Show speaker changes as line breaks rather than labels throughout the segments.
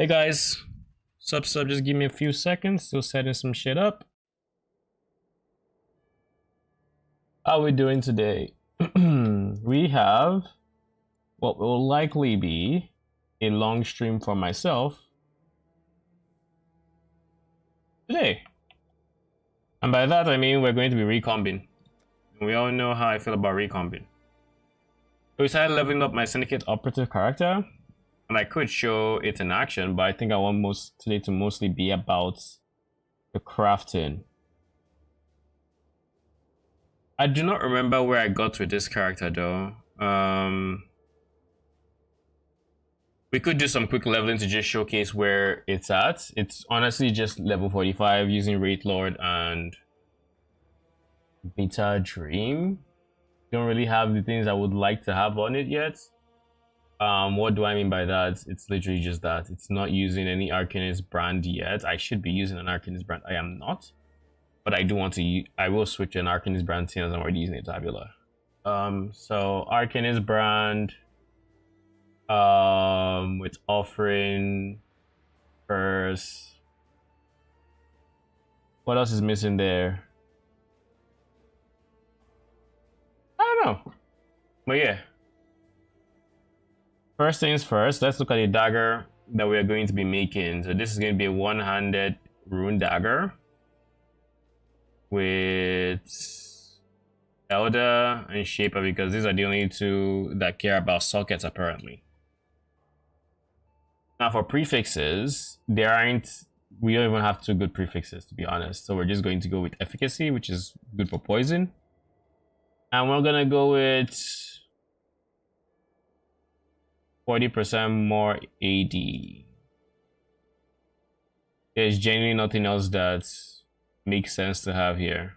Hey guys, sup, just give me a few seconds, still setting some shit up. How we doing today? We have what will likely be a long stream for myself today. And by that I mean we're going to be recombing. And we all know how I feel about recombing. So we started leveling up my Syndicate operative character. And I could show it in action, but I think I want today to mostly be about the crafting. I do not remember where I got with this character though. We could do some quick leveling to just showcase where it's at. It's honestly just level 45 using Wraith Lord and Beta Dream. Don't really have the things I would like to have on it yet. What do I mean by that? It's literally just that it's not using any Arcanist brand yet. I should be using an Arcanist brand. I am not, but I do want to. I will switch to an Arcanist brand since I'm already using a Tabula. So Arcanist brand, with offering first. What else is missing there? I don't know, but yeah. First things first, let's look at the dagger that we are going to be making. So this is going to be a one-handed rune dagger with Elder and Shaper, because these are the only two that care about sockets apparently. Now for prefixes, we don't even have two good prefixes to be honest. So we're just going to go with efficacy, which is good for poison. And we're gonna go with 40% more AD. There's genuinely nothing else that makes sense to have here.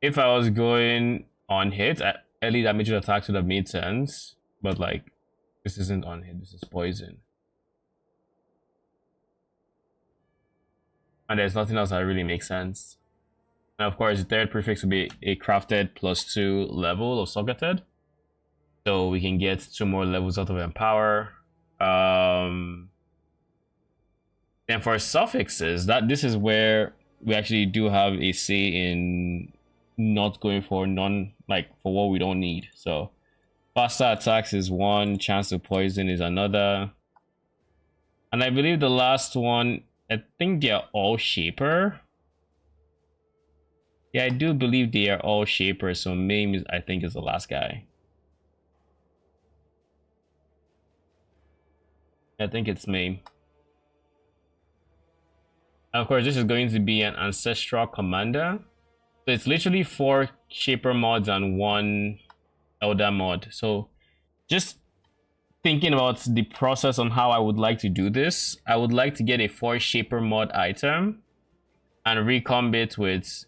If I was going on hit, early damage attacks would have made sense, but like this isn't on hit, this is poison. And there's nothing else that really makes sense. And of course, the third prefix will be a crafted +2 level of socketed. So we can get 2 more levels out of Empower. Then for suffixes, this is where we actually do have a say in not going for for what we don't need. So faster attacks is one, chance to poison is another. And I believe the last one, I think they're all Shaper. Yeah, I do believe they are all Shapers, so Maim I think is the last guy. I think it's Maim. And of course, this is going to be an Ancestral Commander. So it's literally 4 Shaper mods and 1 Elder mod. So just thinking about the process on how I would like to do this, I would like to get a 4 Shaper mod item and recomb it with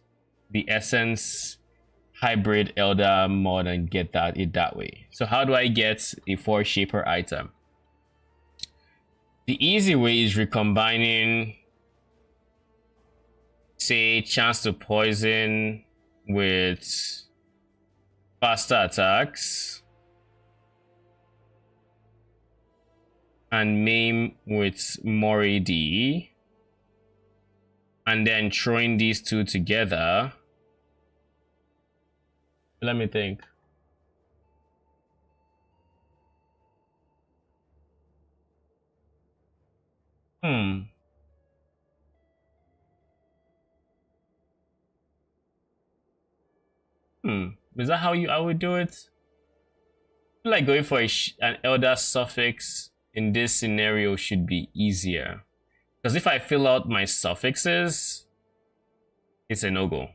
the Essence Hybrid Elder mod and get it that way. So how do I get a 4 Shaper item? The easy way is recombining, say, chance to poison with faster attacks and Maim with more AD, and then throwing these two together. Let me think. Is that how I would do it? I feel like going for an Elder suffix in this scenario should be easier. Because if I fill out my suffixes, it's a no-go.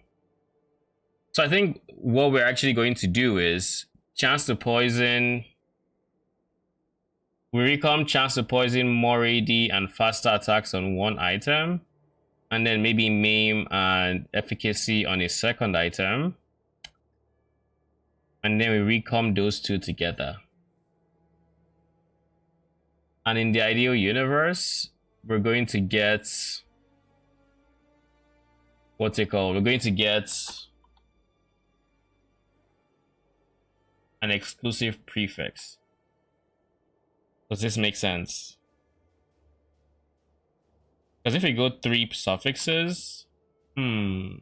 So I think what we're actually going to do is chance to poison. We recom chance to poison, more AD, and faster attacks on one item. And then maybe Maim and efficacy on a second item. And then we recom those two together. And in the ideal universe, we're going to get what's it called? We're going to get an exclusive prefix. Does this make sense? Because if we go 3 suffixes, 3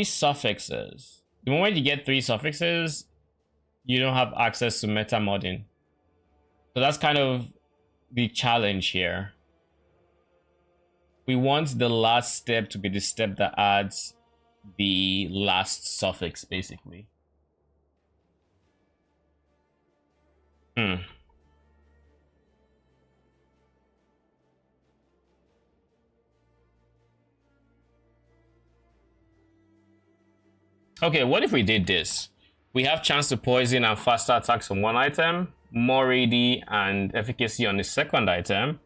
suffixes. The moment you get 3 suffixes, you don't have access to meta modding. So that's kind of the challenge here. We want the last step to be the step that adds the last suffix, basically. Okay, what if we did this? We have chance to poison and faster attacks on one item, more AD and efficacy on the second item.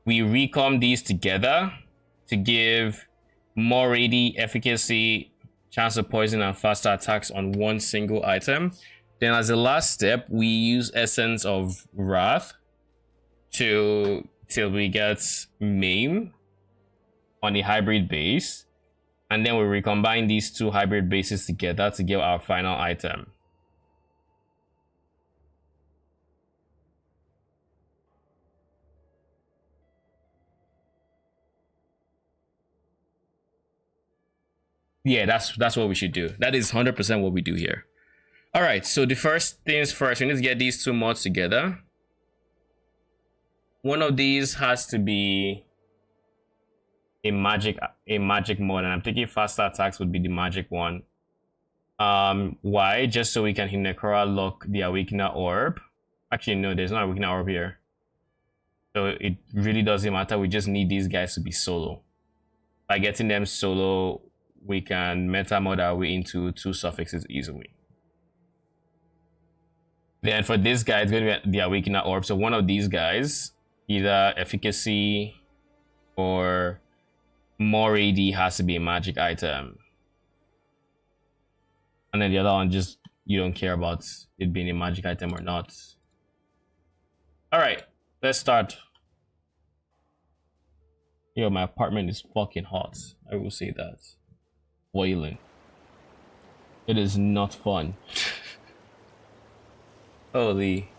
We recom these together to give more AD, efficacy, chance of poison and faster attacks on one single item. Then as the last step, we use Essence of Wrath till we get Maim on the hybrid base. And then we recombine these 2 hybrid bases together to give our final item. Yeah, that's what we should do. That is 100% what we do here. All right, so the first things first, we need to get these 2 mods together. One of these has to be a magic mod, and I'm thinking faster attacks would be the magic one. Why? Just so we can Hinekora lock the Awakener Orb. Actually, no, there's not Awakener Orb here. So it really doesn't matter. We just need these guys to be solo. By getting them solo, we can meta mod our way into 2 suffixes easily. Then for this guy, it's going to be the Awakener Orb. So one of these guys, either efficacy or more AD, has to be a magic item. And then the other one, just you don't care about it being a magic item or not. All right, let's start. Yo, my apartment is fucking hot. I will say that. Boiling. It is not fun. Holy.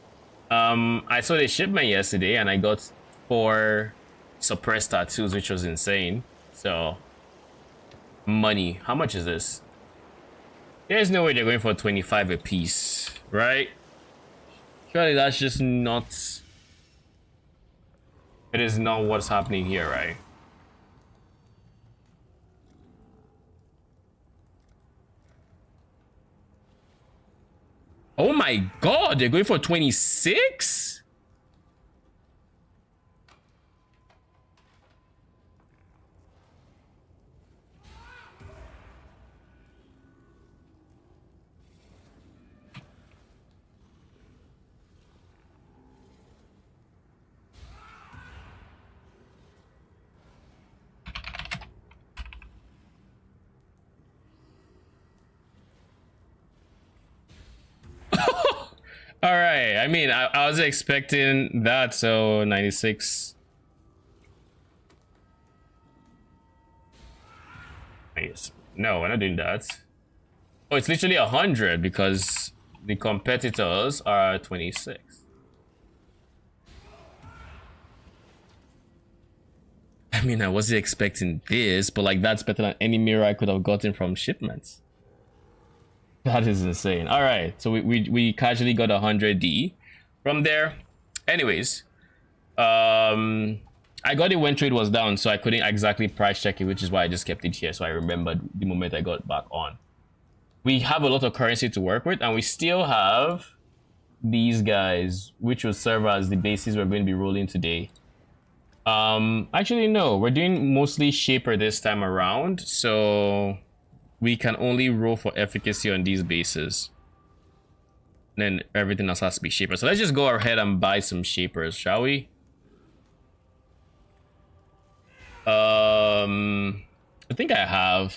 I saw the shipment yesterday and I got 4 suppressed tattoos, which was insane. So, money. How much is this? There's no way they're going for 25 a piece, right? Surely that's just not... It is not what's happening here, right? Oh my god, they're going for 26? All right. I mean, I was expecting that. So 96. Nice. No, we're not doing that. Oh, it's literally 100 because the competitors are 26. I mean, I wasn't expecting this, but like that's better than any mirror I could have gotten from shipments. That is insane. All right, so we casually got 100D from there. Anyways, I got it when trade was down, so I couldn't exactly price check it, which is why I just kept it here, so I remembered the moment I got back on. We have a lot of currency to work with, and we still have these guys, which will serve as the bases we're going to be rolling today. Actually, no, we're doing mostly Shaper this time around, so we can only roll for efficacy on these bases. Then everything else has to be Shaper. So let's just go ahead and buy some Shapers, shall we? I think I have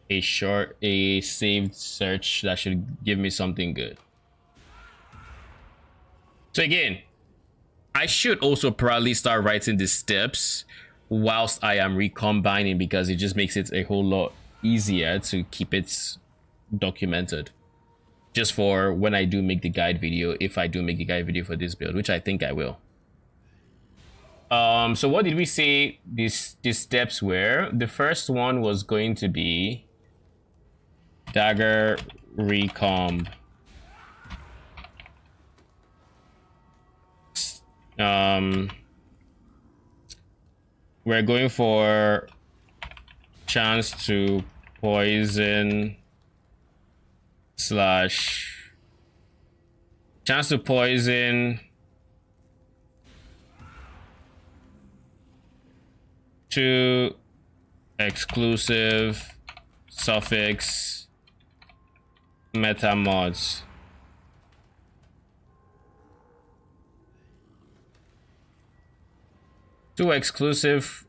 a saved search that should give me something good. So again, I should also probably start writing the steps whilst I am recombining, because it just makes it a whole lot easier to keep it documented. just for when I do make the guide video, if I do make the guide video for this build, which I think I will. So what did we say these steps were? The first one was going to be Dagger recomb. We're going for chance to poison slash chance to poison two exclusive suffix meta mods. Two exclusive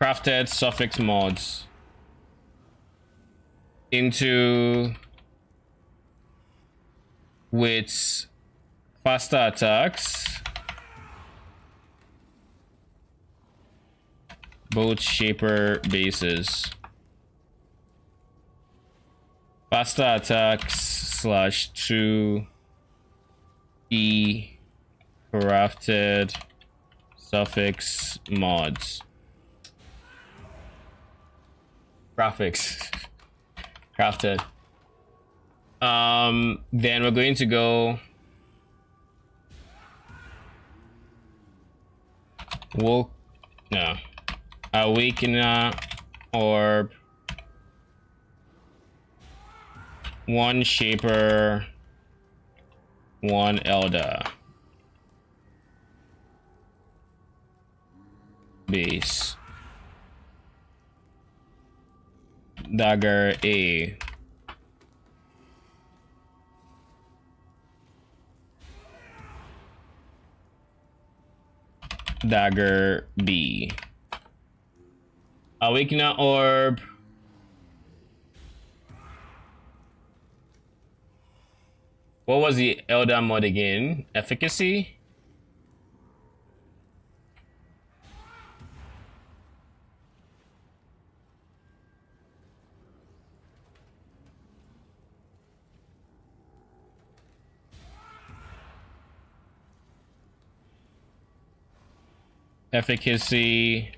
crafted suffix mods into with faster attacks, both shaper bases. Faster attacks slash 2 E crafted suffix mods. Graphics crafted. Then we're going to go Awakener Orb, 1 Shaper, 1 Elder base. Dagger A. Dagger B. Awakener Orb. What was the Elder mod again? Efficacy? Efficacy.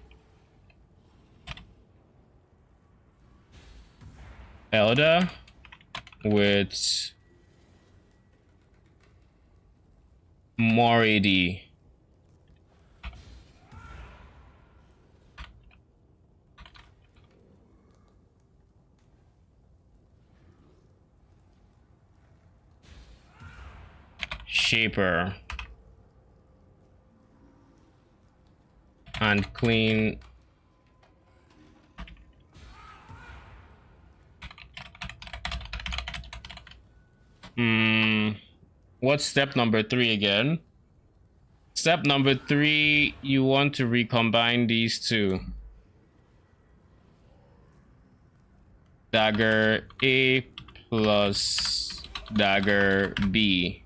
Elder with more AD. Shaper and clean. What's step number 3 again? Step number 3, you want to recombine these two. Dagger A plus Dagger B.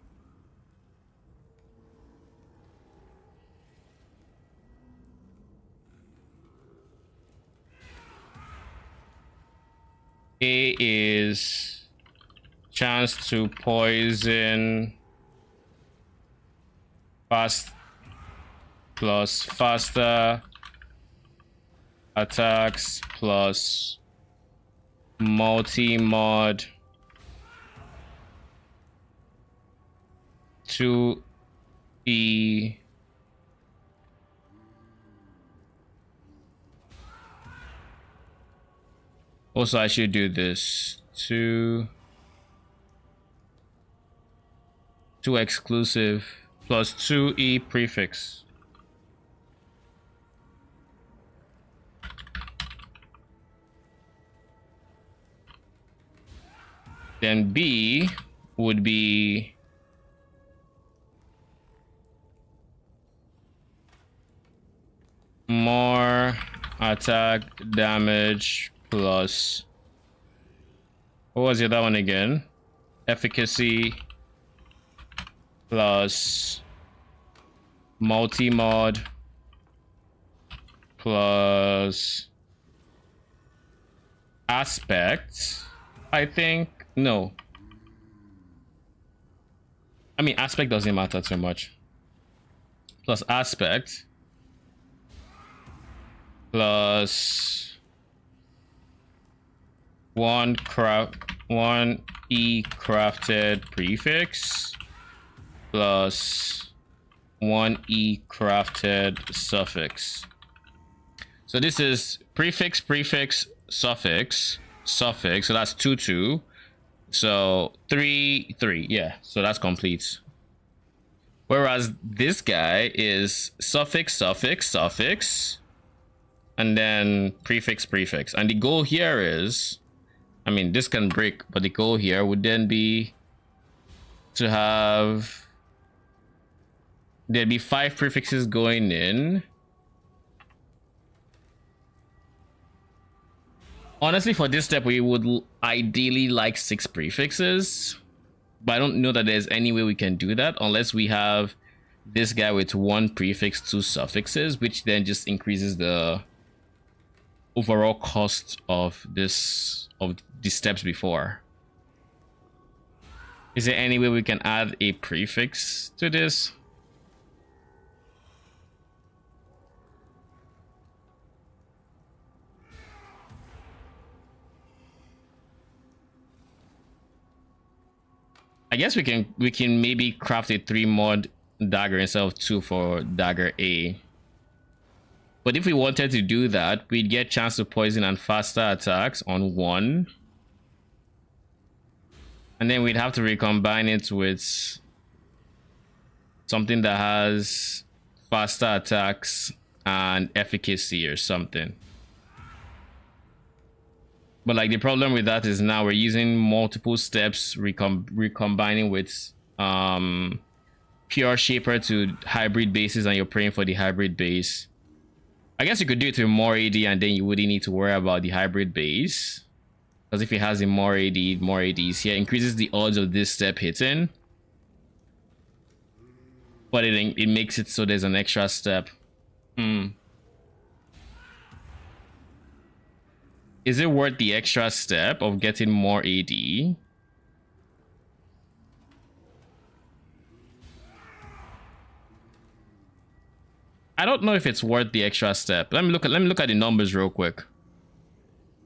A is chance to poison fast plus faster attacks plus multi-mod 2E also I should do this two exclusive plus 2E prefix. Then B would be more attack damage plus, what was the other one again? Efficacy plus multi-mod plus aspect, I think. No, I mean, aspect doesn't matter too much. Plus aspect plus one E crafted prefix plus 1E crafted suffix. So this is prefix, prefix, suffix, suffix. So that's 2, 2. So 3, 3. Yeah, so that's complete. Whereas this guy is suffix, suffix, suffix, and then prefix, prefix. And the goal here is, I mean, this can break, but the goal here would then be to have, there'd be 5 prefixes going in. Honestly, for this step, we would ideally like 6 prefixes, but I don't know that there's any way we can do that unless we have this guy with 1 prefix, 2 suffixes, which then just increases the overall cost of this, of the steps before. Is there any way we can add a prefix to this? I guess we can maybe craft a 3 mod dagger instead of 2 for dagger A. But if we wanted to do that, we'd get chance to poison and faster attacks on 1. And then we'd have to recombine it with something that has faster attacks and efficacy or something. But like the problem with that is now we're using multiple steps recombining with pure shaper to hybrid bases, and you're praying for the hybrid base. I guess you could do it with more AD and then you wouldn't need to worry about the hybrid base, because if it has a more ADs here, increases the odds of this step hitting, but it makes it so there's an extra step. Is it worth the extra step of getting more AD? I don't know if it's worth the extra step. Let me look at the numbers real quick.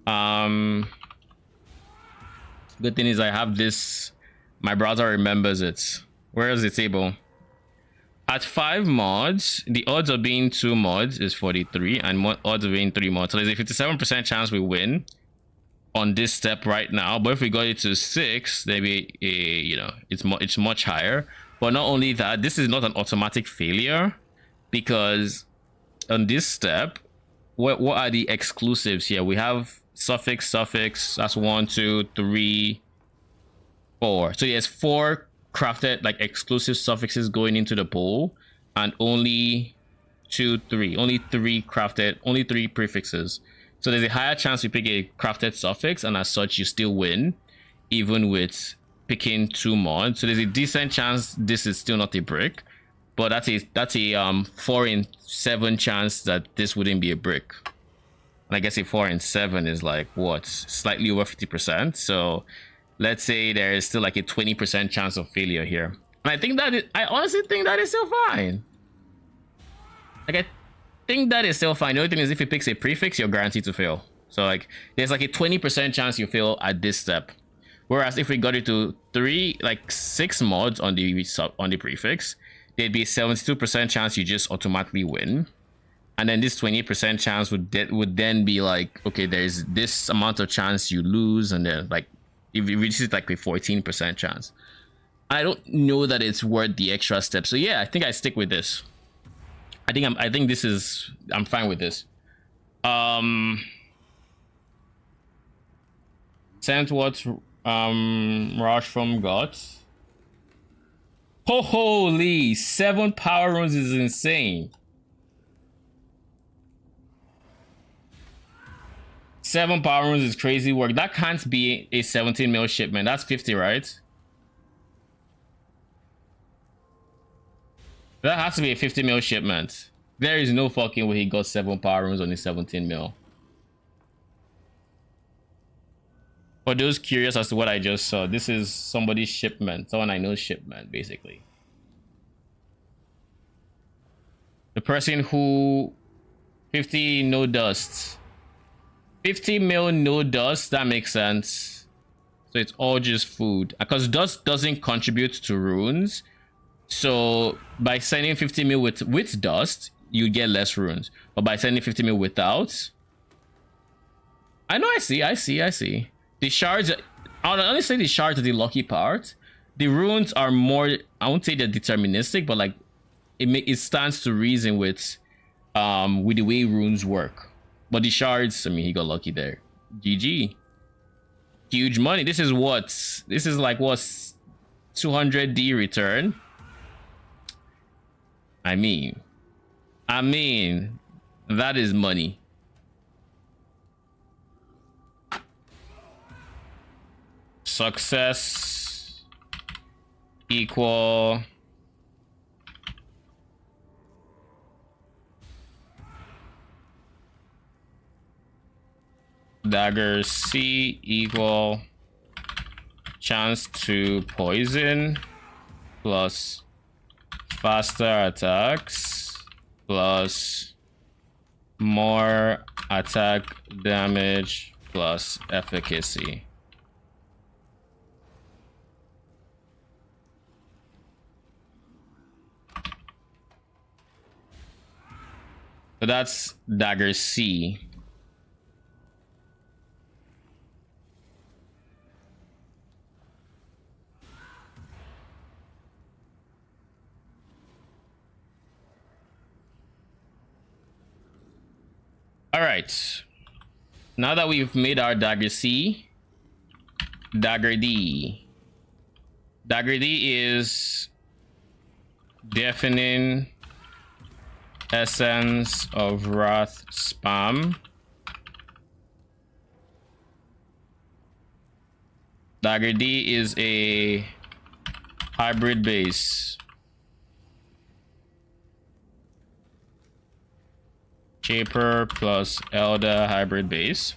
Good thing is I have this. My browser remembers it. Where is the table? At 5 mods, the odds of being 2 mods is 43, and odds of being 3 mods. So there's a 57% chance we win on this step right now. But if we got it to 6, there'd be a, you know, it's much higher. But not only that, this is not an automatic failure, because on this step, what are the exclusives here? We have suffix, suffix. That's 1, 2, 3, 4. So there's 4 crafted like exclusive suffixes going into the pool, and only 2, 3, only 3 crafted, only 3 prefixes. So there's a higher chance you pick a crafted suffix, and as such you still win even with picking 2 mods. So there's a decent chance this is still not a brick, but that's a 4 in 7 chance that this wouldn't be a brick. And I guess a 4 in 7 is like what, slightly over 50%. So let's say there is still like a 20% chance of failure here. And I think that I honestly think that is still fine. Like, I think that is still fine. The only thing is, if it picks a prefix, you're guaranteed to fail. So like, there's like a 20% chance you fail at this step. Whereas if we got it to 6 mods on the prefix, there'd be a 72% chance you just automatically win. And then this 20% chance would then be like, okay, there's this amount of chance you lose, and then like, if you reach it like a 14% chance. I don't know that it's worth the extra step. So yeah, I think I stick with this. I think this is, I'm fine with this. Sent what Rush from Guts. Holy, 7 power runes is insane. 7 power runes is crazy work. That can't be a 17 mil shipment. That's 50, right? That has to be a 50 mil shipment. There is no fucking way he got 7 power runes on his 17 mil. For those curious as to what I just saw, this is somebody's shipment, someone I know's shipment, basically. The person who 50 no dust. 50 mil no dust, that makes sense. So it's all just food. Because dust doesn't contribute to runes. So by sending 50 mil with dust, you get less runes. But by sending 50 mil without, I know, I see. The shards, honestly, the shards are the lucky part. The runes are more, I won't say they're deterministic, but like it stands to reason with the way runes work. But the shards, I mean, he got lucky there. GG. Huge money. This is like what, 200D return. I mean, that is money. Success equal Dagger C equal chance to poison plus faster attacks plus more attack damage plus efficacy. So that's Dagger C. All right. Now that we've made our Dagger C, Dagger D. Dagger D is deafening essence of wrath spam. Dagger D is a hybrid base. Shaper plus Elder hybrid base.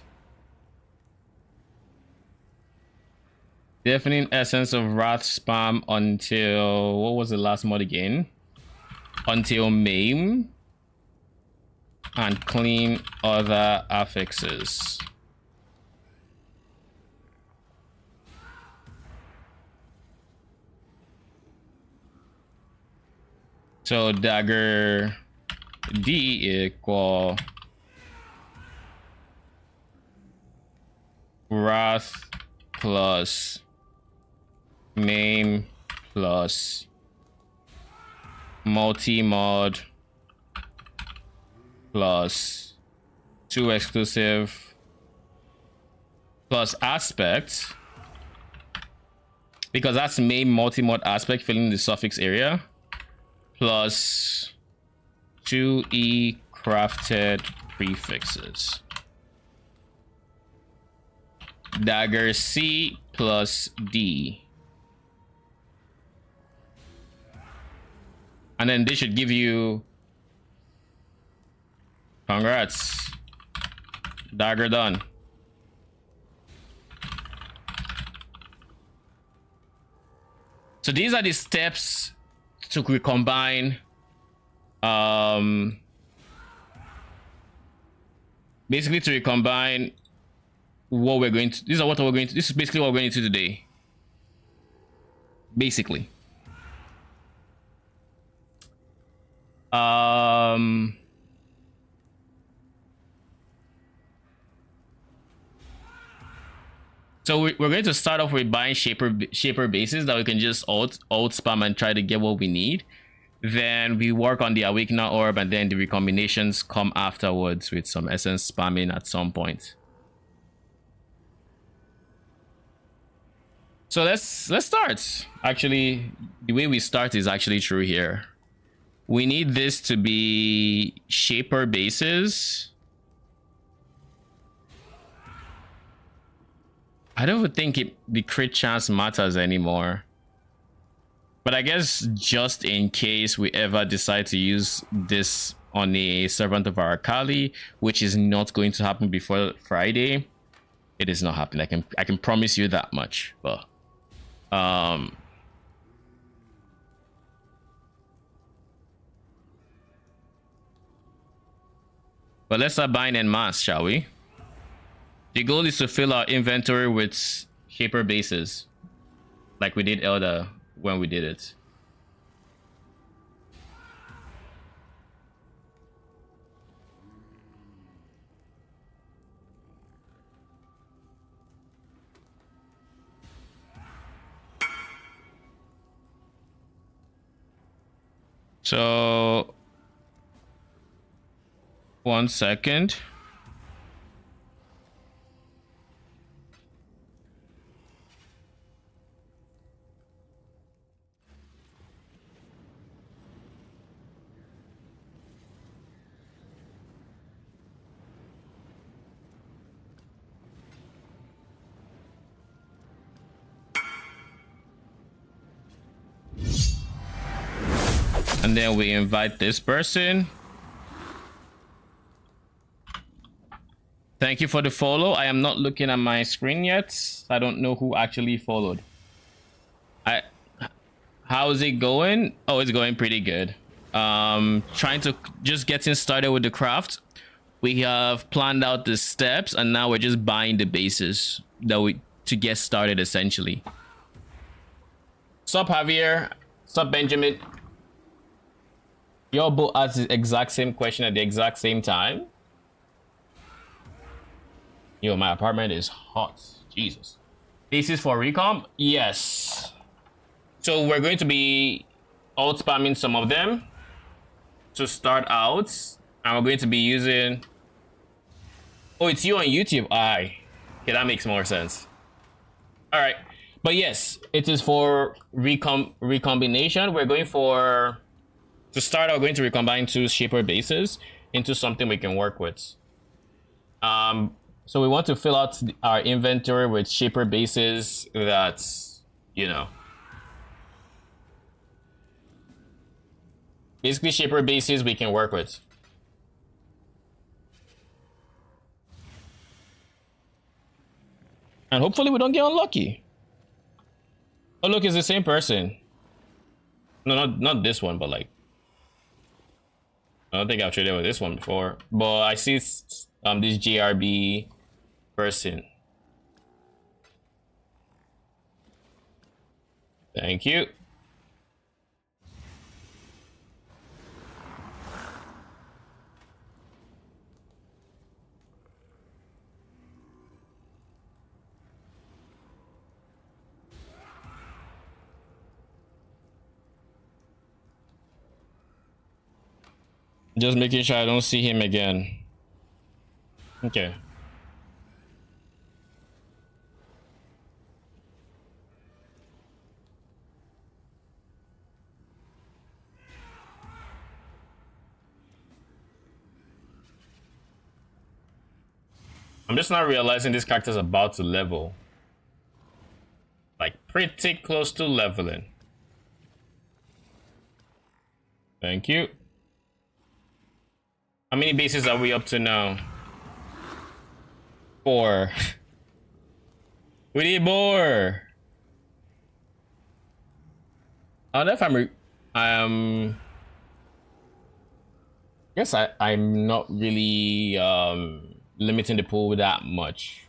Deafening essence of wrath spam until, what was the last mod again? Until maim. And clean other affixes. So Dagger D equal wrath plus maim plus multi-mod plus 2 exclusive plus aspect, because that's main multi-mod aspect filling the suffix area, plus 2e crafted prefixes. Dagger C plus D. And then this should give you, congrats, Dagger done. So these are the steps to recombine basically to recombine what we're going to, this is basically what we're going to do today, basically. So we're going to start off with buying shaper bases that we can just alt spam and try to get what we need. Then we work on the Awakener Orb, and then the recombinations come afterwards with some essence spamming at some point. So let's start. Actually, the way we start is actually true here. We need this to be shaper bases. I don't think the crit chance matters anymore. But I guess just in case we ever decide to use this on a servant of our Kali, which is not going to happen before Friday, It is not happening. I can promise you that much. But let's start buying en masse, shall we? The goal is to fill our inventory with shaper bases, like we did Elder when we did it. So, 1 second. And then we invite this person. Thank you for the follow. I am not looking at my screen yet. I don't know who actually followed. How's it going? Oh, it's going pretty good. Trying to just getting started with the craft. We have planned out the steps and now we're just buying the bases to get started essentially. Sup Javier? Sup Benjamin? Y'all both asked the exact same question at the exact same time. Yo, my apartment is hot. Jesus. This is for recom? Yes. So we're going to be alt spamming some of them to start out. And we're going to be using... Oh, it's you on YouTube. Aye. Okay, that makes more sense. All right. But yes, it is for recombination. We're going for... To start, we're going to recombine 2 shaper bases into something we can work with. So we want to fill out our inventory with shaper bases that, you know, basically shaper bases we can work with. And hopefully we don't get unlucky. Oh, look, it's the same person. No, not this one, but like, I don't think I've traded with this one before, but I see this JRB person. Thank you. Just making sure I don't see him again. Okay. I'm just not realizing this character's about to level. Like, pretty close to leveling. Thank you. How many bases are we up to now? 4. We need more. I don't know if I'm not really limiting the pool that much.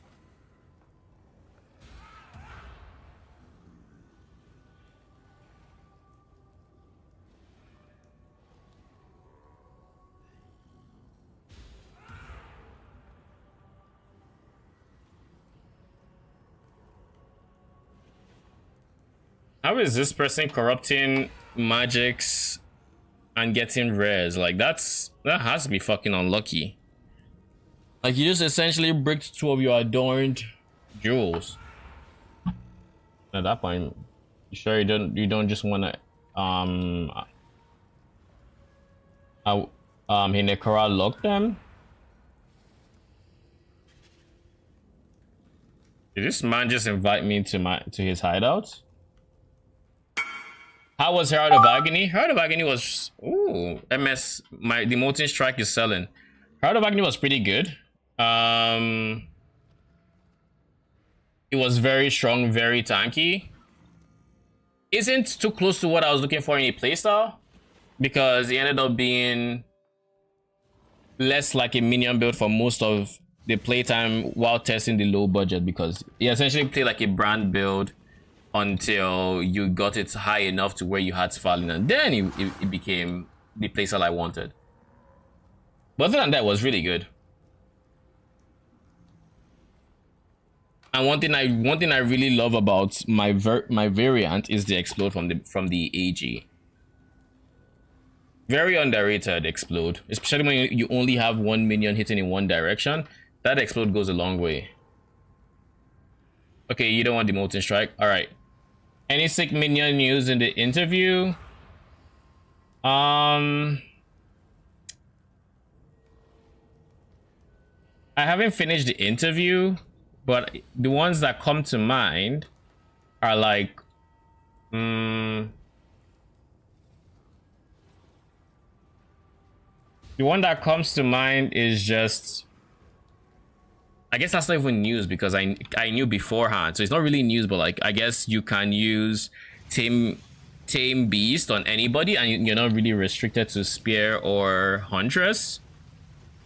How is this person corrupting magics and getting rares? Like that has to be fucking unlucky. Like you just essentially bricked 2 of your adorned jewels. At that point, you sure you don't just wanna Hinekara lock them? Did this man just invite me to his hideout? How was Herald of Agony? Herald of Agony was... Ooh, MS... The Molten Strike is selling. Herald of Agony was pretty good. It was very strong, very tanky. Isn't too close to what I was looking for in a playstyle, because it ended up being less like a minion build for most of the playtime while testing the low budget, because you essentially play like a brand build until you got it high enough to where you had Svalin, and then it became the playstyle I wanted. But other than that, it was really good. And one thing I really love about my variant is the explode from the AG. Very underrated explode, especially when you only have one minion hitting in one direction. That explode goes a long way. Okay, you don't want the molten strike. All right. Any sick minion used in the interview? I haven't finished the interview, but the ones that come to mind are like, the one that comes to mind is just, I guess that's not even news because I knew beforehand, so it's not really news, but like I guess you can use tame beast on anybody and you're not really restricted to spear or huntress.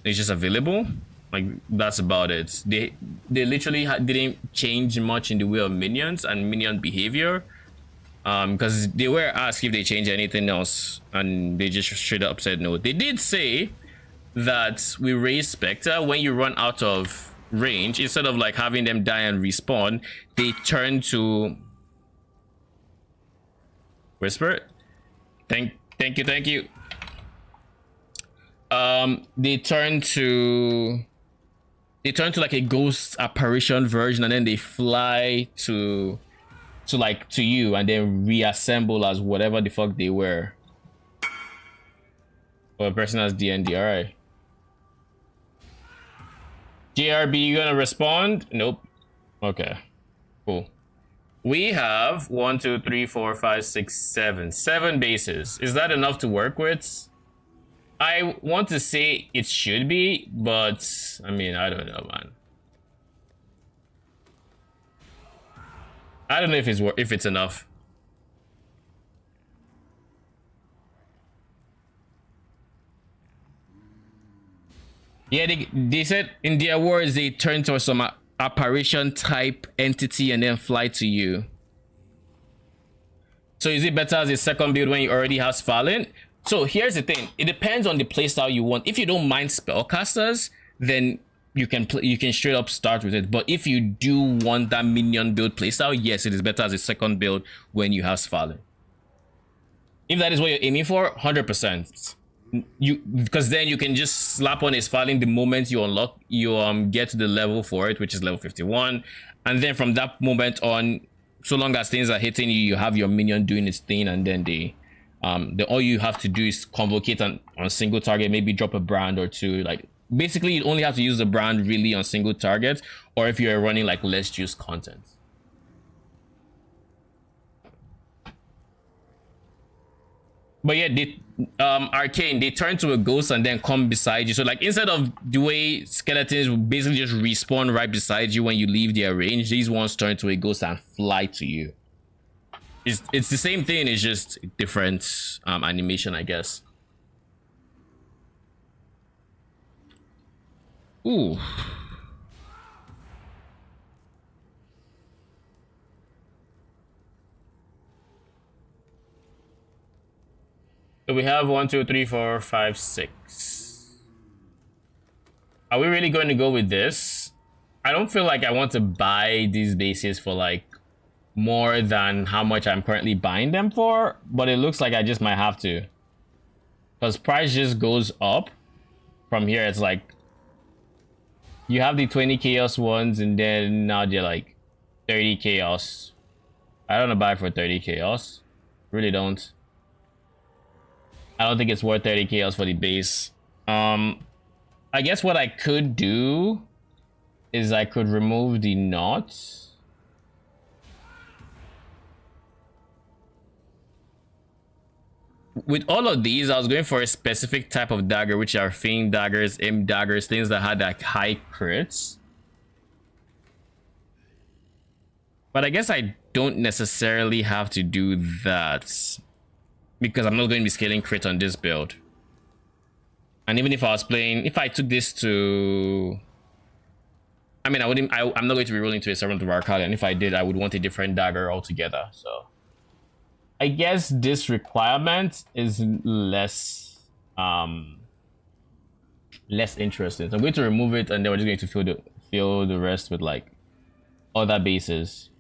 It's just available. Like that's about it. They literally didn't change much in the way of minions and minion behavior, because they were asked if they change anything else and they just straight up said no. They did say that we raise Spectre when you run out of range, instead of like having them die and respawn, they turn to whisper. Thank you. They turn to like a ghost apparition version, and then they fly to you and then reassemble as whatever the fuck they were. Or a person has DND. All right. JRB, you gonna respond? Nope. Okay. Cool. We have 1, 2, 3, 4, 5, 6, 7 bases. Is that enough to work with? I want to say it should be, but I mean, I don't know, man. I don't know if it's enough. Yeah, they said in their words they turn to some apparition type entity and then fly to you. So is it better as a second build when you already have Fallen? So here's the thing, it depends on the playstyle you want. If you don't mind spellcasters, then you can straight up start with it. But if you do want that minion build playstyle, yes, it is better as a second build when you have Fallen. If that is what you're aiming for, 100%. Because then you can just slap on his Fallen the moment you unlock, get to the level for it, which is level 51, and then from that moment on, so long as things are hitting you, you have your minion doing its thing, and then all you have to do is convocate on single target, maybe drop a brand or two. Like basically you only have to use the brand really on single targets, or if you're running like less juice content. But yeah, Arcane, they turn to a ghost and then come beside you. So like instead of the way skeletons will basically just respawn right beside you when you leave their range, these ones turn to a ghost and fly to you. It's the same thing, it's just different animation, I guess. Ooh. So we have 1, 2, 3, 4, 5, 6. Are we really going to go with this? I don't feel like I want to buy these bases for like more than how much I'm currently buying them for, but it looks like I just might have to, because price just goes up from here. It's like you have the 20 chaos ones and then now they're like 30 chaos. I don't want to buy for 30 chaos, really don't. I don't think it's worth 30 chaos for the base. I guess what I could do is I could remove the knots. With all of these, I was going for a specific type of dagger, which are Fiend daggers, Imp daggers, things that had like high crits. But I guess I don't necessarily have to do that because I'm not going to be scaling crit on this build. And even if I was playing, if I took this to, I mean, I'm not going to be rolling to a Servant of Arcadia, and if I did, I would want a different dagger altogether. So I guess this requirement is less less interesting. So I'm going to remove it, and then we're just going to fill the rest with like other bases.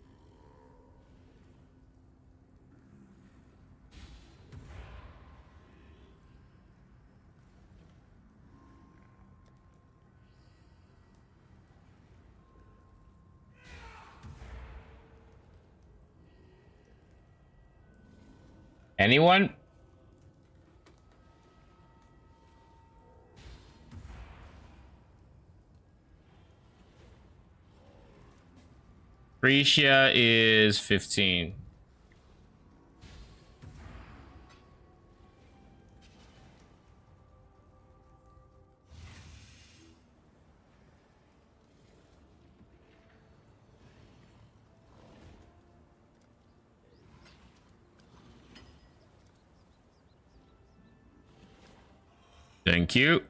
Anyone? Phrecia is 15. Thank you.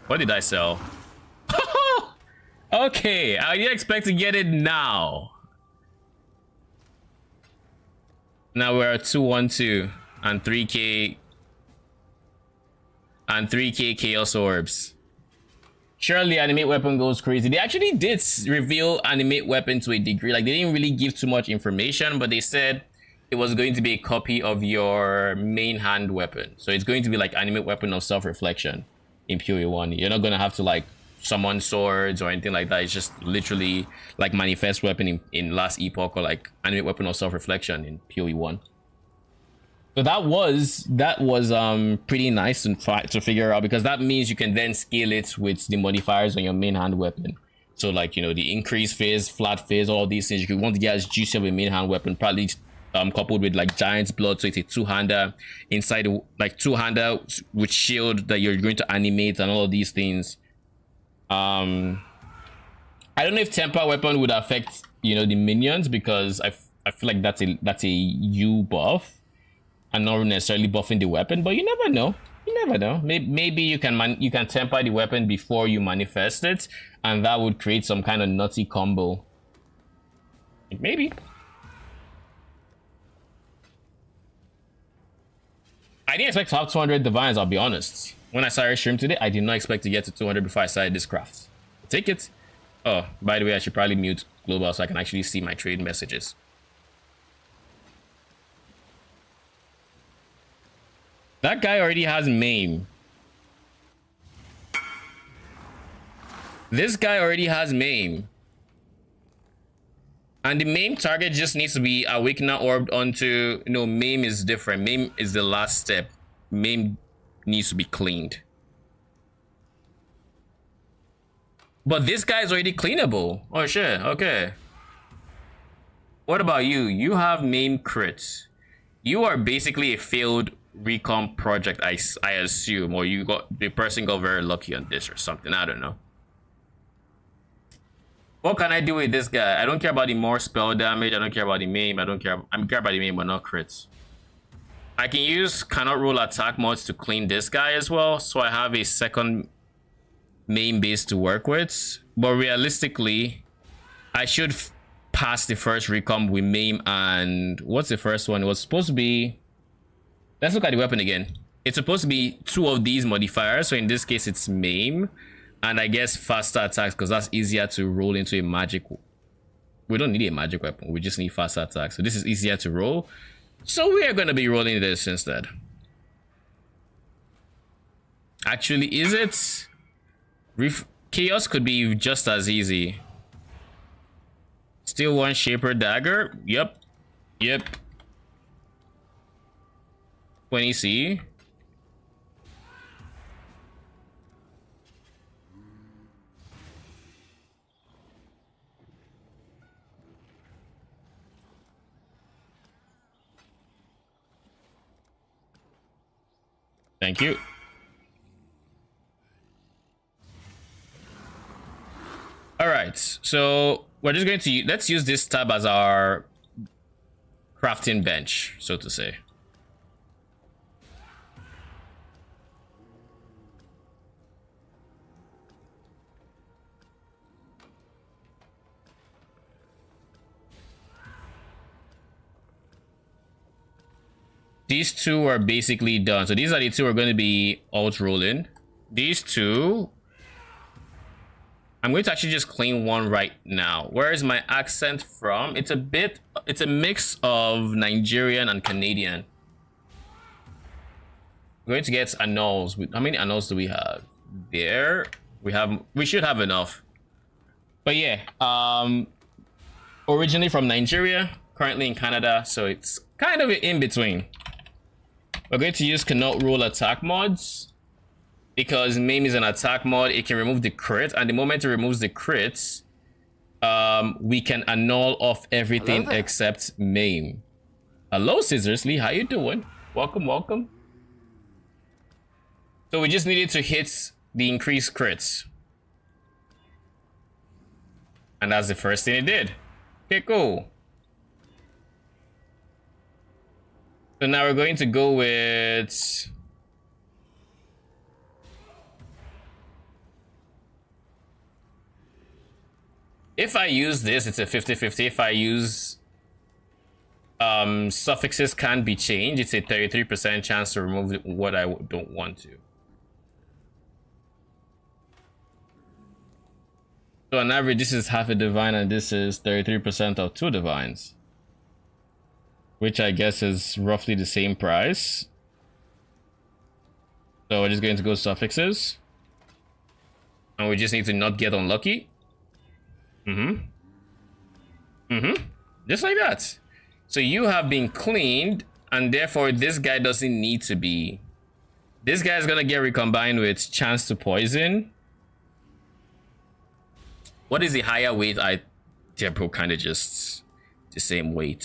What did I sell? Okay, I didn't expect to get it now. Now we're at 212 and 3k and 3k chaos orbs. Surely animate weapon goes crazy. They actually did reveal animate weapon to a degree. Like, they didn't really give too much information, but they said it was going to be a copy of your main hand weapon. So it's going to be like animate weapon of self-reflection in PoE1. You're not going to have to like summon swords or anything like that. It's just literally like manifest weapon in last epoch, or like animate weapon of self-reflection in PoE1. So that was pretty nice to figure out, because that means you can then scale it with the modifiers on your main hand weapon. So like, you know, the increase phase, flat phase, all these things, you could want to get as juicy of a main hand weapon, probably coupled with like Giant's Blood, so it's a two-hander inside, like two-hander with shield that you're going to animate and all of these things. I don't know if temper weapon would affect, you know, the minions, because I feel like that's a U buff and not necessarily buffing the weapon, but you never know. You never know. Maybe you can temper the weapon before you manifest it, and that would create some kind of nutty combo. Maybe. I didn't expect to have 200 divines, I'll be honest. When I started stream today, I did not expect to get to 200 before I started this craft. Take it. Oh, by the way, I should probably mute global so I can actually see my trade messages. That guy already has maim. This guy already has maim. And the maim target just needs to be Awakener orbed onto... No, maim is different. Maim is the last step. Maim needs to be cleaned. But this guy is already cleanable. Oh, shit. Okay. What about you? You have maim crits. You are basically a failed recon project, I assume. Or the person got very lucky on this or something. I don't know. What can I do with this guy? I don't care about the more spell damage. I don't care about the maim. I care about the maim, but not crits. I can use cannot roll attack mods to clean this guy as well, so I have a second main base to work with. But realistically, I should pass the first recon with maim. And what's the first one? It was supposed to be... Let's look at the weapon again. It's supposed to be 2 of these modifiers, so in this case it's maim. And I guess faster attacks, because that's easier to roll into a magic. We don't need a magic weapon. We just need faster attacks. So this is easier to roll. So we are going to be rolling this instead. Actually, is it? Chaos could be just as easy. Still one Shaper Dagger. Yep. 20C. Thank you. that. So we're just going to let's use this tab as our crafting bench, so to say. These two are basically done. So these are the two we're going to be alt rolling. These two, I'm going to actually just clean one right now. Where is my accent from? It's a mix of Nigerian and Canadian. We're going to get annuls. How many annuls do we have? There. We should have enough. But yeah, originally from Nigeria, currently in Canada, so it's kind of in between. We're going to use cannot roll attack mods because MAME is an attack mod. It can remove the crit, and the moment it removes the crits, we can annul off everything except MAME. Hello, Scissorsley, how you doing? Welcome, welcome. So we just needed to hit the increased crits, and that's the first thing it did. Okay, cool. So now we're going to go with if I use this, it's a 50-50. If I use suffixes can't be changed, it's a 33% chance to remove what I don't want to. So on average, this is half a divine, and this is 33% of 2 divines, which I guess is roughly the same price. So we're just going to go suffixes, and we just need to not get unlucky. Just like that. So you have been cleaned, and therefore this guy doesn't need to be. This guy is gonna get recombined with chance to poison. What is the higher weight? They're both kind of just the same weight.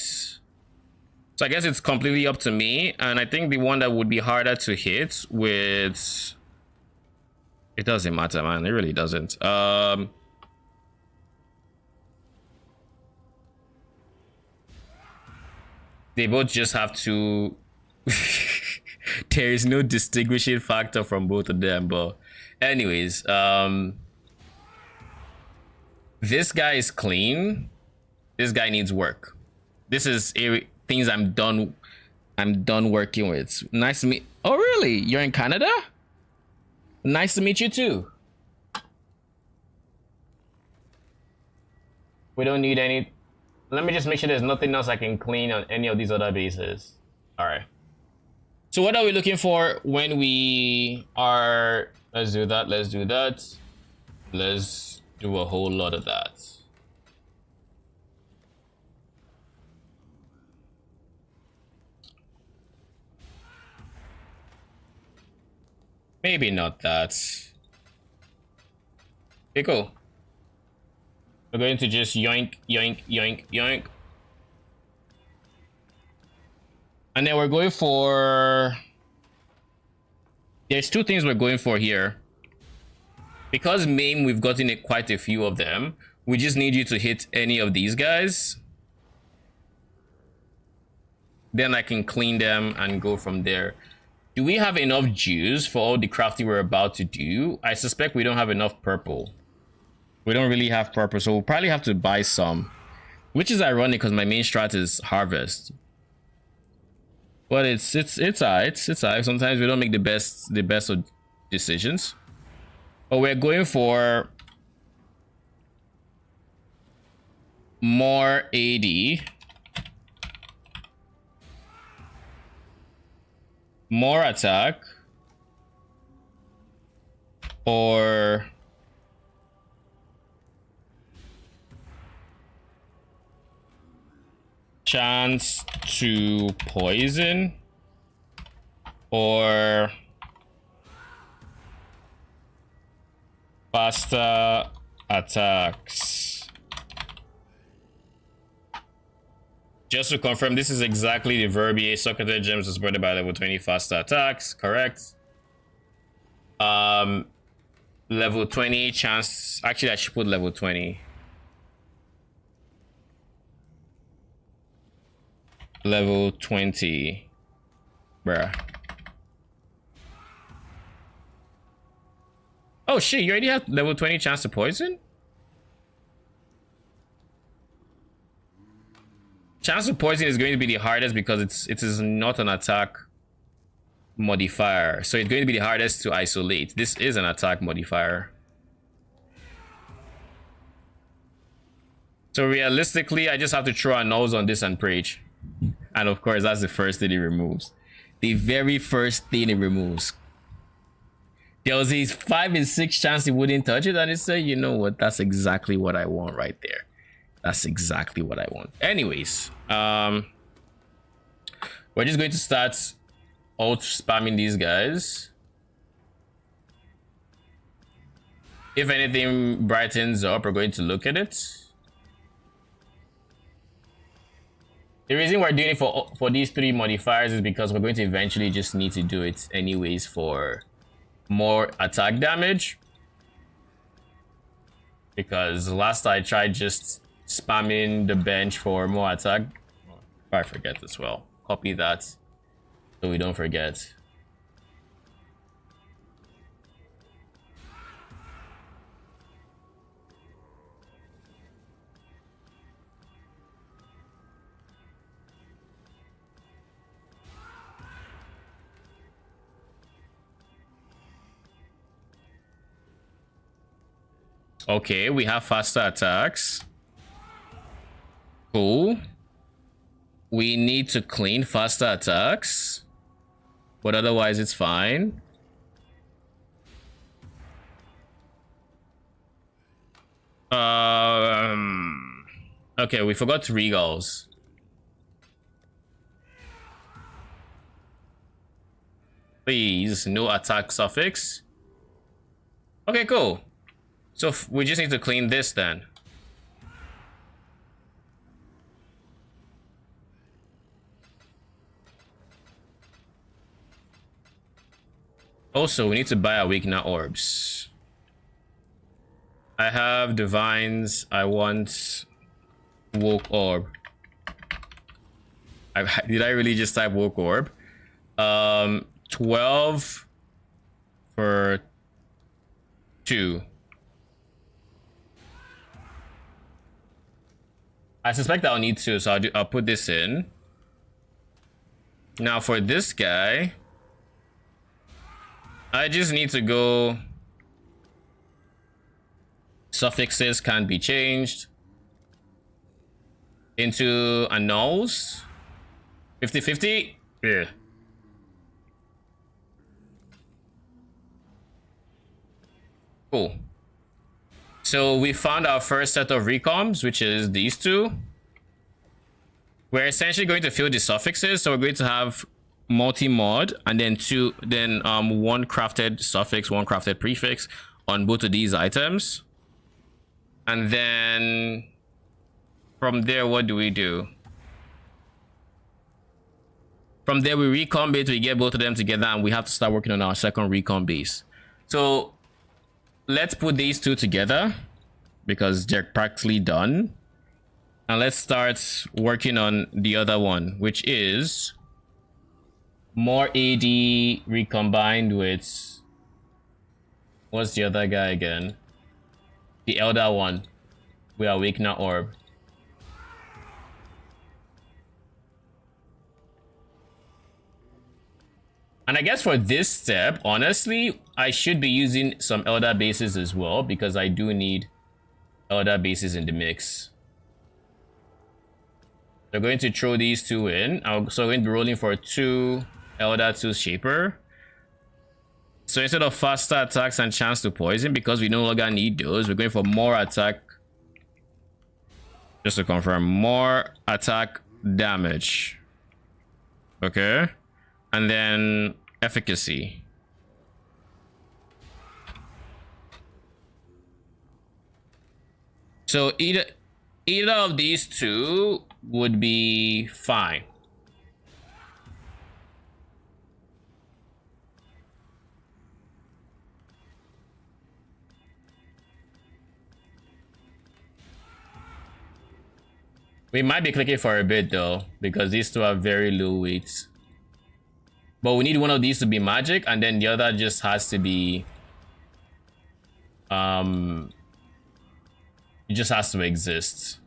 So I guess it's completely up to me, and I think the one that would be harder to hit with, it doesn't matter, man. It really doesn't. They both just have to there is no distinguishing factor from both of them, but anyways, this guy is clean. This guy needs work. This is things I'm done working with. Nice to meet. Oh really? You're in Canada? Nice to meet you too. We don't need any. Let me just make sure there's nothing else I can clean on any of these other bases. All right. So what are we looking for when we are? Let's do that. Let's do that. Let's do a whole lot of that. Maybe not that. Okay, cool. We're going to just yoink, yoink, yoink, yoink. And then we're going for... There's two things we're going for here. Because MAME, we've gotten quite a few of them. We just need you to hit any of these guys. Then I can clean them and go from there. Do we have enough juice for all the crafting we're about to do? I suspect we don't have enough purple. We don't really have purple, so we'll probably have to buy some. Which is ironic because my main strat is harvest. But it's alright. Sometimes we don't make the best of decisions. But we're going for more AD. More attack. Or chance to poison, or faster attacks. Just to confirm, this is exactly the verbiage. Socrates gems is supported by level 20 faster attacks, correct? Level 20 chance, actually I should put level 20. Level 20. Bruh. Oh shit, you already have level 20 chance to poison? Chance to poison is going to be the hardest because it is not an attack modifier. So it's going to be the hardest to isolate. This is an attack modifier. So realistically, I just have to throw a nose on this and preach. And of course, that's the first thing it removes. The very first thing it removes. There was a 5 in 6 chance it wouldn't touch it, and it said, you know what, that's exactly what I want right there. That's exactly what I want. Anyways, we're just going to start out spamming these guys. If anything brightens up, we're going to look at it. The reason we're doing it for these 3 modifiers is because we're going to eventually just need to do it anyways for more attack damage. Because last I tried just spamming the bench for more attack. I forget as well. Copy that so we don't forget. Okay, we have faster attacks. Cool. We need to clean faster attacks, but otherwise it's fine. Okay, we forgot regals. Please, no attack suffix. Okay, cool. So we just need to clean this then. Also, we need to buy Awakener orbs. I have divines. I want woke orb. Did I really just type woke orb? 12 for 2. I suspect I'll need 2, so I'll put this in. Now for this guy, I just need to go. Suffixes can't be changed into annuls. 50-50. Yeah. Cool. So we found our first set of recoms, which is these 2. We're essentially going to fill the suffixes, so we're going to have multi-mod and then 1 crafted suffix, 1 crafted prefix on both of these items. And then from there, what do we do? From there, we recon base, we get both of them together, and we have to start working on our second recon base. So let's put these 2 together because they're practically done. And let's start working on the other one, which is more AD recombined with, what's the other guy again? The elder one with Awakener orb. And I guess for this step, honestly, I should be using some elder bases as well, because I do need elder bases in the mix. They're going to throw these 2 in. I'm also going to be rolling for 2 elder, 2 shaper. So instead of faster attacks and chance to poison, because we no longer need those, we're going for more attack. Just to confirm, more attack damage. Okay. And then efficacy. So either of these 2 would be fine. We might be clicking for a bit though, because these two are very low weights. But we need one of these to be magic, and then the other just has to be it just has to exist.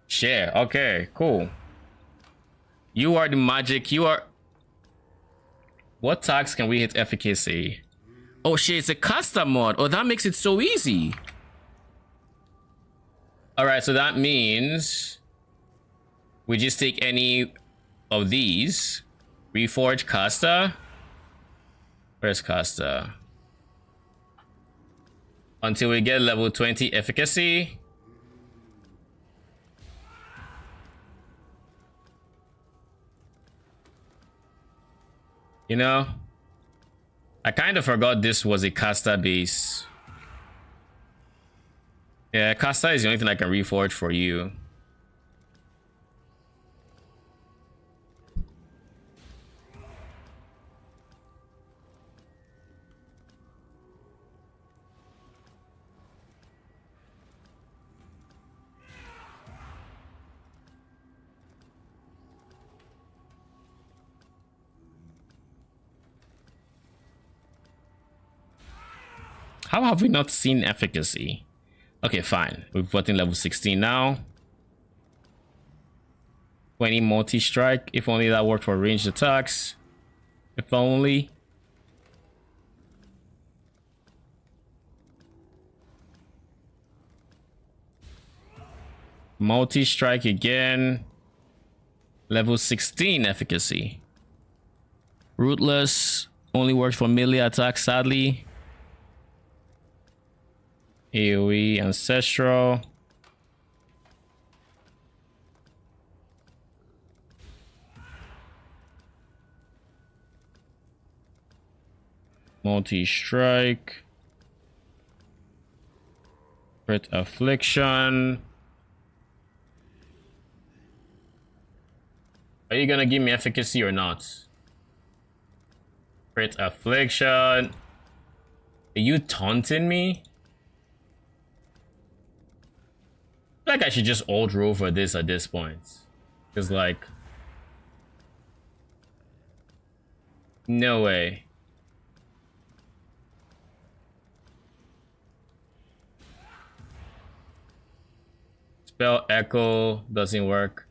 Share. Okay, cool. You are the magic. You are. What tags can we hit efficacy? Oh shit, it's a custom mod. Oh, that makes it so easy. Alright, so that means we just take any of these. Reforge Casta. Where's Casta? Until we get level 20 efficacy. You know, I kind of forgot this was a Casta base. Yeah, Casta is the only thing I can reforge for you. How have we not seen efficacy? Okay, fine. We've gotten level 16 now. 20 multi-strike. If only that worked for ranged attacks. If only. Multi-strike again. Level 16 efficacy. Rootless. Only works for melee attacks, sadly. AoE Ancestral. Multi-strike. Crit Affliction. Are you gonna give me efficacy or not? Crit Affliction. Are you taunting me? I feel like I should just ult roll for this at this point. Cause like, no way. Spell Echo doesn't work.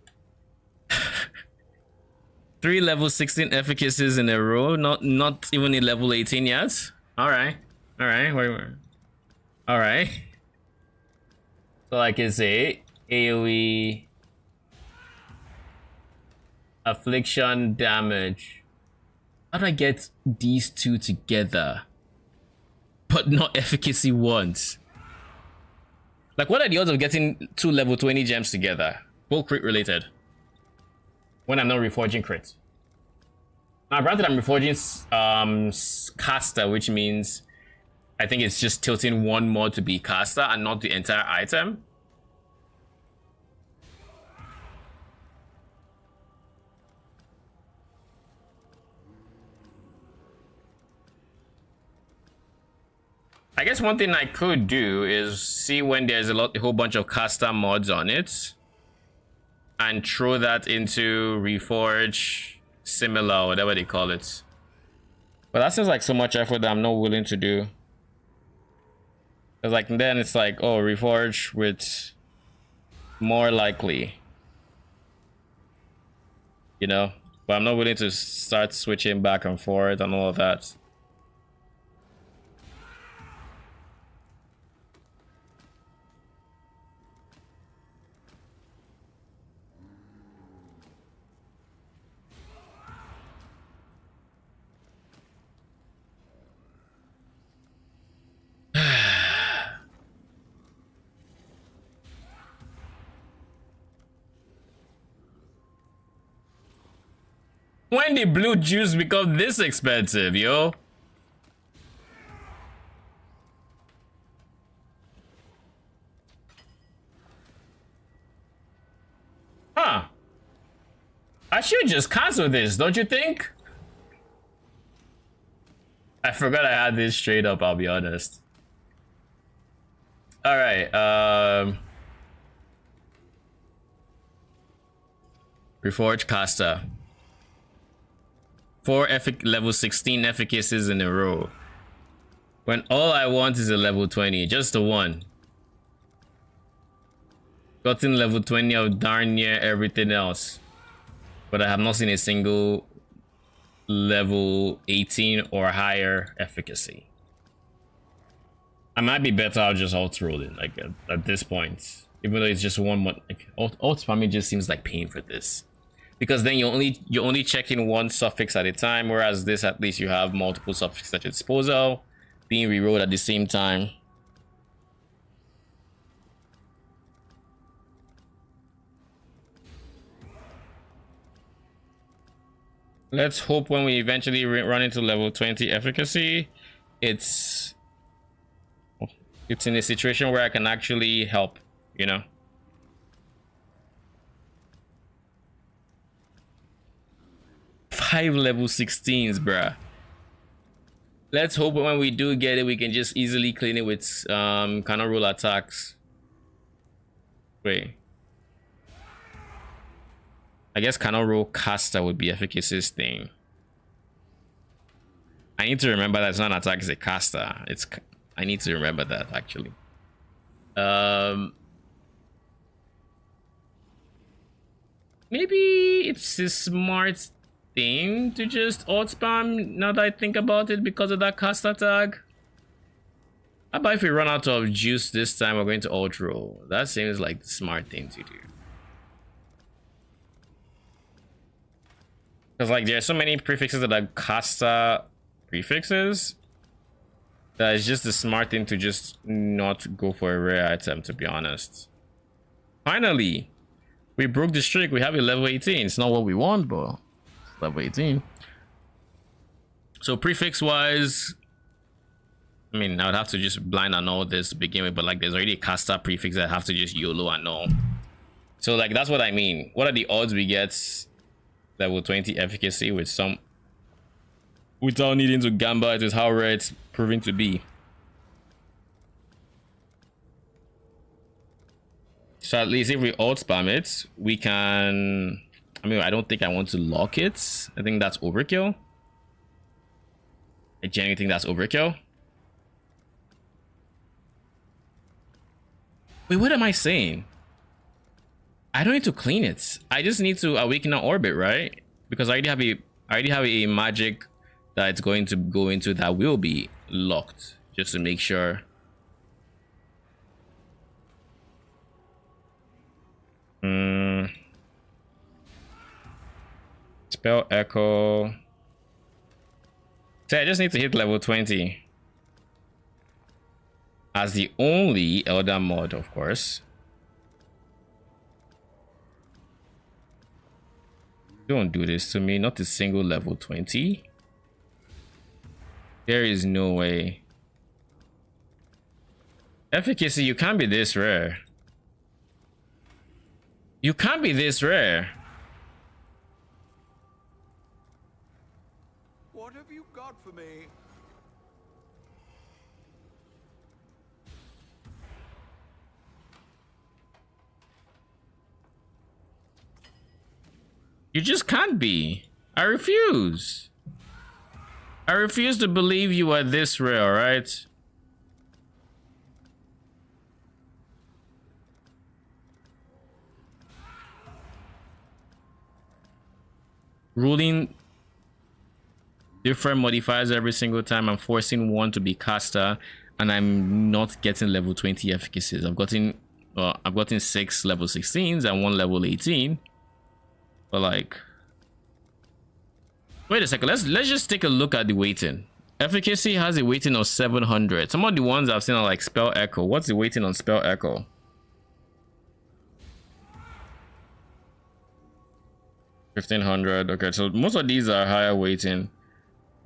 3 level 16 efficacies in a row, not even in level 18 yet. Alright. Alright, alright. So like I say, AoE affliction damage. How do I get these two together? But not efficacy once. Like, what are the odds of getting 2 level 20 gems together? Both crit related. When I'm not reforging crit. Now, granted, I'm reforging Casta, which means I think it's just tilting one mod to be Casta and not the entire item. I guess one thing I could do is see when there's a whole bunch of Casta mods on it and throw that into Reforge, similar, whatever they call it. But that seems like so much effort that I'm not willing to do. Cause like then it's like, oh, Reforge with more likely, you know. But I'm not willing to start switching back and forth and all of that. When did blue juice become this expensive, yo? Huh. I should just cancel this, don't you think? I forgot I had this straight up, I'll be honest. Alright, Reforged caster. 4 level 16 efficacies in a row. When all I want is a level 20, just the one. Gotten level 20 of darn near everything else. But I have not seen a single level 18 or higher efficacy. I might be better out just alt rolling, like at this point. Even though it's just one more, like alt spamming just seems like pain for this. Because then you're only checking one suffix at a time, whereas this at least you have multiple suffixes at your disposal, being rerolled at the same time. Let's hope when we eventually run into level 20 efficacy, it's in a situation where I can actually help, you know. Five level 16s, bruh. Let's hope when we do get it, we can just easily clean it with cannon roll attacks. Wait. I guess cannon roll caster would be efficacy's thing. I need to remember that it's not an attack, it's a caster. I need to remember that actually. Maybe it's a smart thing to just alt spam now that I think about it because of that caster tag. How about if we run out of juice this time, we're going to alt roll? That seems like the smart thing to do. Because like there are so many prefixes that are caster prefixes that it's just the smart thing to just not go for a rare item, to be honest. Finally, we broke the streak. We have a level 18. It's not what we want, but level 18. So prefix wise, I mean, I would have to just blind annul this to begin with, but like there's already a caster prefix that I have to just YOLO annul. So like that's what I mean. What are the odds we get level 20 efficacy with some without needing to gamble it with how rare it's proving to be? So at least if we alt spam it, we can, I mean, I don't think I want to lock it. I think that's overkill. I genuinely think that's overkill. Wait, what am I saying? I don't need to clean it. I just need to awaken an orbit, right? Because I already have a magic that it's going to go into that will be locked, just to make sure. Spell echo. So I just need to hit level 20 as the only elder mod, of course. Don't do this to me. Not a single level 20. There is no way. Efficacy, you can't be this rare. You can't be this rare.
What have you got for me?
You just can't be. I refuse. I refuse to believe you are this rare, alright? Ruling different modifiers every single time. I'm forcing one to be caster, and I'm not getting level 20 efficacies. I've gotten 6 level 16s and 1 level 18. But like, wait a second, let's just take a look at the weighting. Efficacy has a weighting of 700. Some of the ones I've seen are like Spell Echo. What's the weighting on Spell Echo? 1500. Okay, so most of these are higher weighting.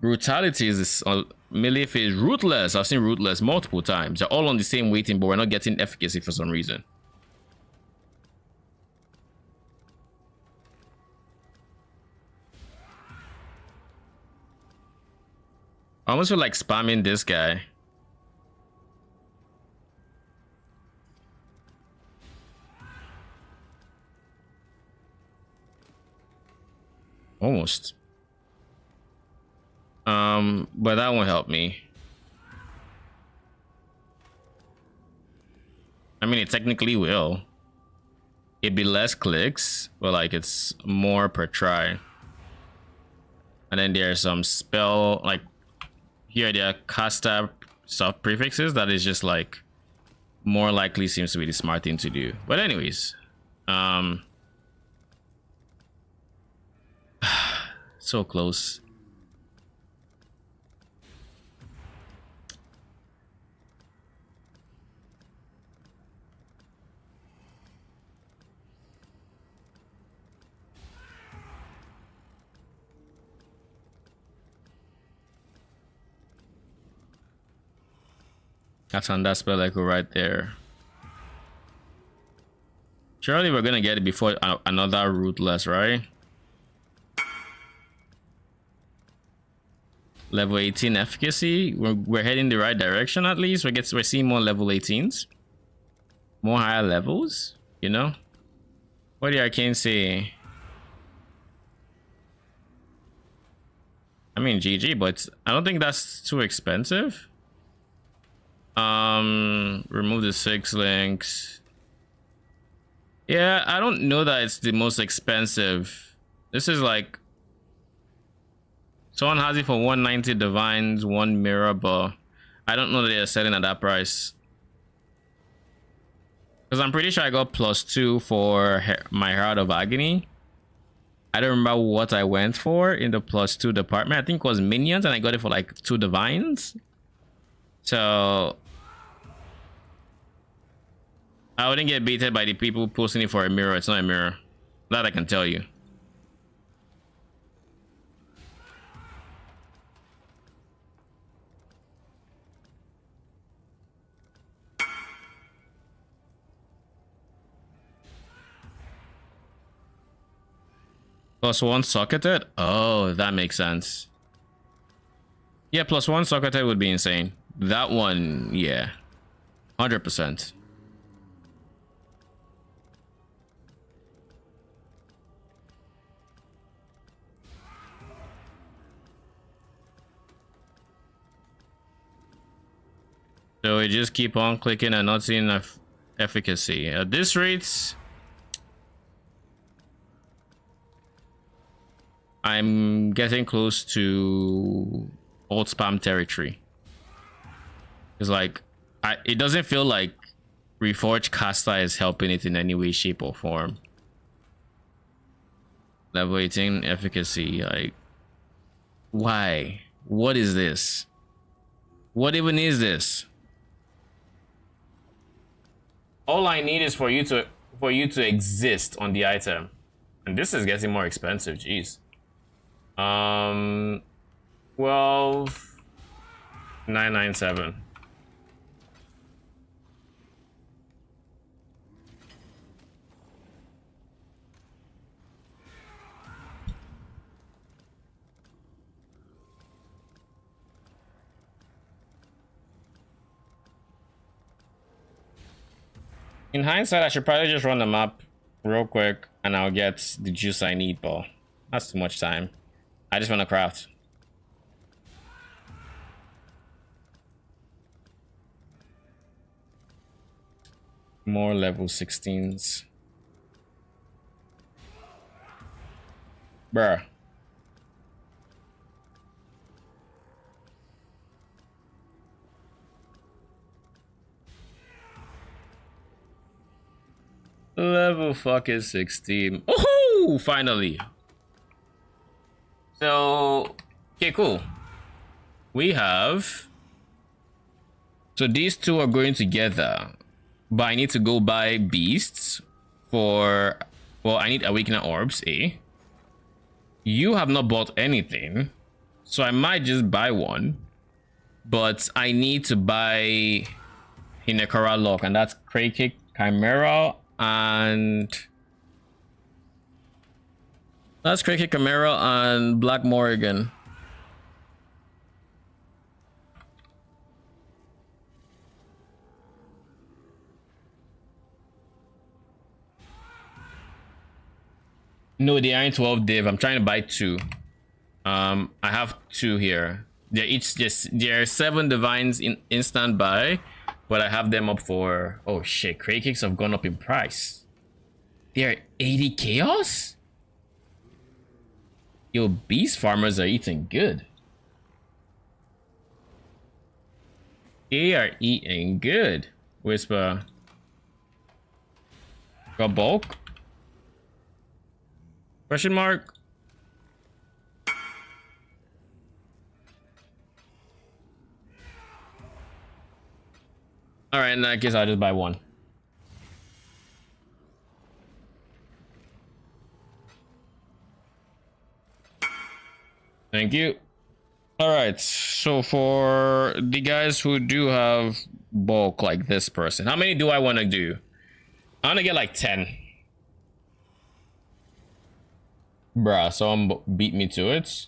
Brutality is melee phase. Ruthless, I've seen Ruthless multiple times. They're all on the same weighting, but we're not getting efficacy for some reason. I almost feel like spamming this guy. Almost. But that won't help me. I mean, it technically will. It'd be less clicks, but like it's more per try. And then there's some spell, like here there are caster soft prefixes that is just like more likely seems to be the smart thing to do. But anyways, so close. That's on that spell echo right there. Surely we're gonna get it before another rootless, right? Level 18 efficacy. We're heading the right direction at least. We're seeing more level 18s, more higher levels. You know. What do the arcane say? I mean GG, but I don't think that's too expensive. Remove the 6 links. Yeah, I don't know that it's the most expensive. This is like someone has it for 190 divines, 1 mirror, but I don't know that they're selling at that price. Because I'm pretty sure I got +2 for my Herald of Agony. I don't remember what I went for in the +2 department. I think it was minions, and I got it for like 2 divines. So I wouldn't get baited by the people posting it for a mirror. It's not a mirror. That I can tell you. +1 socketed? Oh, that makes sense. Yeah, +1 socketed would be insane. That one, yeah. 100%. So we just keep on clicking and not seeing enough efficacy. At this rate, I'm getting close to old spam territory. It's like, it doesn't feel like Reforged Caster is helping it in any way, shape, or form. Level 18 efficacy, like, why? What is this? What even is this? All I need is for you to exist on the item, and this is getting more expensive. Jeez. 12,997. In hindsight, I should probably just run the map real quick and I'll get the juice I need, but that's too much time. I just want to craft. More level 16s. Bruh. Level fucking 16. Oh, finally. So, okay, cool. We have. So these two are going together, but I need to go buy beasts for. Well, I need awakening orbs. You have not bought anything, so I might just buy one. But I need to buy Hinekara Lock, and that's Kraykick, Chimera, and that's Kraykick, Chimera, and Black Morrigan. No, they aren't 12 div. I'm trying to buy 2. I have 2 here. They're each just there are 7 divines in instant buy, but I have them up for, oh shit, crate cakes have gone up in price. They're 80 chaos? Yo, beast farmers are eating good. They are eating good. Whisper. Got bulk? Question mark? Alright, in that case, I'll just buy 1. Thank you. Alright, so for the guys who do have bulk like this person, how many do I want to do? I want to get like 10. Bruh, someone beat me to it.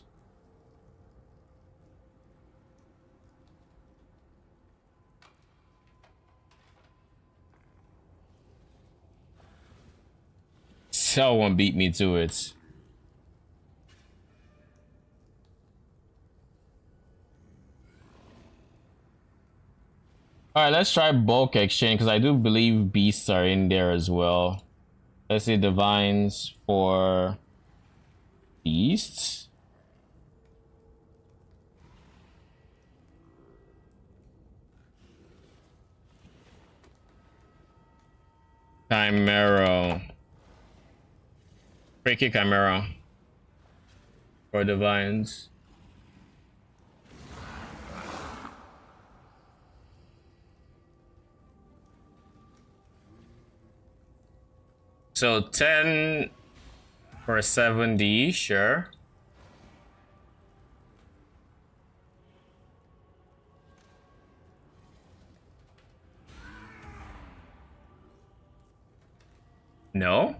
Someone beat me to it. All right, let's try bulk exchange because I do believe beasts are in there as well. Let's see divines for beasts. Chimera. Freaky Chimera for divines. So 10 for 7D, sure. No?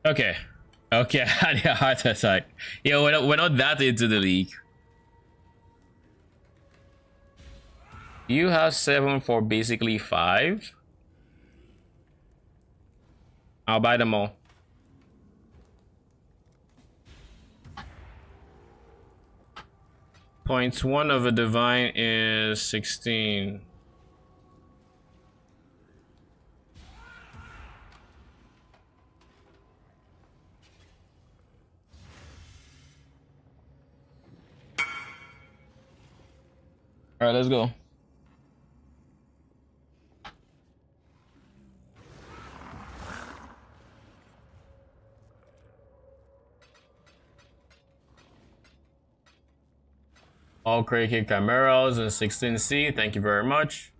Okay. Okay, I had a heart attack. Yeah, we're not that into the league. You have 7 for basically 5. I'll buy them all. Points 1 of a divine is 16. All right, let's go. All cricket chimeras and 16C. Thank you very much.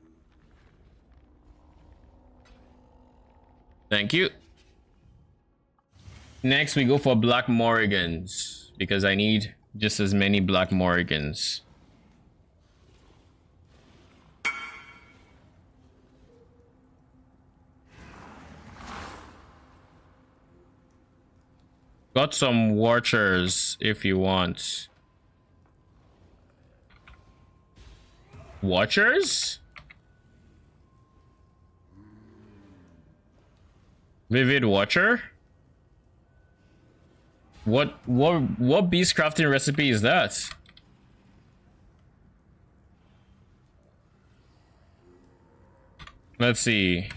Thank you. Next, we go for Black Morrigans because I need just as many Black Morrigans. Got some Watchers if you want. Watchers? Vivid Watcher? What beast crafting recipe is that? Let's see.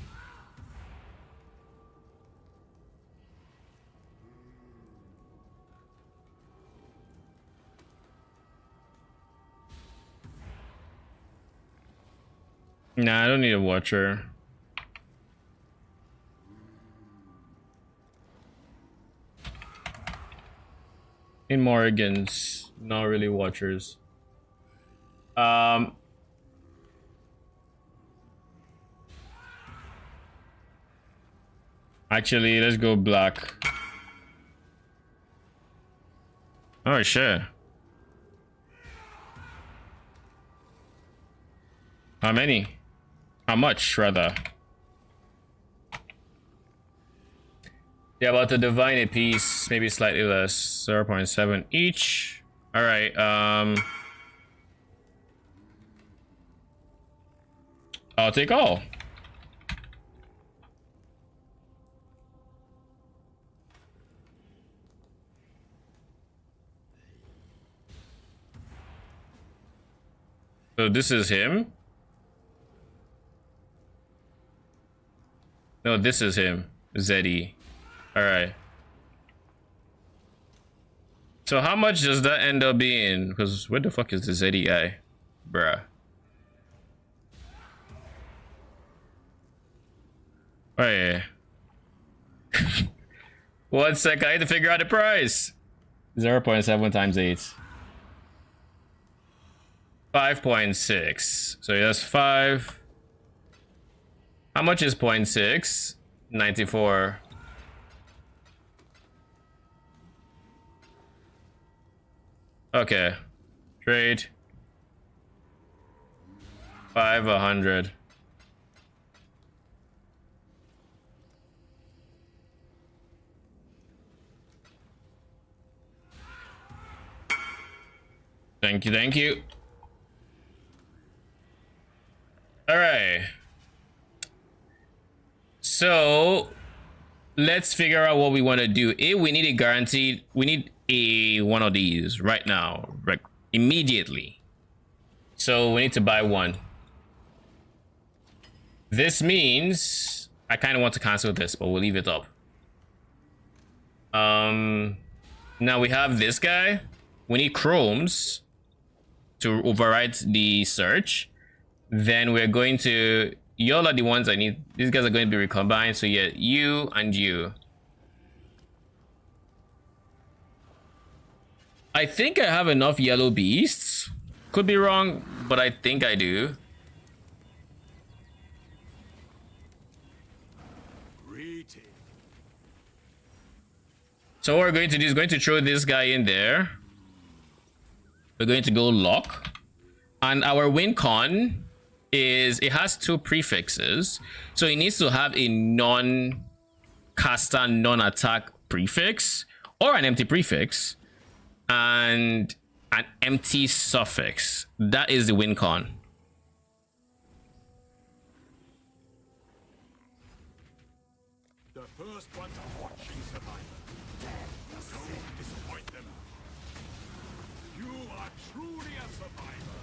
Nah, I don't need a Watcher. In Morrigans, not really Watchers. Actually, let's go black. Oh shit. How many? How much, rather? Yeah, about the divine a piece, maybe slightly less. 0.7 each. Alright, I'll take all. So this is him. No, this is him. Zeddy. All right. So how much does that end up being? Because where the fuck is the Zeddy guy? Bruh. Oh yeah. 1 sec, I need to figure out the price. 0.7 times 8. 5.6. So that's 5. How much is 0.6? 94. Okay. Trade. 500. Thank you, thank you. All right. So let's figure out what we want to do. We need a guaranteed. We need a one of these right now, like immediately. So we need to buy one. This means I kind of want to cancel this, but we'll leave it up. Now we have this guy. We need chromes to overwrite the search. Then we're going to, y'all are the ones I need. These guys are going to be recombined. So yeah, you and you. I think I have enough yellow beasts. Could be wrong, but I think I do. So what we're going to do is going to throw this guy in there. We're going to go lock. And our win con is it has 2 prefixes. So it needs to have a non-caster, non-attack prefix or an empty prefix and an empty suffix. That is the win con.
The first one to watching survivor. Don't disappoint them. You are truly a survivor.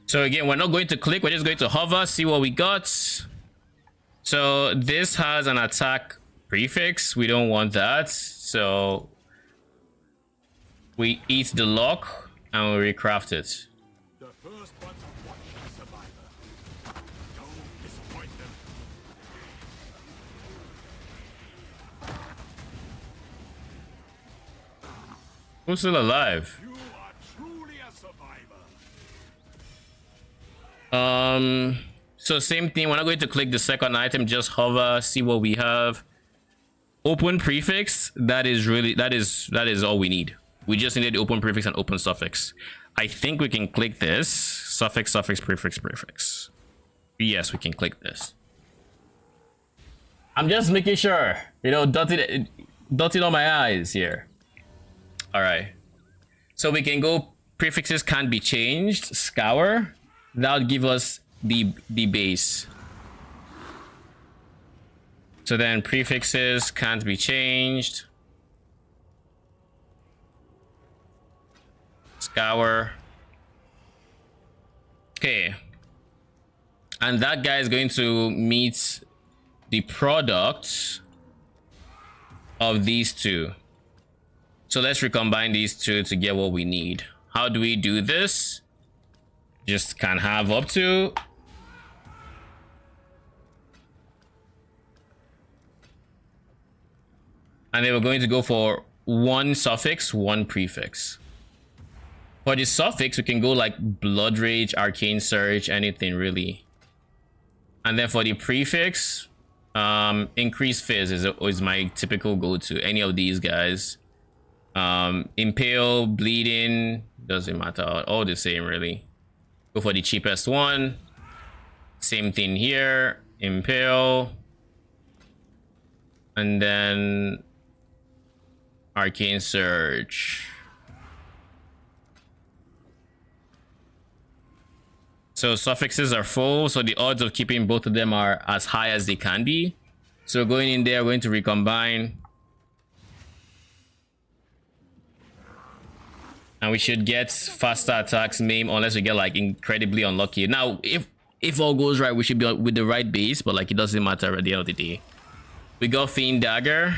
So again, we're not going to click, we're just going to hover, see what we got. So this has an attack prefix. We don't want that. So we eat the lock and we recraft it.
The first one to watching survivor. Don't disappoint them.
Who's still alive?
You are truly a survivor.
So same thing. We're not going to click the second item, just hover, see what we have. Open prefix, that is all we need. We just needed open prefix and open suffix. I think we can click this. Suffix, suffix, prefix, prefix. Yes, we can click this. I'm just making sure, you know, dotted on my eyes here. All right. So we can go prefixes can't be changed, scour. That'll give us the base. So then prefixes can't be changed. Scour. Okay. And that guy is going to meet the product of these two. So let's recombine these two to get what we need. How do we do this? Just can have up to. And then we're going to go for 1 suffix, 1 prefix. For the suffix, we can go like Blood Rage, Arcane Surge, anything really. And then for the prefix, Increase Fizz is my typical go-to. Any of these guys. Impale, Bleeding, doesn't matter. All the same really. Go for the cheapest one. Same thing here. Impale. And then Arcane Surge. So suffixes are full, so the odds of keeping both of them are as high as they can be. So going in there, we're going to recombine. And we should get faster attacks, maim, unless we get like incredibly unlucky. Now, if all goes right, we should be with the right base, but like it doesn't matter at the end of the day. We got Fiend Dagger,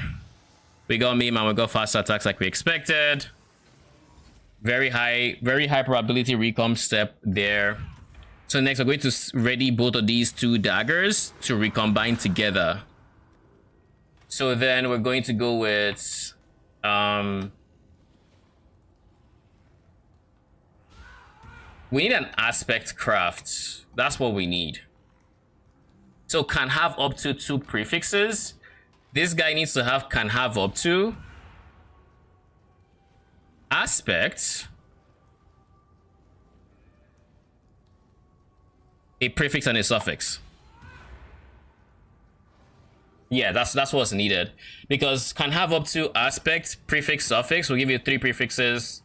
we got maim, and we got faster attacks like we expected. Very high probability recom step there. So next we're going to ready both of these two daggers to recombine together. So then we're going to go with we need an aspect craft. That's what we need. So can have up to 2 prefixes. This guy needs to have can have up to aspect, a prefix and a suffix. Yeah, that's what's needed, because can have up to aspect, prefix, suffix will give you 3 prefixes,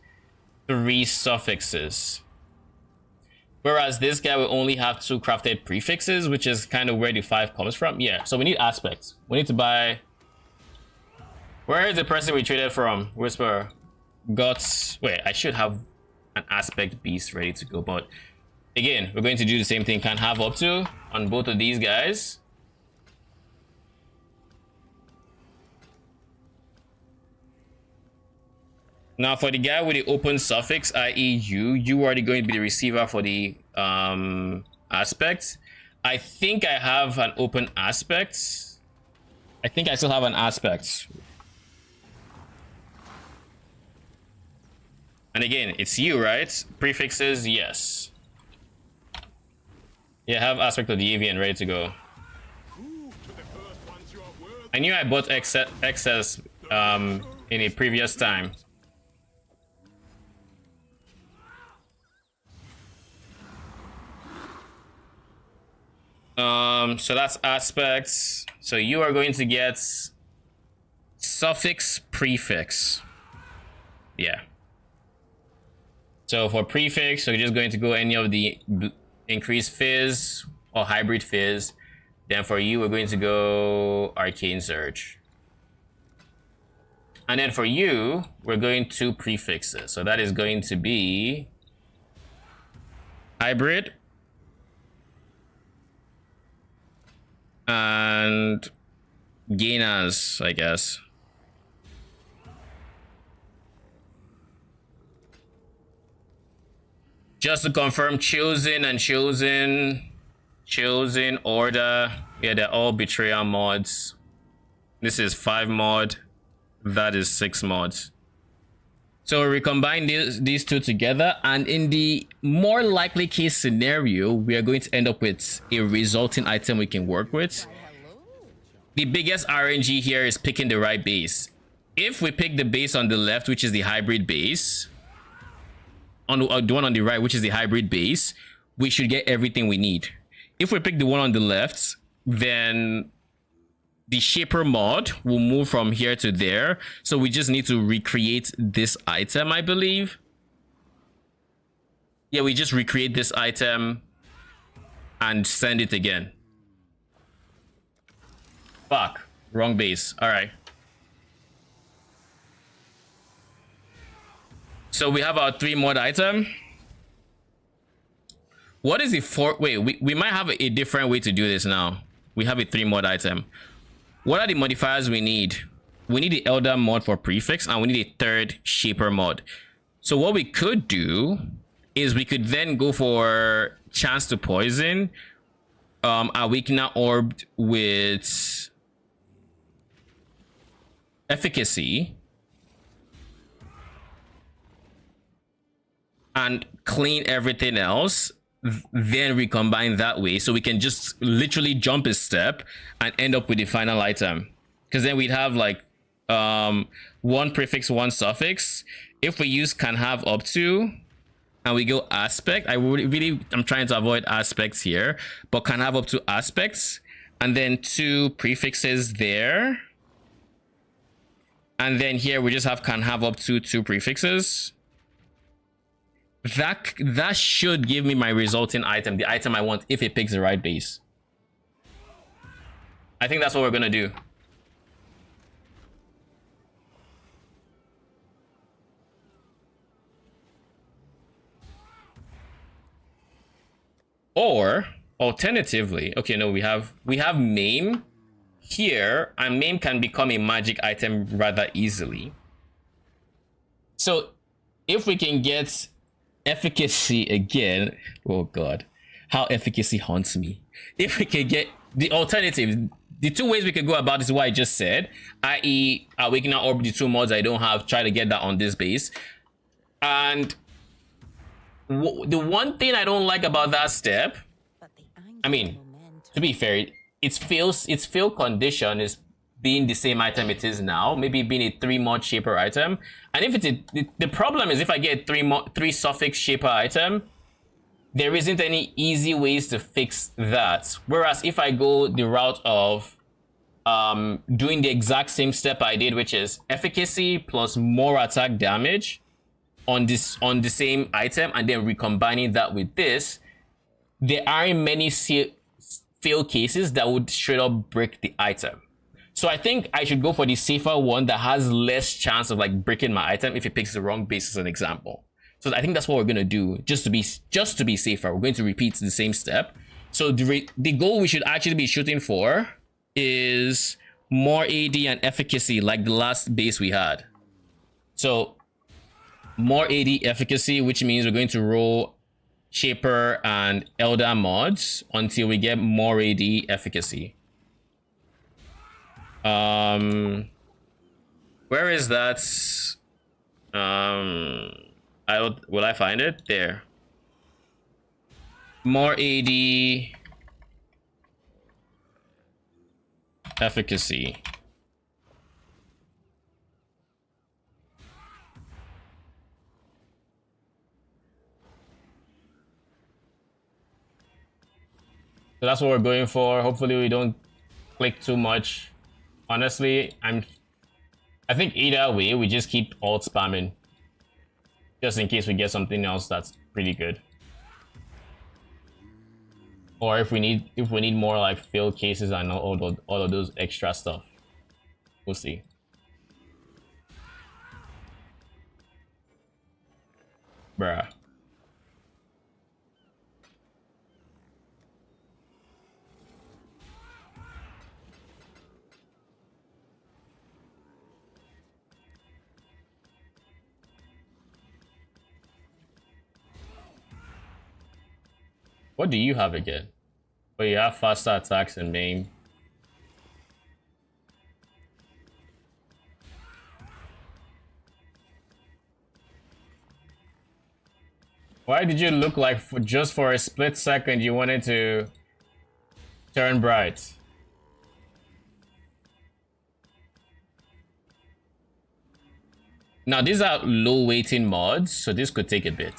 3 suffixes. Whereas this guy will only have 2 crafted prefixes, which is kind of where the 5 comes from. Yeah, so we need aspects. We need to buy. Where is the person we traded from? Whisper. Guts. Wait, I should have an aspect beast ready to go, but again, we're going to do the same thing. Can have up to on both of these guys. Now for the guy with the open suffix, i.e. you already going to be the receiver for the aspect. I think I have an open aspect. I think I still have an aspect. And again, it's you, right? Prefixes, yes. Yeah, have aspect of the avian ready to go. I knew I bought excess in a previous time. So that's aspects. So you are going to get suffix prefix. Yeah. So for prefix, so you're just going to go any of the increased fizz or hybrid fizz. Then for you, we're going to go arcane surge. And then for you, we're going to prefixes. So that is going to be hybrid and gainers, I guess. Just to confirm, chosen and chosen order. Yeah, they're all betrayal mods. This is 5 mod. That is 6 mods. So we recombine these two together, and in the more likely case scenario, we are going to end up with a resulting item we can work with. The biggest RNG here is picking the right base. If we pick the base on the left, which is the hybrid base, on the one on the right, which is the hybrid base, we should get everything we need. If we pick the one on the left, then the shaper mod will move from here to there. So we just need to recreate this item, I believe. Yeah, we just recreate this item and send it again. Fuck, wrong base. All right. So we have our 3 mod item. What is the 4? Wait, we might have a different way to do this now. We have a 3 mod item. What are the modifiers we need? We need the Elder mod for prefix, and we need a 3rd shaper mod. So what we could do is we could then go for chance to poison, Awakener orbed with efficacy, and clean everything else, then recombine that way, so we can just literally jump a step and end up with the final item. Because then we'd have like 1 prefix, 1 suffix. If we use can have up to and we go aspect, I'm trying to avoid aspects here, but can have up to aspects, and then 2 prefixes there, and then here we just have can have up to 2 prefixes. That should give me my resulting item, the item I want, if it picks the right base. I think that's what we're gonna do. Or alternatively, okay, no, we have Maim here, and Maim can become a magic item rather easily. So if we can get efficacy again, oh god, how efficacy haunts me. If we can get the alternative, the two ways we could go about this is what I just said, i.e. Awakening Orb, the two mods I don't have, try to get that on this base. And the one thing I don't like about that step, I mean, to be fair, its fail condition is being the same item it is now, maybe being a 3-mod shaper item. And if it's the problem is, if I get 3 suffix shaper item, there isn't any easy ways to fix that. Whereas if I go the route of doing the exact same step I did, which is efficacy plus more attack damage on the same item, and then recombining that with this, there aren't many fail cases that would straight up break the item. So I think I should go for the safer one that has less chance of like breaking my item if it picks the wrong base, as an example. So I think that's what we're gonna do, just to be safer. We're going to repeat the same step. So the goal we should actually be shooting for is more AD and efficacy, like the last base we had. So more AD efficacy, which means we're going to roll Shaper and Elder mods until we get more AD efficacy. Where is that? Will I find it? There. More AD efficacy. So that's what we're going for. Hopefully we don't click too much. Honestly, I think either way we just keep alt spamming, just in case we get something else that's pretty good. Or if we need more like failed cases and all of those extra stuff. We'll see. Bruh. What do you have again? But you have faster attacks and maim. Why did you look like just for a split second you wanted to turn bright? Now these are low weighting mods, so this could take a bit.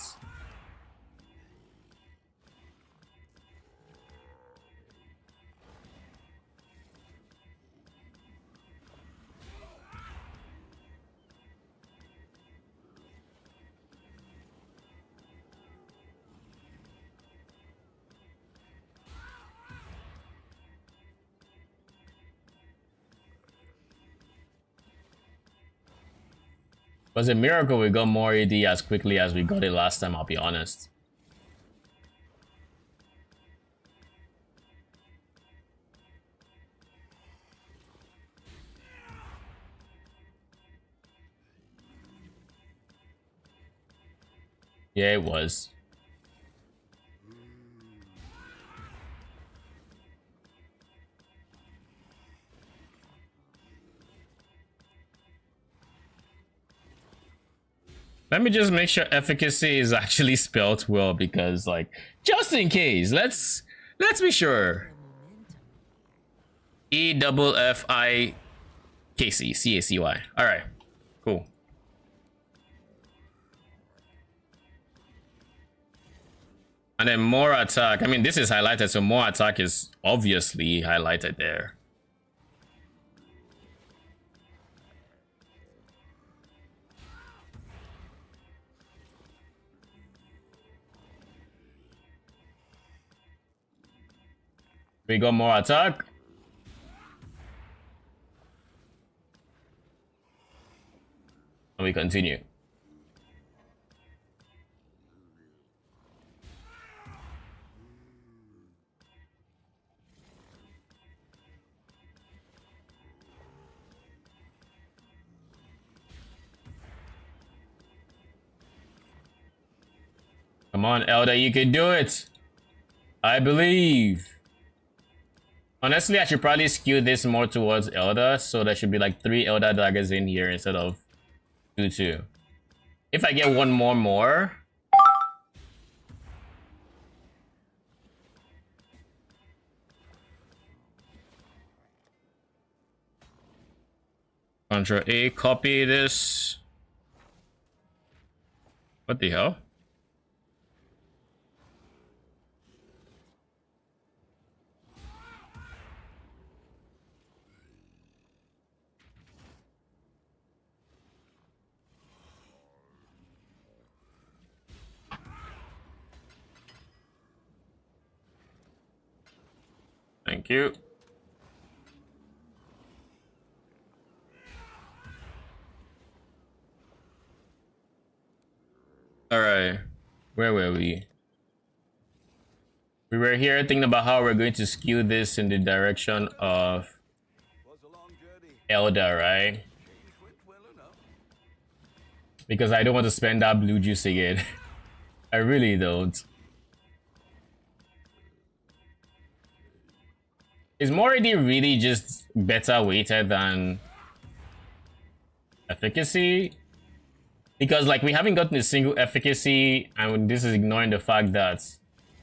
It was a miracle we got more AD as quickly as we got it last time, I'll be honest. Yeah, it was. Let me just make sure efficacy is actually spelled well, because like, just in case, let's be sure. EFFICACY. All right, cool. And then more attack. I mean, this is highlighted, so more attack is obviously highlighted there. We got more attack. And we continue. Come on, Elder, you can do it. I believe. Honestly, I should probably skew this more towards Elder, so there should be like 3 Elder daggers in here instead of 2. If I get one more. Control A, copy this. What the hell? Thank you. All right, where were we? We were here thinking about how we're going to skew this in the direction of Elder, right? Because I don't want to spend that blue juice again. I really don't. Is Morady really just better weighted than efficacy? Because like we haven't gotten a single efficacy, and this is ignoring the fact that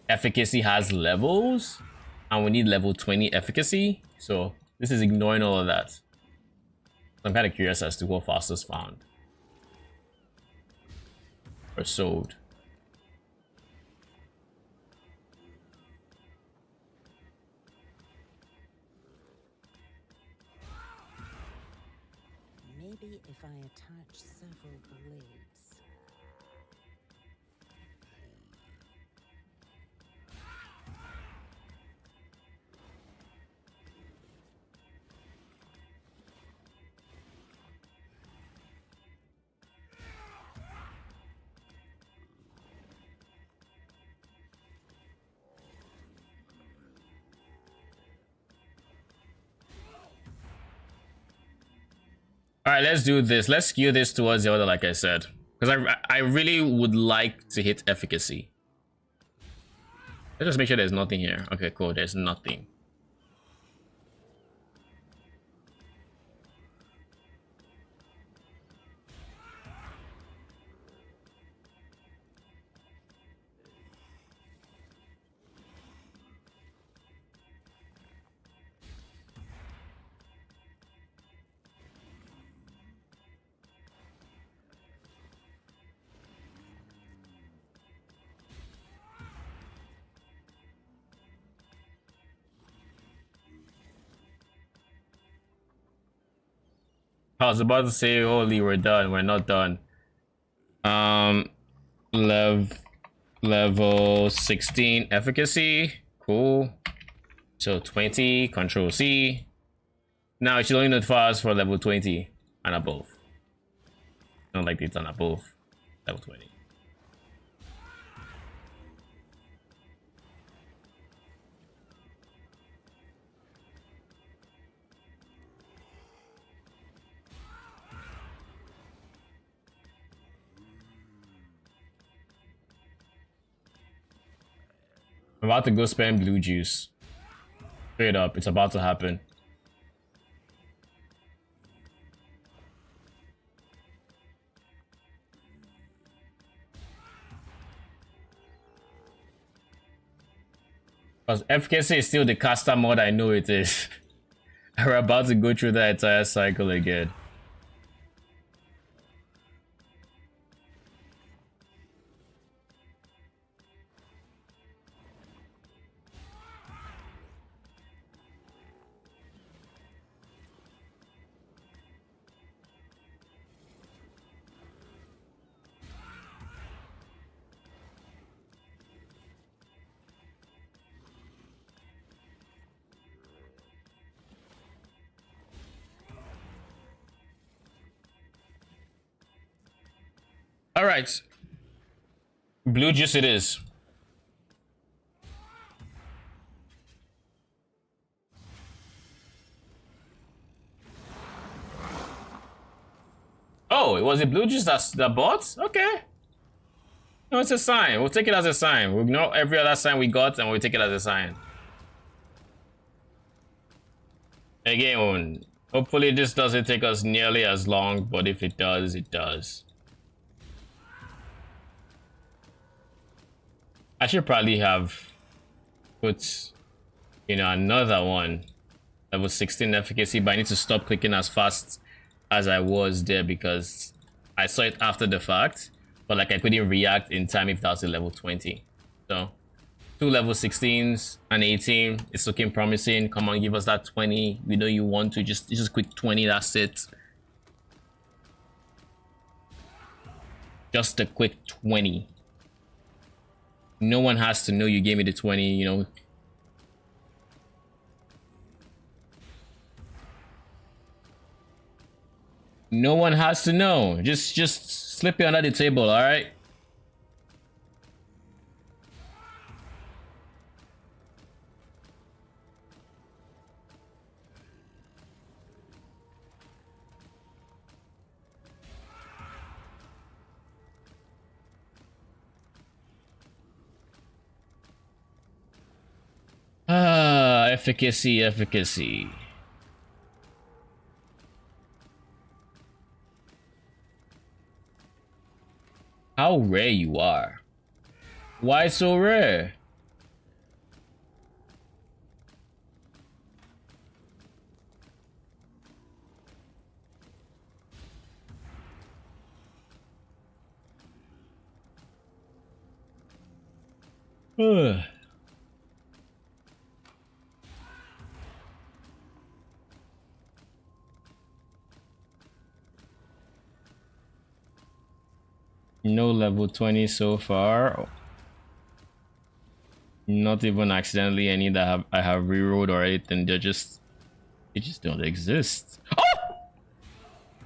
efficacy has levels and we need level 20 efficacy. So this is ignoring all of that. I'm kind of curious as to what Foster's found or sold.
Maybe if I attach several blades.
All right, let's do this. Let's skew this towards the other, like I said, because I really would like to hit efficacy. Let's just make sure there's nothing here. Okay, cool. There's nothing. I was about to say, holy, we're done. We're not done. Level 16 efficacy. Cool. So 20, Control C. Now it should only notify us for level 20 and above. Not like it's on above level 20. I'm about to go spend blue juice. Straight up, it's about to happen. Because FKC is still the caster mod I know it is. We're about to go through that entire cycle again. All right. Blue juice it is. Oh, it was the blue juice that bought? Okay. No, it's a sign. We'll take it as a sign. We'll ignore every other sign we got and we'll take it as a sign. Again, hopefully this doesn't take us nearly as long, but if it does, it does. I should probably have put, another one that was 16 efficacy, but I need to stop clicking as fast as I was there because I saw it after the fact, but like I couldn't react in time if that was a level 20. So 2 level 16s and 18. It's looking promising. Come on, give us that 20. We know you want to just quick 20. That's it. Just a quick 20. No one has to know you gave me the 20. No one has to know. Just slip it under the table, all right? Efficacy. How rare you are. Why so rare? Ugh. No level 20 so far. Not even accidentally any that I have rerolled or anything. They just don't exist. Oh!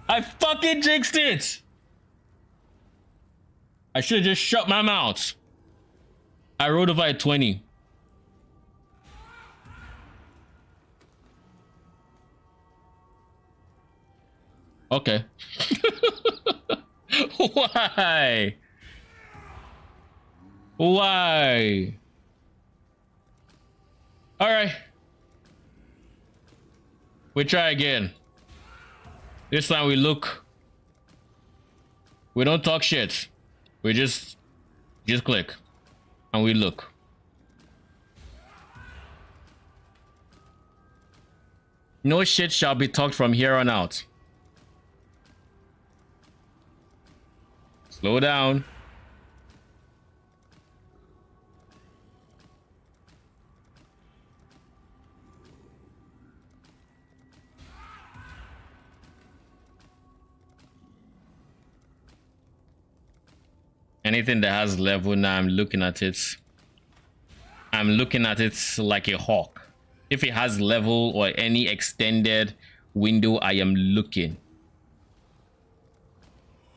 I fucking jinxed it! I should have just shut my mouth. I rolled over at 20. Okay. Why? Why? All right. We try again. This time we look. We don't talk shit. We just click. And we look. No shit shall be talked from here on out. Slow down. Anything that has level now, I'm looking at it. I'm looking at it like a hawk. If it has level or any extended window, I am looking.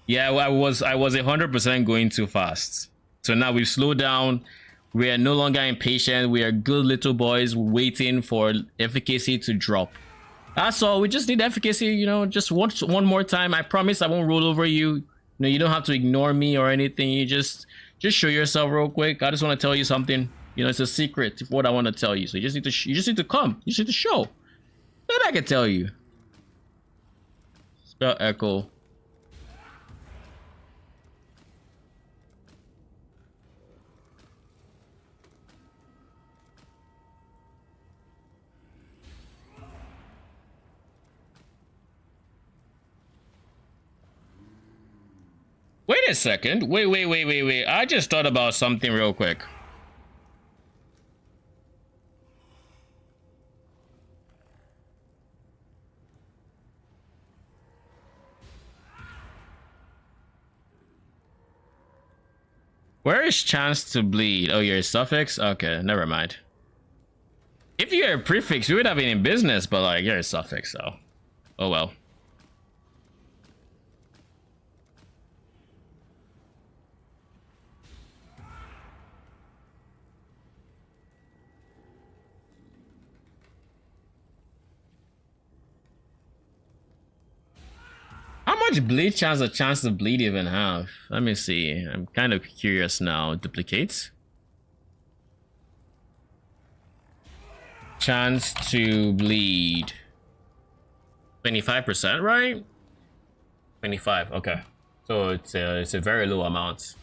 Yeah, I was 100% going too fast. So now we've slowed down. We are no longer impatient. We are good little boys waiting for efficacy to drop. That's all. We just need efficacy, just one more time. I promise I won't roll over you. You don't have to ignore me or anything. You just show yourself real quick. I just want to tell you something. It's a secret of what I want to tell you. So you just need to come. You just need to show. Then I can tell you. Spell echo. Wait a second. Wait. I just thought about something real quick. Where is chance to bleed? Oh, you're a suffix? Okay, never mind. If you're a prefix, we would have been in business, but like, you're a suffix, so. Oh well. much bleed chance a chance to bleed even have? Let me see. I'm kind of curious now. Duplicate. Chance to bleed. 25%, right? 25. Okay. So it's a very low amount.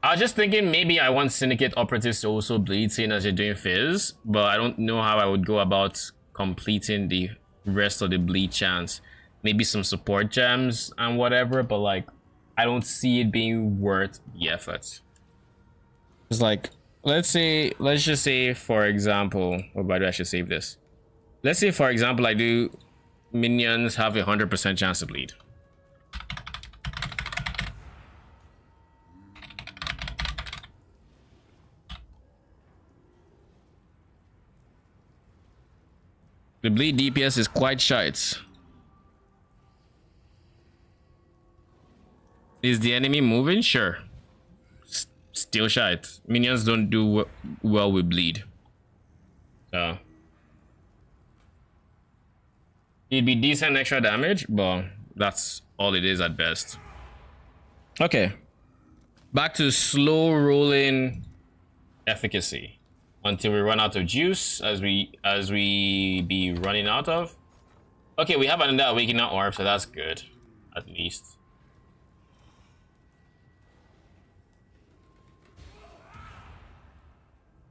I was just thinking maybe I want Syndicate Operatives to also bleed, seeing as you're doing Fizz, but I don't know how I would go about completing the rest of the bleed chance. Maybe some support gems and whatever, but like I don't see it being worth the effort. It's like, let's just say for example, oh, by the way, I should save this. Let's say for example I do minions have 100% chance to bleed. The bleed DPS is quite shite. Is the enemy moving? Sure. Still shite. Minions don't do well with bleed. So it'd be decent extra damage, but that's all it is at best. Okay. Back to slow rolling efficacy. Until we run out of juice, as we be running out of. Okay, we have another awakening orb, so that's good, at least.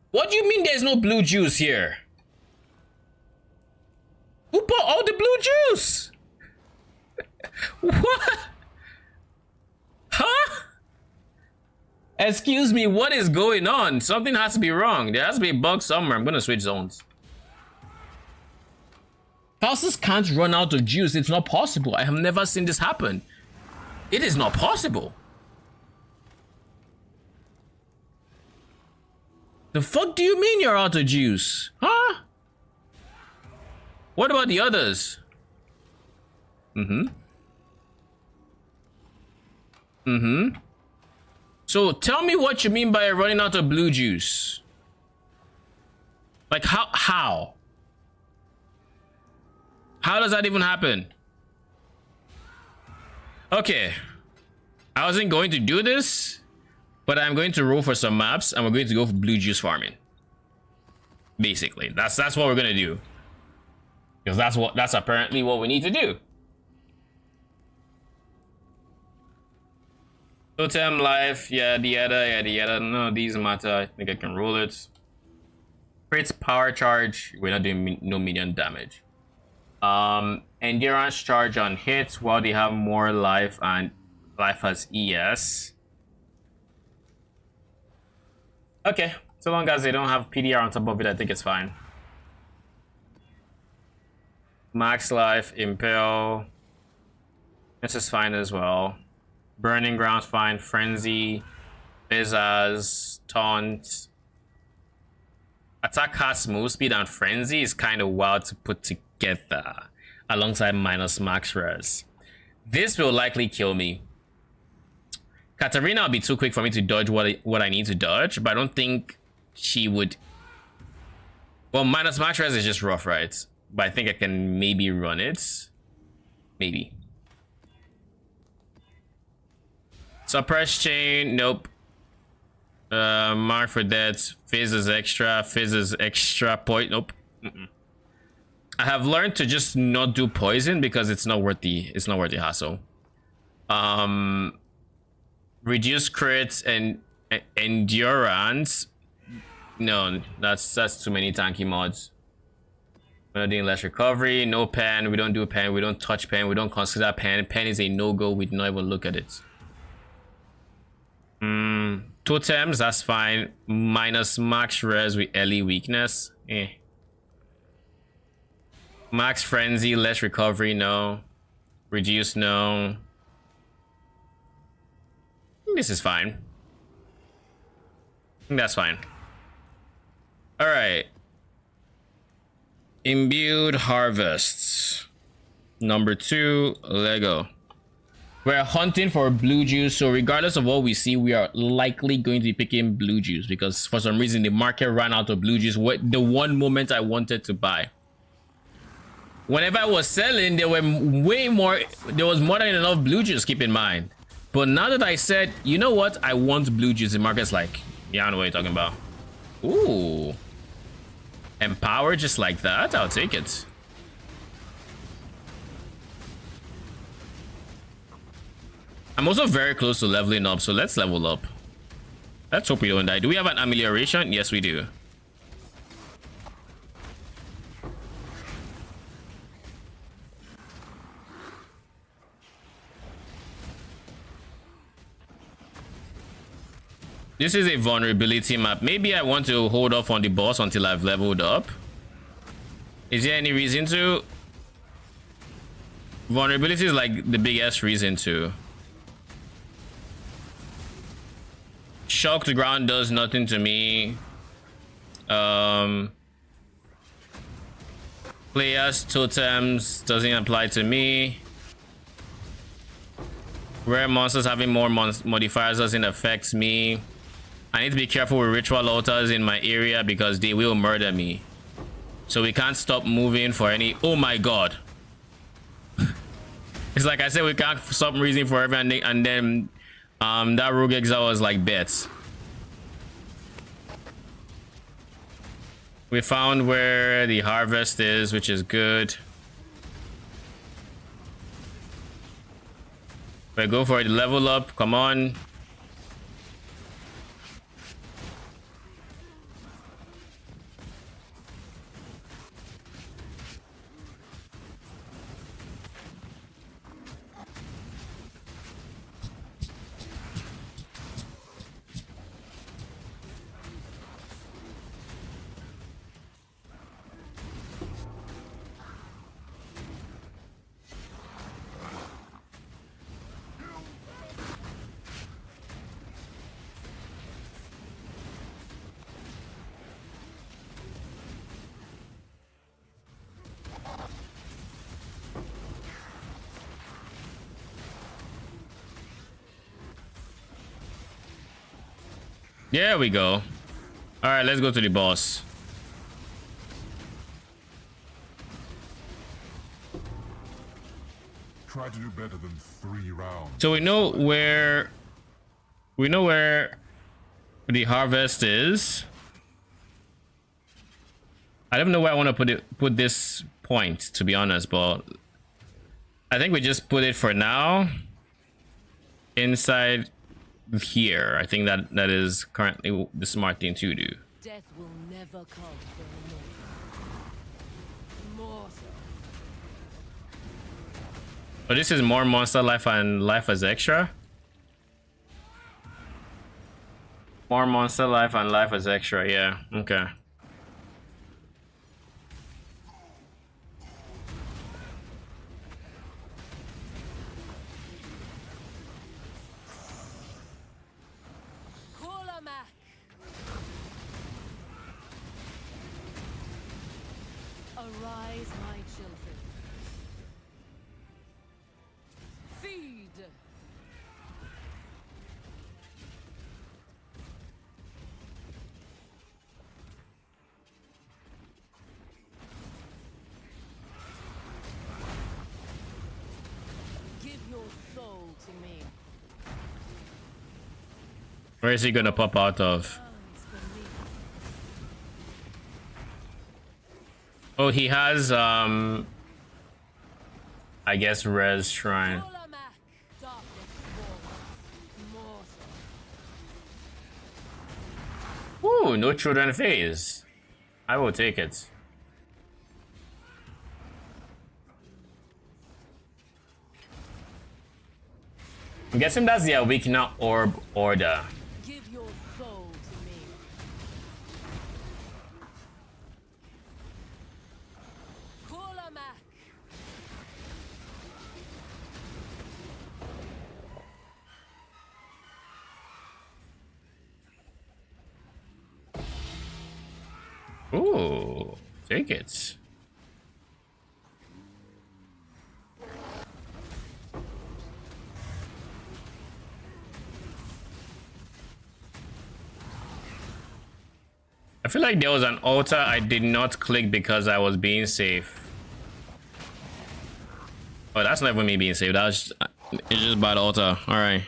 What do you mean there's no blue juice here? Who bought all the blue juice? What? Huh? Excuse me, what is going on? Something has to be wrong. There has to be a bug somewhere. I'm gonna switch zones. Faustus can't run out of juice. It's not possible. I have never seen this happen. It is not possible. The fuck do you mean you're out of juice? Huh? What about the others? So tell me what you mean by running out of blue juice. Like how? How does that even happen? Okay. I wasn't going to do this, but I'm going to roll for some maps and we're going to go for blue juice farming. Basically, that's what we're gonna do. Because that's apparently what we need to do. Totem life, yada. None of these matter. I think I can roll it. Crits power charge. We're not doing no minion damage. Endurance charge on hits while they have more life and life has ES. Okay, so long as they don't have PDR on top of it, I think it's fine. Max life, impale. This is fine as well. Burning ground's fine. Frenzy, Pizzazz, taunt. Attack cast move speed and frenzy is kind of wild to put together alongside minus max res. This will likely kill me. Katarina will be too quick for me to dodge what I need to dodge, but I don't think she would. Well, minus max res is just rough, right? But I think I can maybe run it. Maybe. Suppress chain, nope. Mark for death. Fizz is extra point. Nope. I have learned to just not do poison because it's not worth the hassle. Reduce crits and endurance. No, that's too many tanky mods. We're not doing less recovery. No pen. We don't do pen. We don't touch pen. We don't consider pen. Pen is a no-go. We do not even look at it. Totems, that's fine. Minus max res with Ellie weakness. Max frenzy, less recovery, no. Reduce, no. This is fine. I think that's fine. Alright. Imbued harvests. Number 2, Lego. We're hunting for blue juice, so regardless of what we see, we are likely going to be picking blue juice because for some reason the market ran out of blue juice. The one moment I wanted to buy. Whenever I was selling, there were way more. There was more than enough blue juice, keep in mind. But now that I said, you know what? I want blue juice, the market's like, yeah, I know what you're talking about. Ooh. Empower just like that? I'll take it. I'm also very close to leveling up, so let's level up. Let's hope we don't die. Do we have an amelioration? Yes, we do. This is a vulnerability map. Maybe I want to hold off on the boss until I've leveled up. Is there any reason to? Vulnerability is like the biggest reason to. Shock to ground does nothing to me. Players totems doesn't apply to me. Rare monsters having more modifiers doesn't affect me. I need to be careful with ritual altars in my area because they will murder me. So we can't stop moving for any. Oh my god. It's like I said, we can't stop reasoning for everything, and then that rogue exile was like bets. We found where the harvest is, which is good. We go for it. Level up. Come on. There we go. All right, let's go to the boss.
Try to do better than 3 rounds.
So we know where the harvest is. I don't know where I want to put this point, to be honest, but I think we just put it for now inside here. I think that is currently the smart thing to do.
Death will never come for a mortal.
So this is more monster life and life as extra. More monster life and life as extra. Yeah. Okay.
Arise, my children. Feed. Give your soul to me.
Where is he gonna pop out of? Oh, he has I guess res shrine. Ooh, no children phase. I will take it. I'm guessing that's the Awakener Orb order.
Give your soul to me.
Ooh, take it. I feel like there was an altar I did not click because I was being safe. Oh, that's not even me being saved. That was just, it's just by the altar. All right.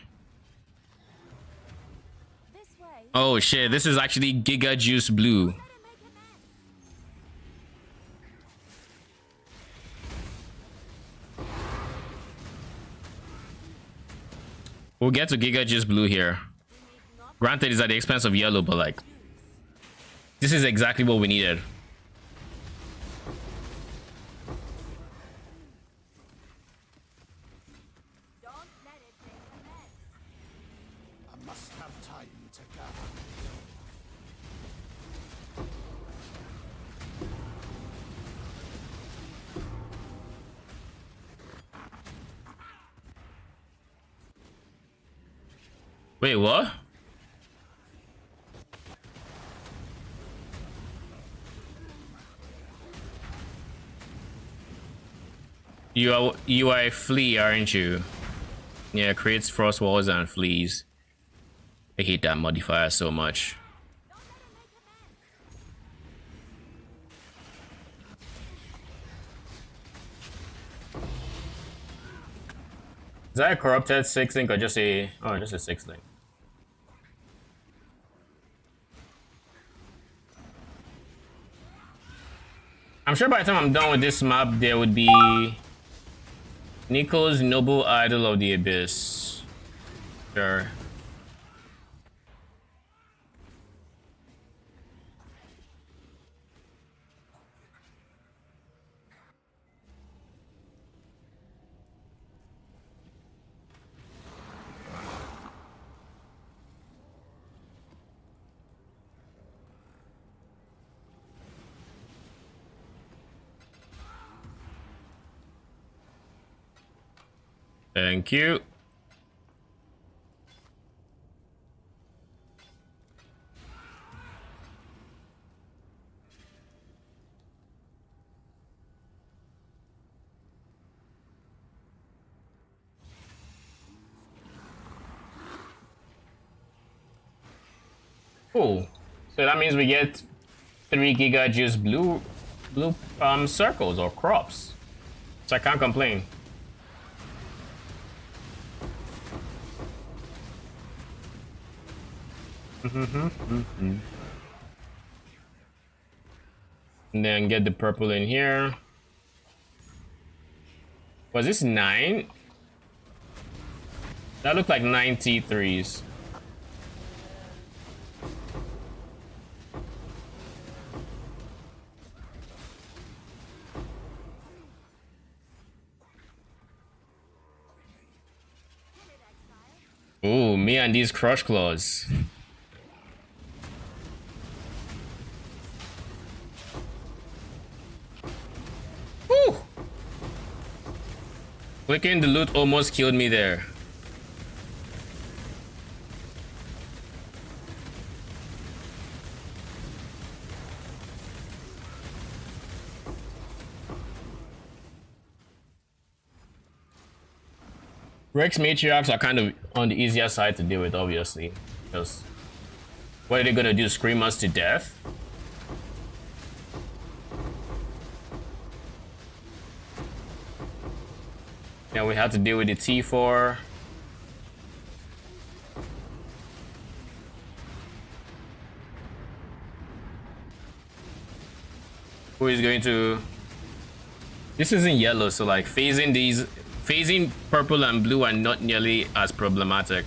This way.
Oh shit! This is actually Giga Juice Blue.
Better make a mess.
We'll get to Giga Juice Blue here. Granted, it's at the expense of yellow, but like, this is exactly what we needed.
Don't let it make a mess.
I must have time to gather.
Wait, what? You are a flea, aren't you? Yeah, it creates frost walls and fleas. I hate that modifier so much.
Don't let it make a mess.
Is that a corrupted 6 link or just a just a 6 link? I'm sure by the time I'm done with this map, there would be Nico's Noble Idol of the Abyss. Sure. Thank you. Cool. So that means we get 3 Giga Juice blue circles or crops. So I can't complain. And then get the purple in here. Was this 9? That looked like 9 T3s. Ooh, me and these crush claws. Woo! Clicking the loot almost killed me there. Rex Matriarchs are kind of on the easier side to deal with, obviously. Because what are they gonna do? Scream us to death? Yeah, we have to deal with the T4. Who is going to... This isn't yellow, so like phasing purple and blue are not nearly as problematic.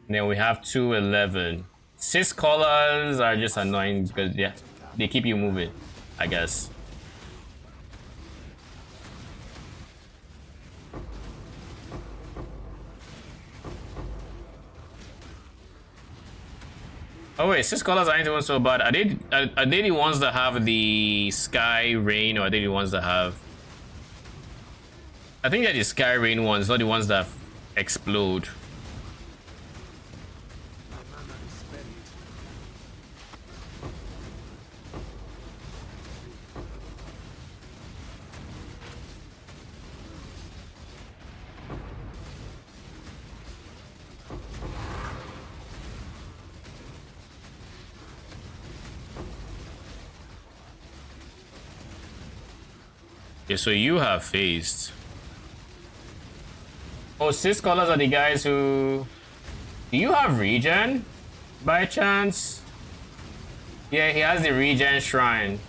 And then we have 211. 6 colors are just annoying because yeah, they keep you moving, I guess. Oh wait, 6 colors aren't even so bad. Are they the ones that have the sky rain, or are they the ones that have... I think they're the sky rain ones, not the ones that explode. Okay, so you have phased. Oh, 6 colors are the guys who... Do you have regen? By chance? Yeah, he has the regen shrine.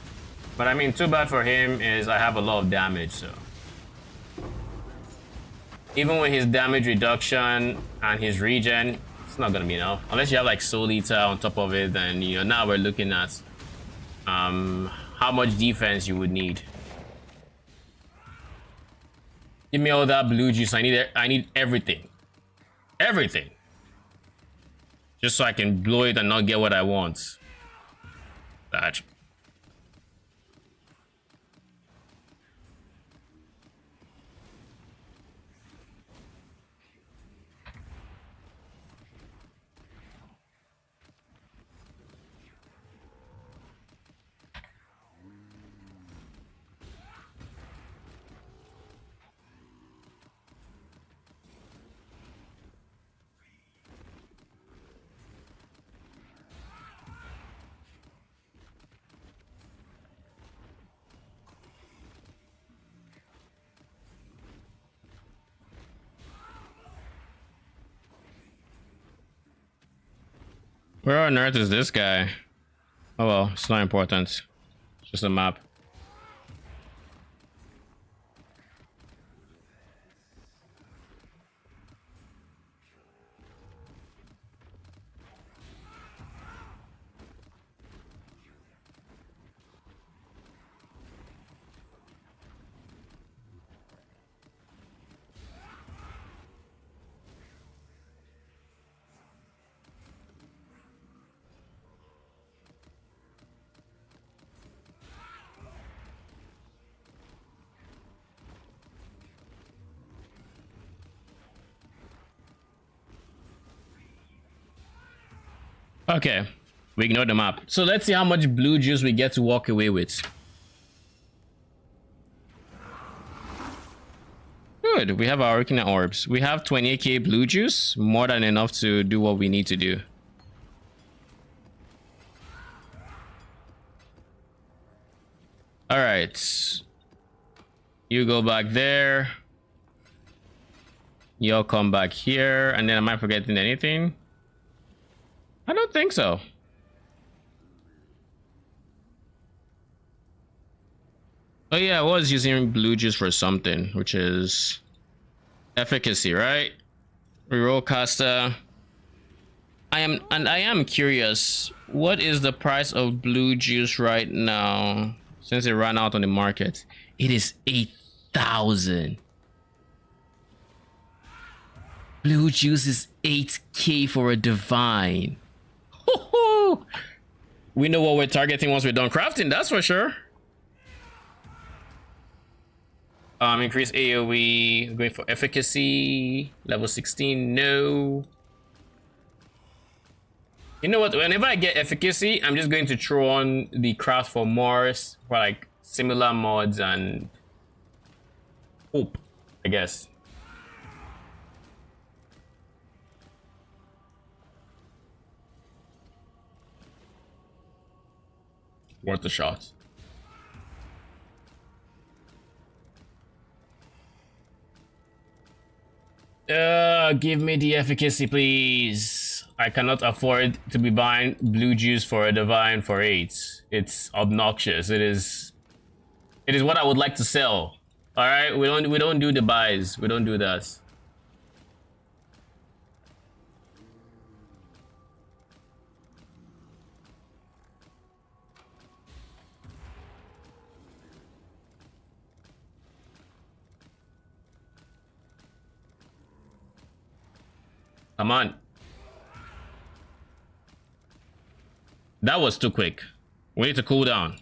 But I mean, too bad for him is I have a lot of damage, so... Even with his damage reduction and his regen, it's not gonna be enough. Unless you have like Soul Eater on top of it, then you know, now we're looking at how much defense you would need. Give me all that blue juice. I need everything. Everything. Just so I can blow it and not get what I want. That. Where on earth is this guy? Oh well, it's not important. It's just a map. Okay, we ignore the map. So let's see how much blue juice we get to walk away with. Good, we have our Arcana Orbs. We have 28k blue juice, more than enough to do what we need to do. All right, you go back there. You'll come back here, and then am I forgetting anything? I don't think so. Oh yeah, I was using blue juice for something, which is efficacy, right? Reroll caster. I am curious, what is the price of blue juice right now? Since it ran out on the market. It is 8,000. Blue juice is 8k for a divine. We know what we're targeting once we're done crafting, that's for sure. Increase AoE, going for efficacy, level 16, no. You know what, whenever I get efficacy, I'm just going to throw on the craft for Mars, for like similar mods and hope, I guess. Worth the shot. Give me the efficacy, please. I cannot afford to be buying blue juice for a divine for 8. It's obnoxious. It is what I would like to sell. All right, we don't do the buys. We don't do that. Come on. That was too quick. We need to cool down.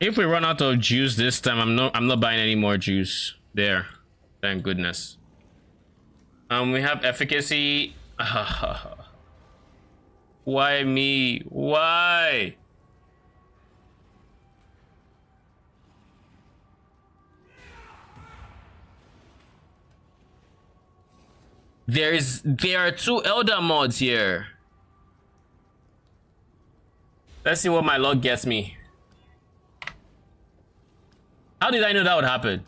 If we run out of juice this time, I'm not buying any more juice. There. Thank goodness. We have efficacy Why me? Why? There are 2 elder mods here. Let's see what my luck gets me. How did I know that would happen?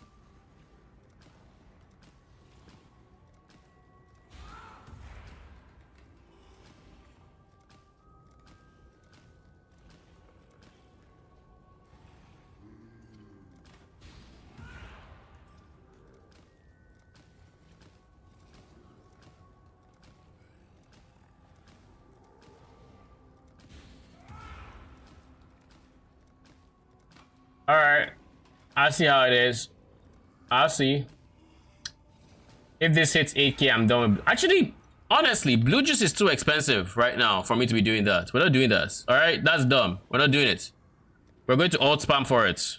All right, I see how it is. I'll see. If this hits 8K, I'm done with... Actually, honestly, blue juice is too expensive right now for me to be doing that. We're not doing that. All right, that's dumb. We're not doing it. We're going to alt spam for it.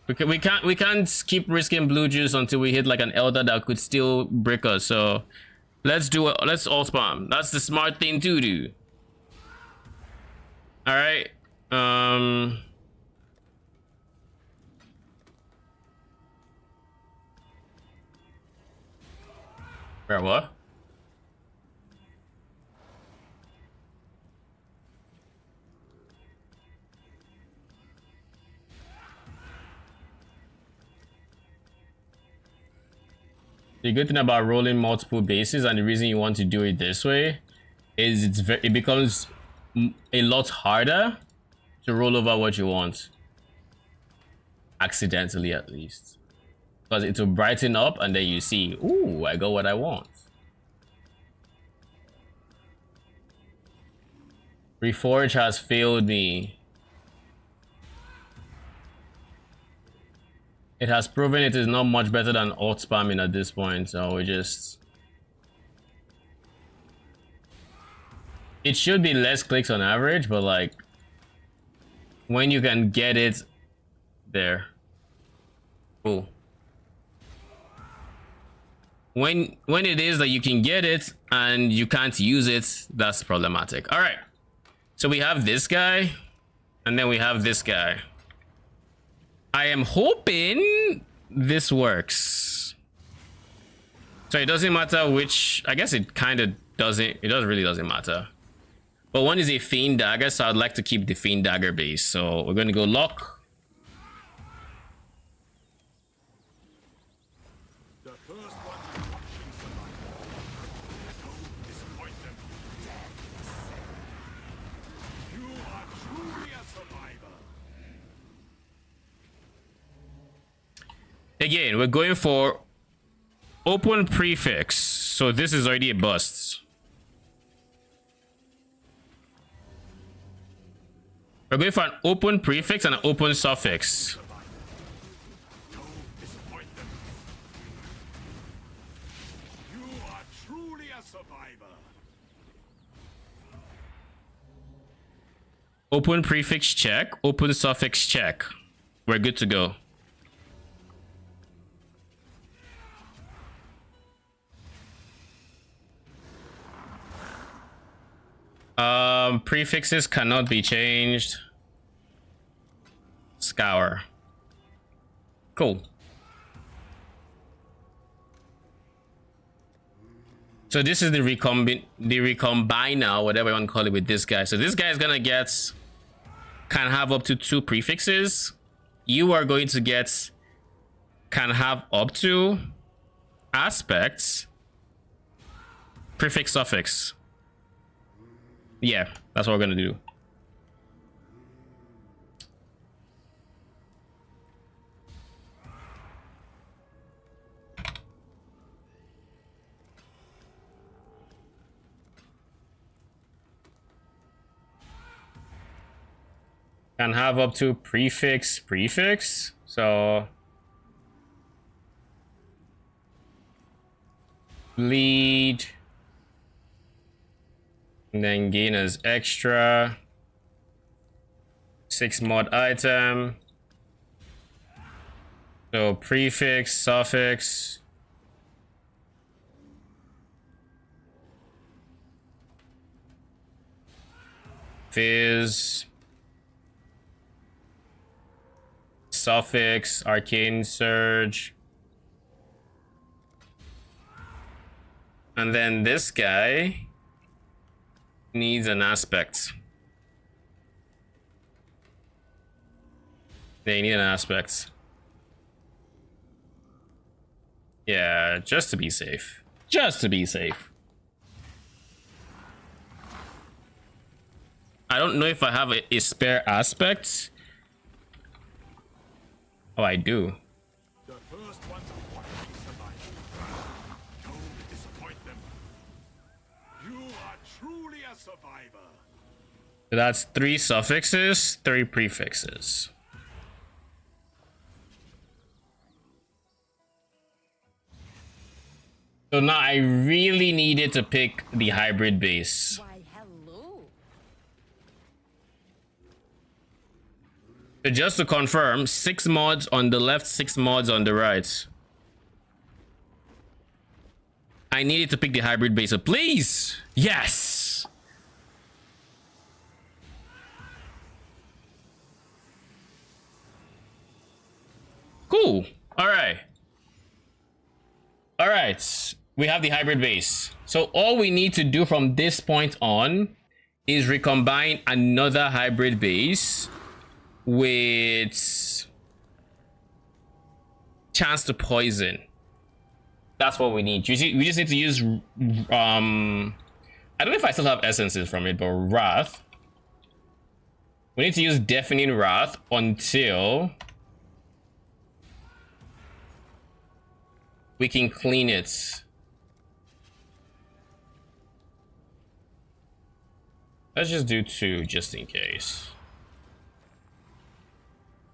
We can't keep risking blue juice until we hit like an elder that could still break us. So let's do it. Let's alt spam. That's the smart thing to do. All right. Where what? The good thing about rolling multiple bases, and the reason you want to do it this way, is it becomes a lot harder to roll over what you want, accidentally at least, because it will brighten up, and then you see, ooh, I got what I want. Reforge has failed me. It has proven it is not much better than alt spamming at this point, so we just... It should be less clicks on average, but like, when you can get it there. Cool. When it is that you can get it and you can't use it, that's problematic. All right. So we have this guy, and then we have this guy. I am hoping this works. So it doesn't matter which... I guess it kind of doesn't... It really doesn't matter. But one is a Fiend Dagger, so I'd like to keep the Fiend Dagger base. So we're going to go lock.
The first ones watching survival. Don't disappoint them. You are truly a survivor.
Again, we're going for open prefix. So this is already a bust. We're going for an open prefix and an open suffix.
Don't disappoint them. You are truly a survivor.
Open prefix check, open suffix check. We're good to go. Prefixes cannot be changed. Scour. Cool. So this is the recombiner, whatever you want to call it, with this guy. So this guy is gonna can have up to 2 prefixes. You are going to can have up to aspects, prefix, suffix. Yeah, that's what we're gonna do. Can have up to prefix. So bleed, and then gain as extra 6 mod item. So prefix, suffix. Fizz, Suffix, Arcane Surge. And then this guy needs an aspect. They need an aspect. Yeah, just to be safe. Just to be safe. I don't know if I have a spare aspect. Oh, I do.
The first ones of what we survive. Don't disappoint them. You are truly a survivor.
So that's 3 suffixes, 3 prefixes. So now I really needed to pick the hybrid base.
Why, hello.
So just to confirm, 6 mods on the left, 6 mods on the right. I needed to pick the hybrid base, so please! Yes! Cool. Alright. Alright. We have the hybrid base. So all we need to do from this point on is recombine another hybrid base with chance to poison. That's what we need. You see, we just need to use I don't know if I still have essences from it, but Wrath. We need to use Deafening Wrath until we can clean it. Let's just do 2 just in case.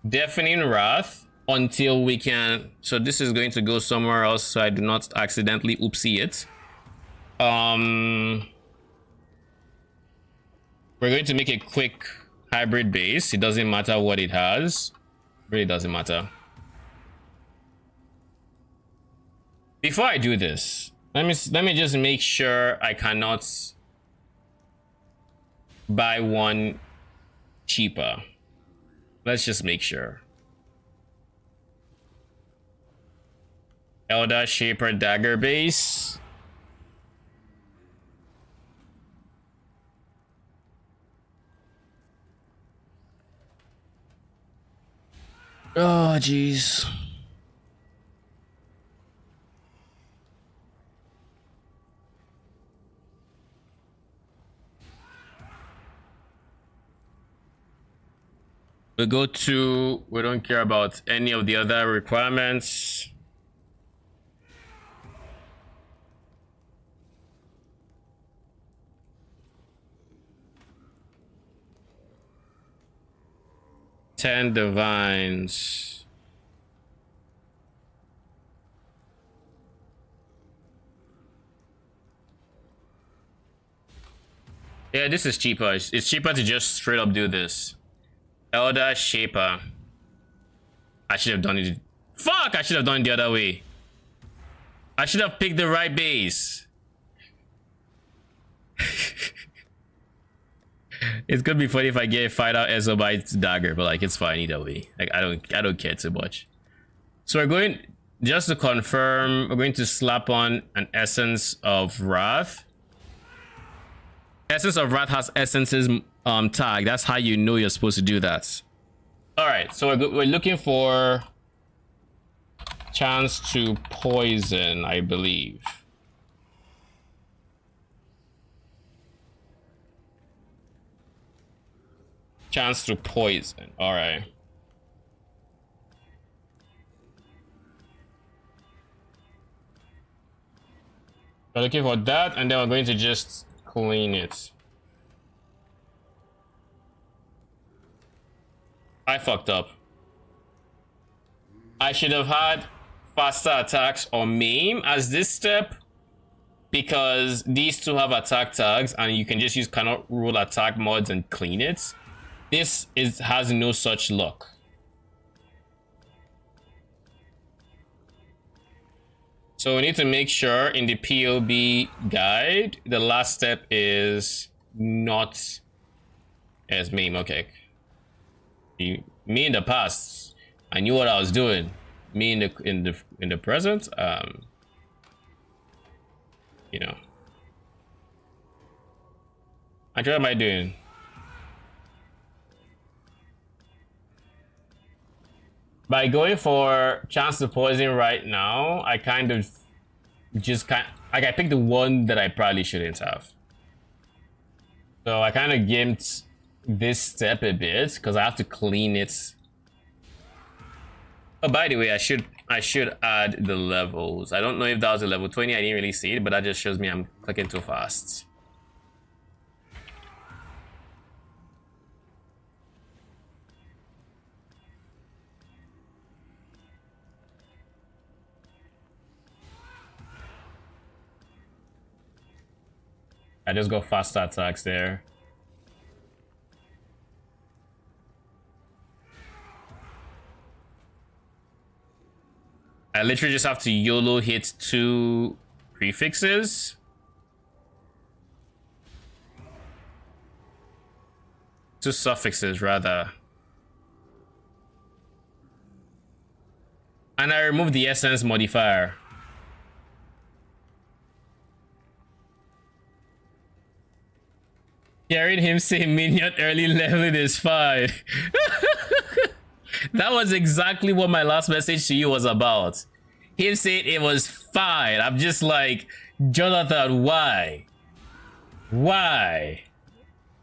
Deafening Wrath until we can. So this is going to go somewhere else so I do not accidentally oopsie it. We're going to make a quick hybrid base. It doesn't matter what it has. Really doesn't matter. Before I do this, let me just make sure I cannot buy one cheaper. Let's just make sure. Elder Shaper Dagger base. Oh, jeez. We go to, we don't care about any of the other requirements. Ten divines. Yeah, this is cheaper. It's cheaper to just straight up do this. Elder Shaper. I should have done it. Fuck! I should have done it the other way. I should have picked the right base. It's gonna be funny if I get fight out Exobyte's Dagger, but like it's fine either way. Like I don't care too much. So we're going, just to confirm, we're going to slap on an Essence of Wrath. Essence of Wrath has essences tag. That's how you know you're supposed to do that. All right, so we're looking for chance to poison, I believe. Chance to poison. All right. We're looking for that, and then we're going to just clean it. I fucked up. I should have had faster attacks or maim as this step, because these two have attack tags and you can just use cannot roll attack mods and clean it. This has no such luck. So we need to make sure in the POB guide, the last step is not Yeah, it's meme. Okay. Me in the past, I knew what I was doing. Me in the present, you know. What am I doing? By going for chance to poison right now, I kind of like I picked the one that I probably shouldn't have. So I kind of gimped this step a bit because I have to clean it. Oh, by the way, I should add the levels. I don't know if that was a level 20. I didn't really see it, but that just shows me I'm clicking too fast. I just got faster attacks there. I literally just have to YOLO hit 2 prefixes. Two suffixes, rather. And I remove the essence modifier. Hearing him say minion early leveling is fine. That was exactly what my last message to you was about. Him saying it was fine. I'm just like, Jonathan, why? Why?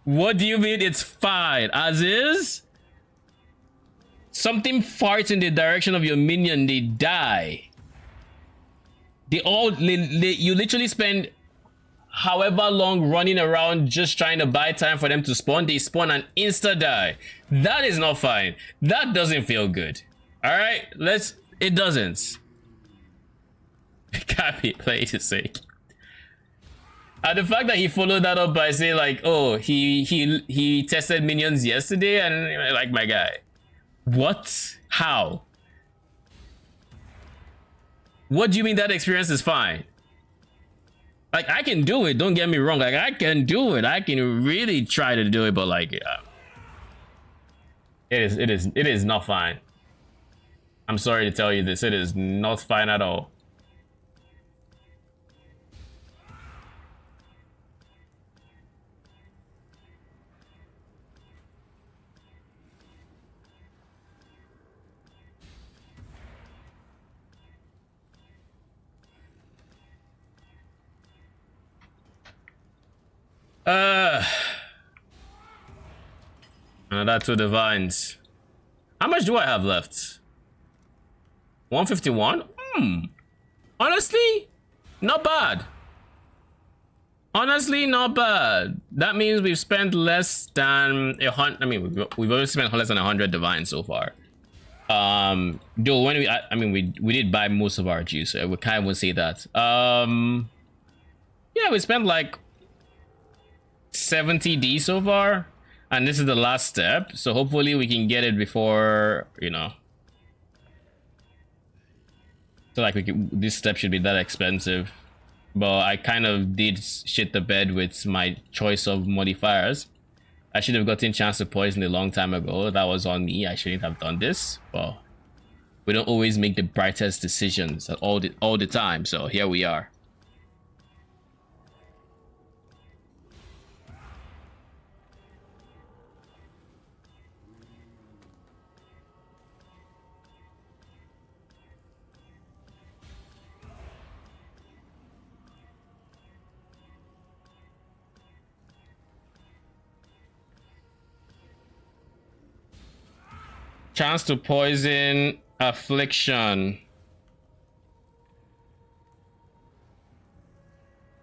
What do you mean it's fine? As is? Something farts in the direction of your minion, they die. You literally spend however long running around just trying to buy time for them to spawn. They spawn and insta die. That is not fine. That doesn't feel good. All right, it doesn't. It can't be played to sake. And the fact that he followed that up by saying like, oh, he tested minions yesterday, and like, my guy, what? How? What do you mean that experience is fine? Like, I can do it, don't get me wrong. Like, I can do it. I can really try to do it, but like, it is not fine. I'm sorry to tell you this. It is not fine at all. Another 2 divines. How much do I have left? 151? Honestly, not bad. Honestly, not bad. That means we've spent less than 100. I mean, we've already spent less than 100 divines so far. Though when we did buy most of our juice, so we kind of would say that. Yeah, we spent like 70D so far, and this is the last step, so hopefully we can get it before, you know, so like this step should be that expensive. But I kind of did shit the bed with my choice of modifiers. I should have gotten chance to poison a long time ago. That was on me. I shouldn't have done this. But we don't always make the brightest decisions all the time, so here we are. Chance to poison affliction.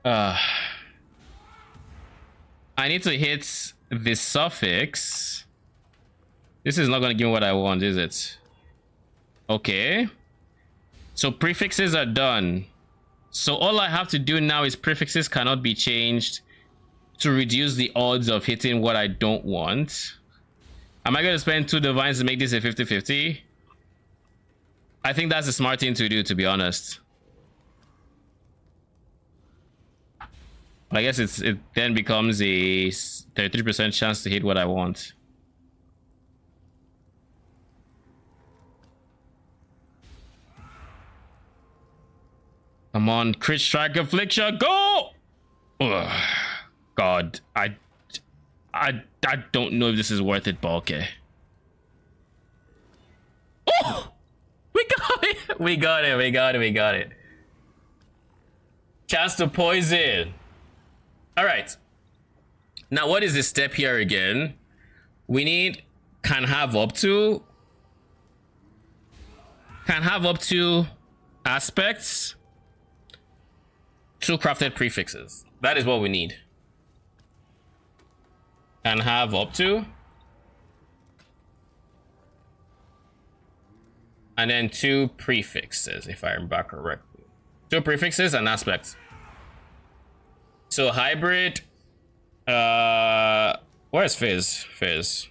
I need to hit the suffix. This is not gonna give me what I want, is it? Okay. So prefixes are done. So all I have to do now is prefixes cannot be changed to reduce the odds of hitting what I don't want. Am I going to spend 2 divines to make this a 50-50? I think that's a smart thing to do, to be honest. I guess it then becomes a 33% chance to hit what I want. Come on, crit strike of Phrecia, go! Ugh, God, I don't know if this is worth it, but okay. Oh, we got it! We got it! We got it! We got it! Chance to poison. All right. Now, what is the step here again? We need can have up to aspects, 2 crafted prefixes. That is what we need. Can have up to, and then 2 prefixes, if I remember correctly. 2 prefixes and aspects. So hybrid, where's Fizz?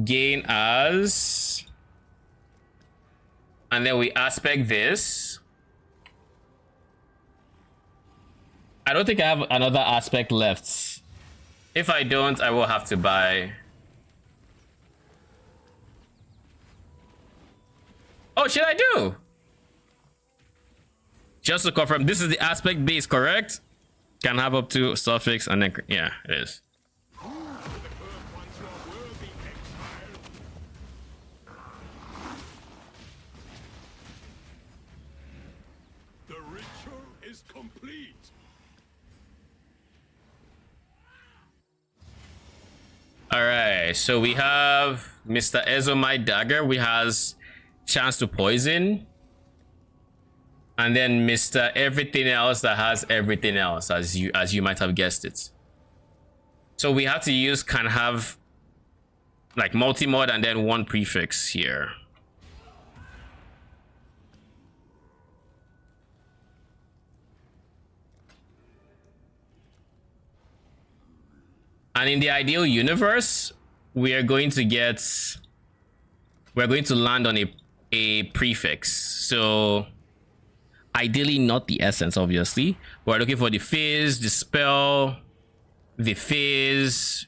Gain as, and then we aspect this. I don't think I have another aspect left. If I don't, I will have to buy. Oh, should I do? Just to confirm, this is the aspect base, correct? Can have up to suffix and then, yeah, it is.
The ritual is complete.
All right, so we have Mr. Ezomite Dagger. We has chance to poison. And then Mr. Everything else that has everything else, as you might have guessed it. So we have to use can have like multi-mod and then 1 prefix here. And in the ideal universe, we're going to land on a prefix. So ideally not the essence, obviously. We're looking for the fizz, the spell, the fizz,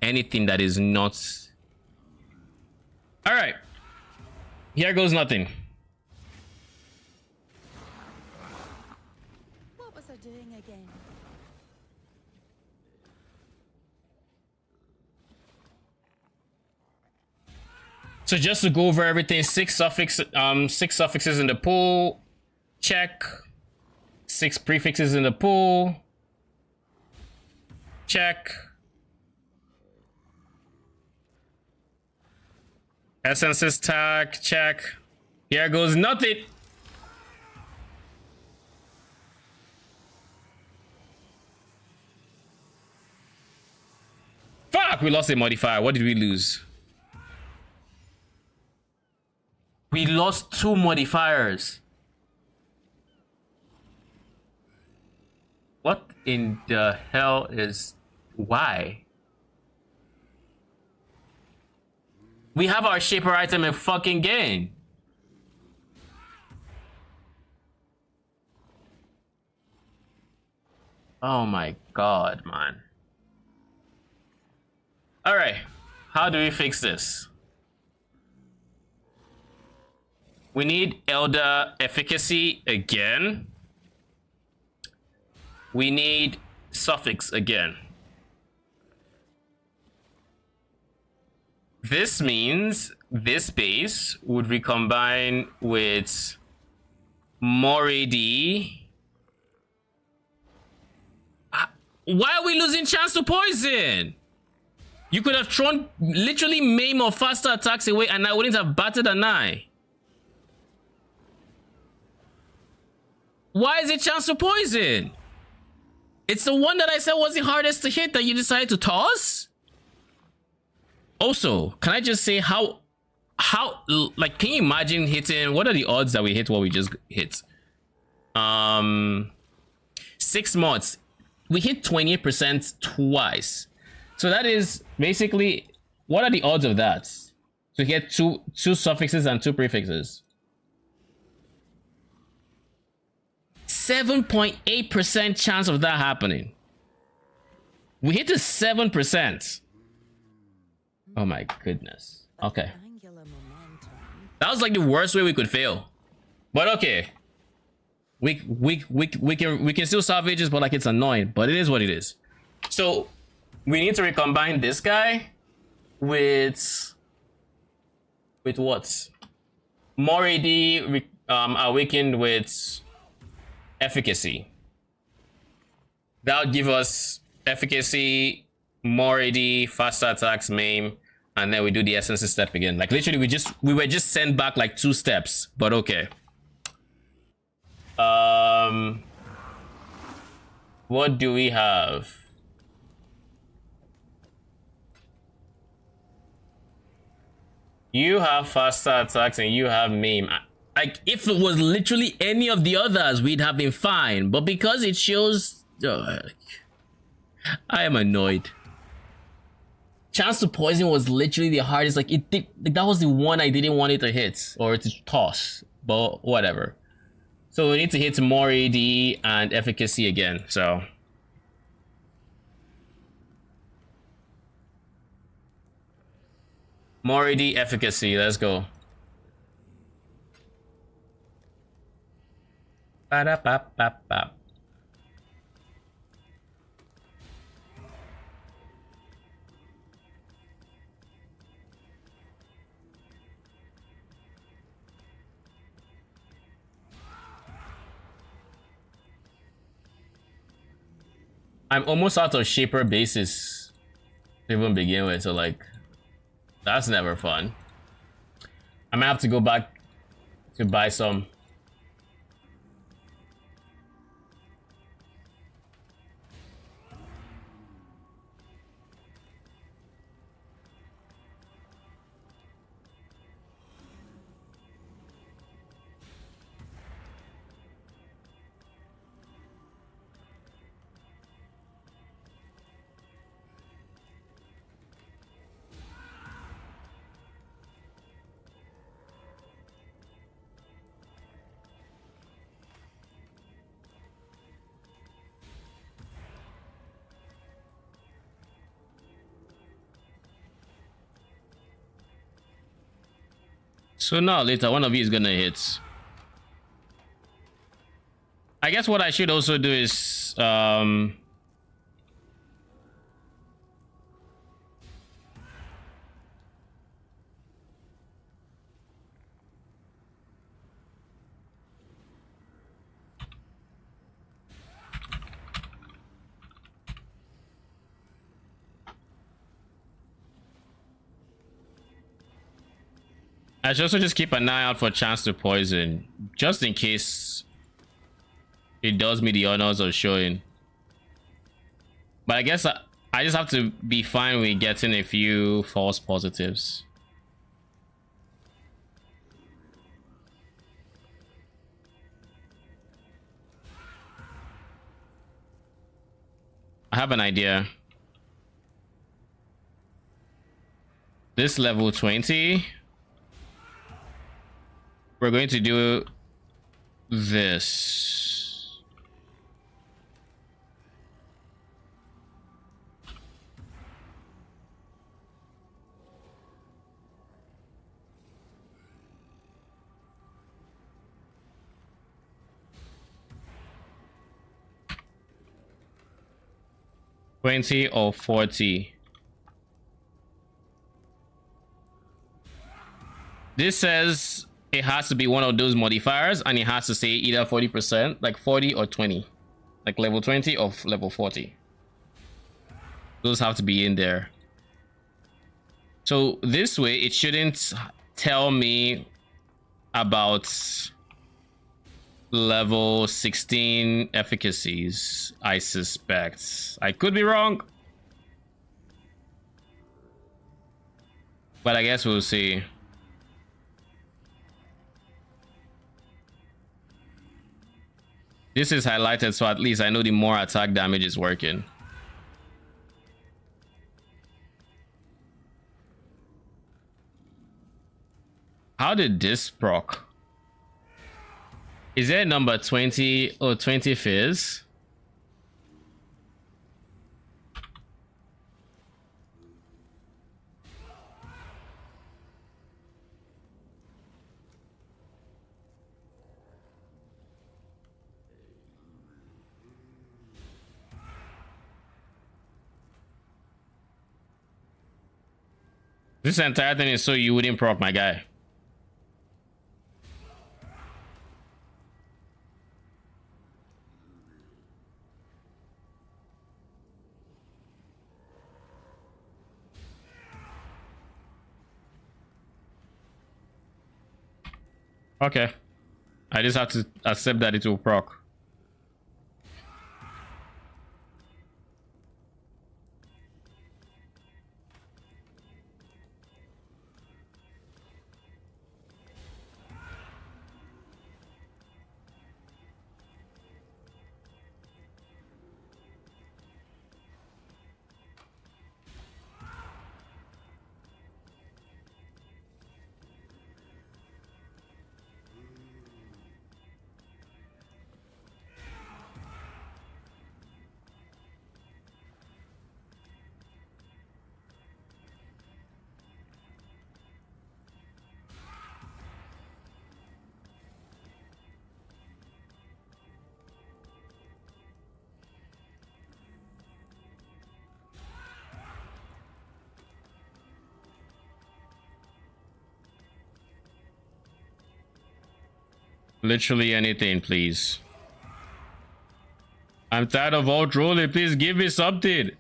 anything that is not. All right, here goes nothing.
What was I doing again?
So just to go over everything, 6 suffixes in the pool, check. 6 prefixes in the pool, check. Essences tag, check. Here goes nothing. Fuck, we lost a modifier. What did we lose? We lost 2 modifiers. What in the hell is... Why? We have our shaper item in fucking game. Oh my god, man. Alright, how do we fix this? We need Elder Efficacy again. We need Suffix again. This means this base would recombine with Moridi. Why are we losing chance to poison? You could have thrown literally maim or faster attacks away and I wouldn't have batted an eye. Why is it chance to poison? It's the one that I said was the hardest to hit that you decided to toss? Also, can I just say how, like, can you imagine hitting, what are the odds that we hit what we just hit? 6 mods. We hit 28% twice. So that is basically, what are the odds of that? To get two suffixes and 2 prefixes. 7.8% chance of that happening. We hit a 7%. Oh my goodness. Okay.
Angular momentum.
That was like the worst way we could fail. But okay. We can still salvage this, but like it's annoying. But it is what it is. So we need to recombine this guy with what? More AD awakened with efficacy. That'll give us efficacy, more AD, faster attacks, maim, and then we do the essence step again. Like literally we were just sent back like 2 steps, but okay. What do we have? You have faster attacks and you have maim. Like if it was literally any of the others, we'd have been fine. But because it shows, I am annoyed. Chance to poison was literally the hardest. Like that was the one I didn't want it to hit or to toss. But whatever. So we need to hit more AD and efficacy again. So. More AD efficacy, let's go. Ba-da-ba-ba-ba. I'm almost out of shaper bases to even begin with, so like that's never fun. I might have to go back to buy some. Sooner or later, one of you is gonna hit. I guess what I should also do is I should also just keep an eye out for chance to poison, just in case it does me the honors of showing. But I guess I just have to be fine with getting a few false positives. I have an idea. This level 20. We're going to do this. $20 or $40. This says it has to be one of those modifiers and it has to say either 40%, like 40 or 20, like level 20 or level 40. Those have to be in there. So this way it shouldn't tell me about level 16 efficacies, I suspect. I could be wrong, but I guess we'll see. This is highlighted, so at least I know the more attack damage is working. How did this proc? Is there number 20 or 20 fizz? This entire thing is so you wouldn't proc, my guy. Okay. I just have to accept that it will proc. Literally anything, please. I'm tired of all trolling. Please give me something.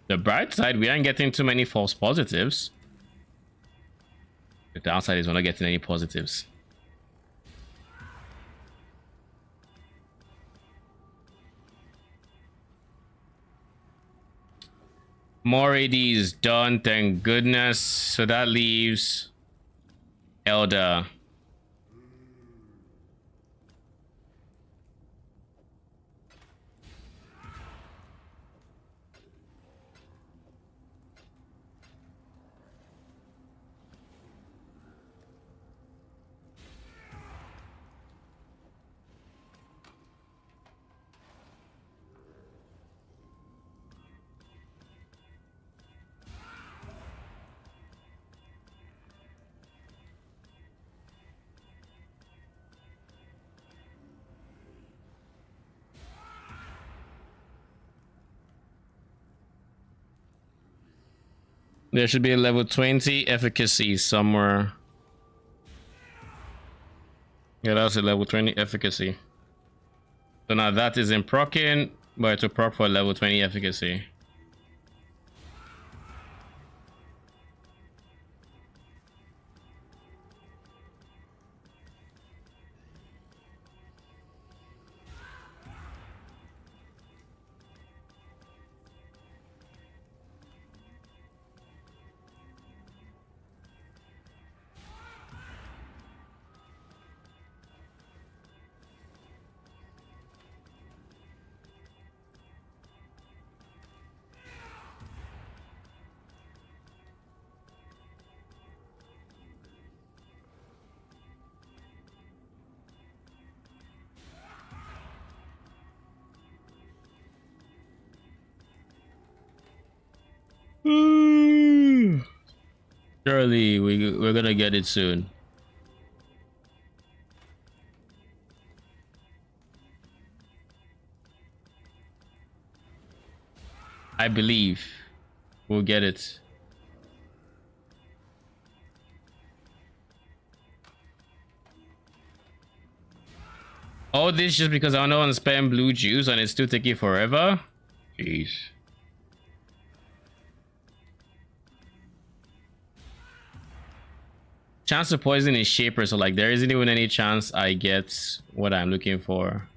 The bright side, we aren't getting too many false positives. The downside is we're not getting any positives. More AD is done, thank goodness. So that leaves Elder. There should be a level 20 efficacy somewhere. Yeah, that's a level 20 efficacy. So now that isn't proccing, but it's a proc for level 20 efficacy. Surely we're gonna get it soon. I believe we'll get it. All this just because I don't want to spam blue juice and it's still taking forever? Jeez. Chance of poison is shaper, so like there isn't even any chance I get what I'm looking for.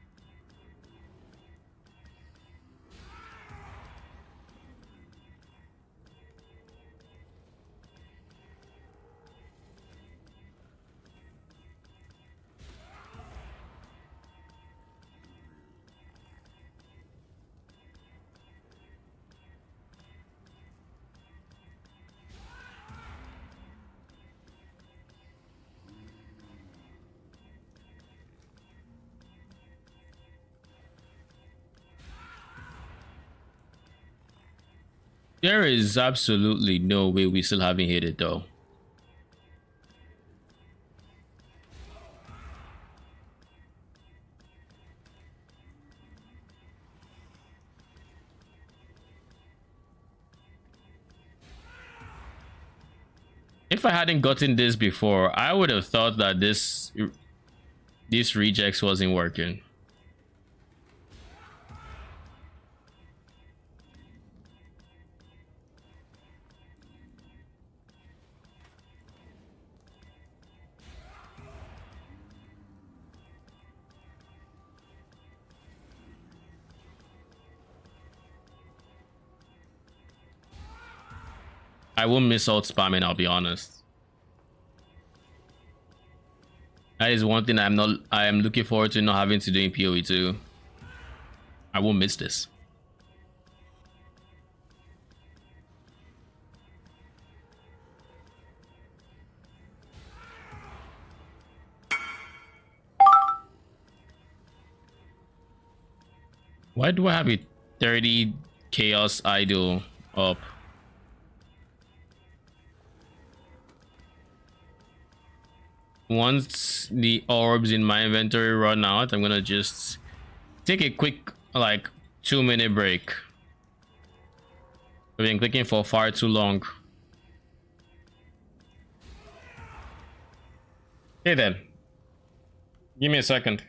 There is absolutely no way we still haven't hit it though. If I hadn't gotten this before, I would have thought that this rejects wasn't working. I won't miss out spamming, I'll be honest. That is one thing I am looking forward to not having to do in PoE 2. I won't miss this. Why do I have a 30 chaos idol up? Once the orbs in my inventory run out, I'm gonna just take a quick like 2-minute break. I've been clicking for far too long. Hey then, give me a second.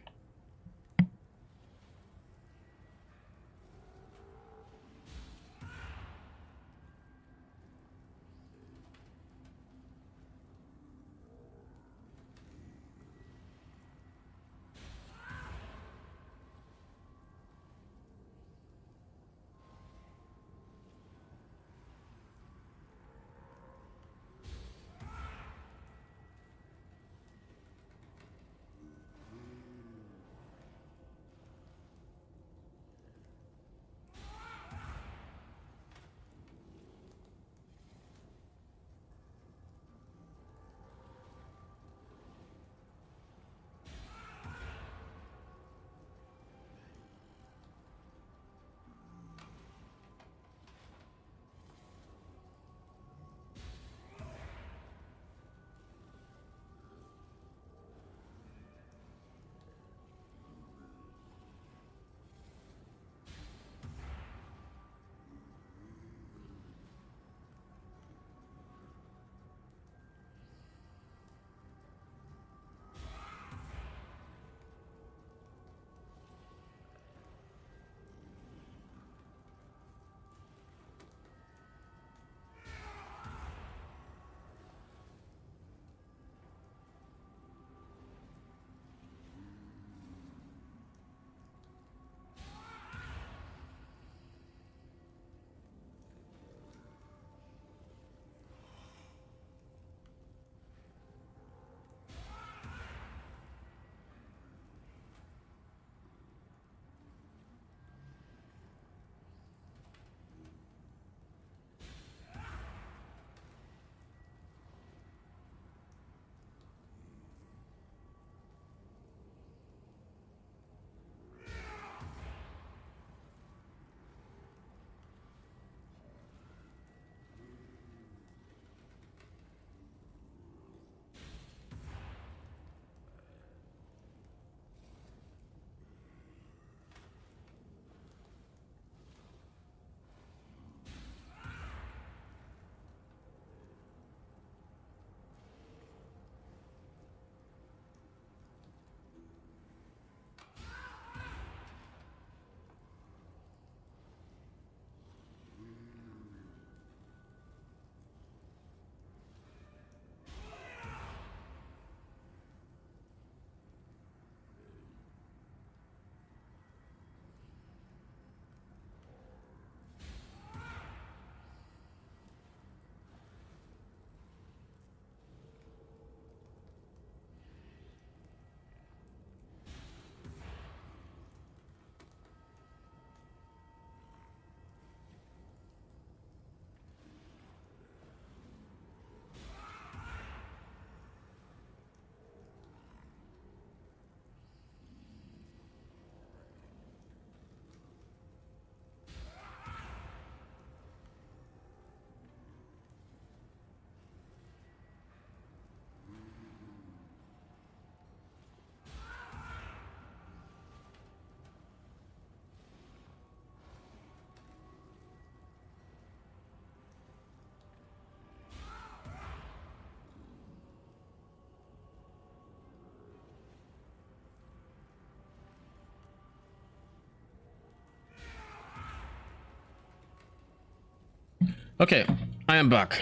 Okay, I am back.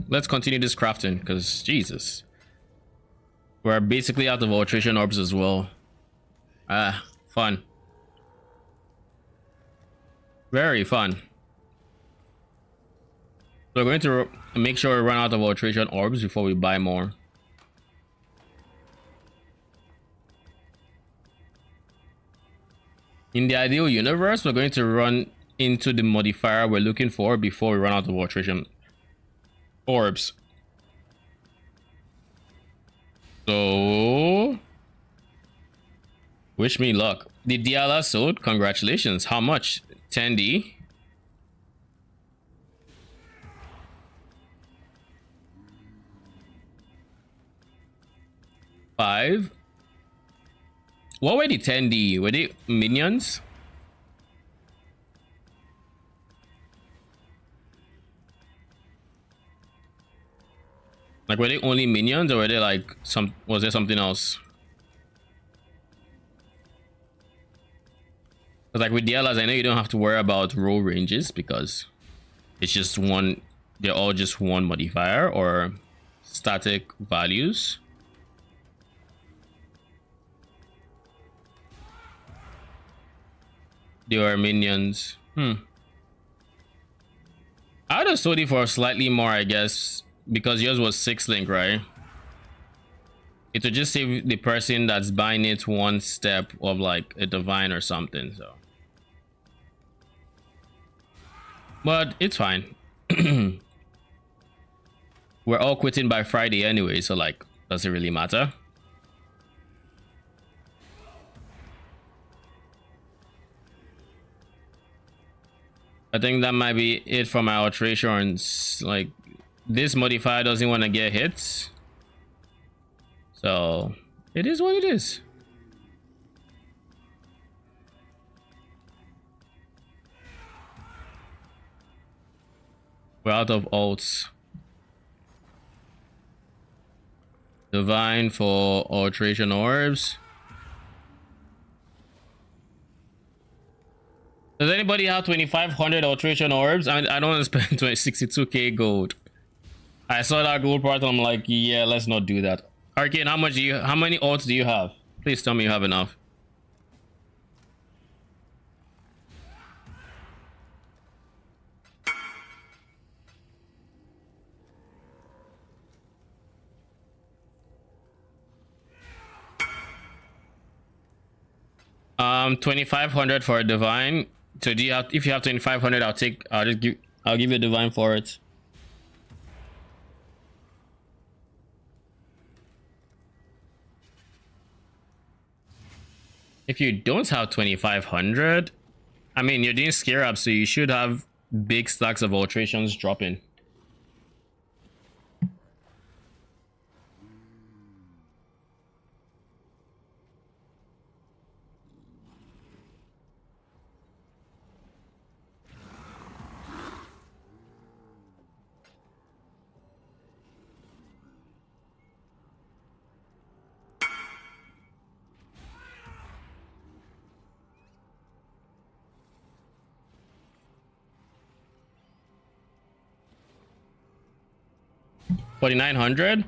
Let's continue this crafting, because Jesus. We're basically out of alteration orbs as well. Ah, fun. Very fun. So we're going to make sure we run out of alteration orbs before we buy more. In the ideal universe, we're going to run into the modifier we're looking for before we run out of alteration orbs. So, wish me luck. The Diala sold. Congratulations. How much? 10D. Five. What were the 10D? Were they minions? Like, were they only minions, or were they like some? Was there something else? Because like with DLs, I know you don't have to worry about roll ranges because it's just one. They're all just one modifier or static values. They are minions. I'd have sold it for slightly more, I guess, because yours was 6 link, right? It would just save the person that's buying it one step of like a divine or something. So, but it's fine. We're all quitting by Friday anyway, so like, does it really matter? I think that might be it for my alterations. Like, this modifier doesn't want to get hits, so it is what it is. We're out of alts. Divine for alteration orbs. Does anybody have 2,500 alteration orbs? I don't want to spend 62k gold. I saw that gold part and I'm like, yeah, let's not do that. Arcane, how many alts do you have? Please tell me you have enough. Um, 2,500 for a divine. So do you have, if you have 2,500, I'll give you a divine for it. If you don't have 2,500, I mean, you're doing scare up, so you should have big stacks of alterations dropping. $4,900.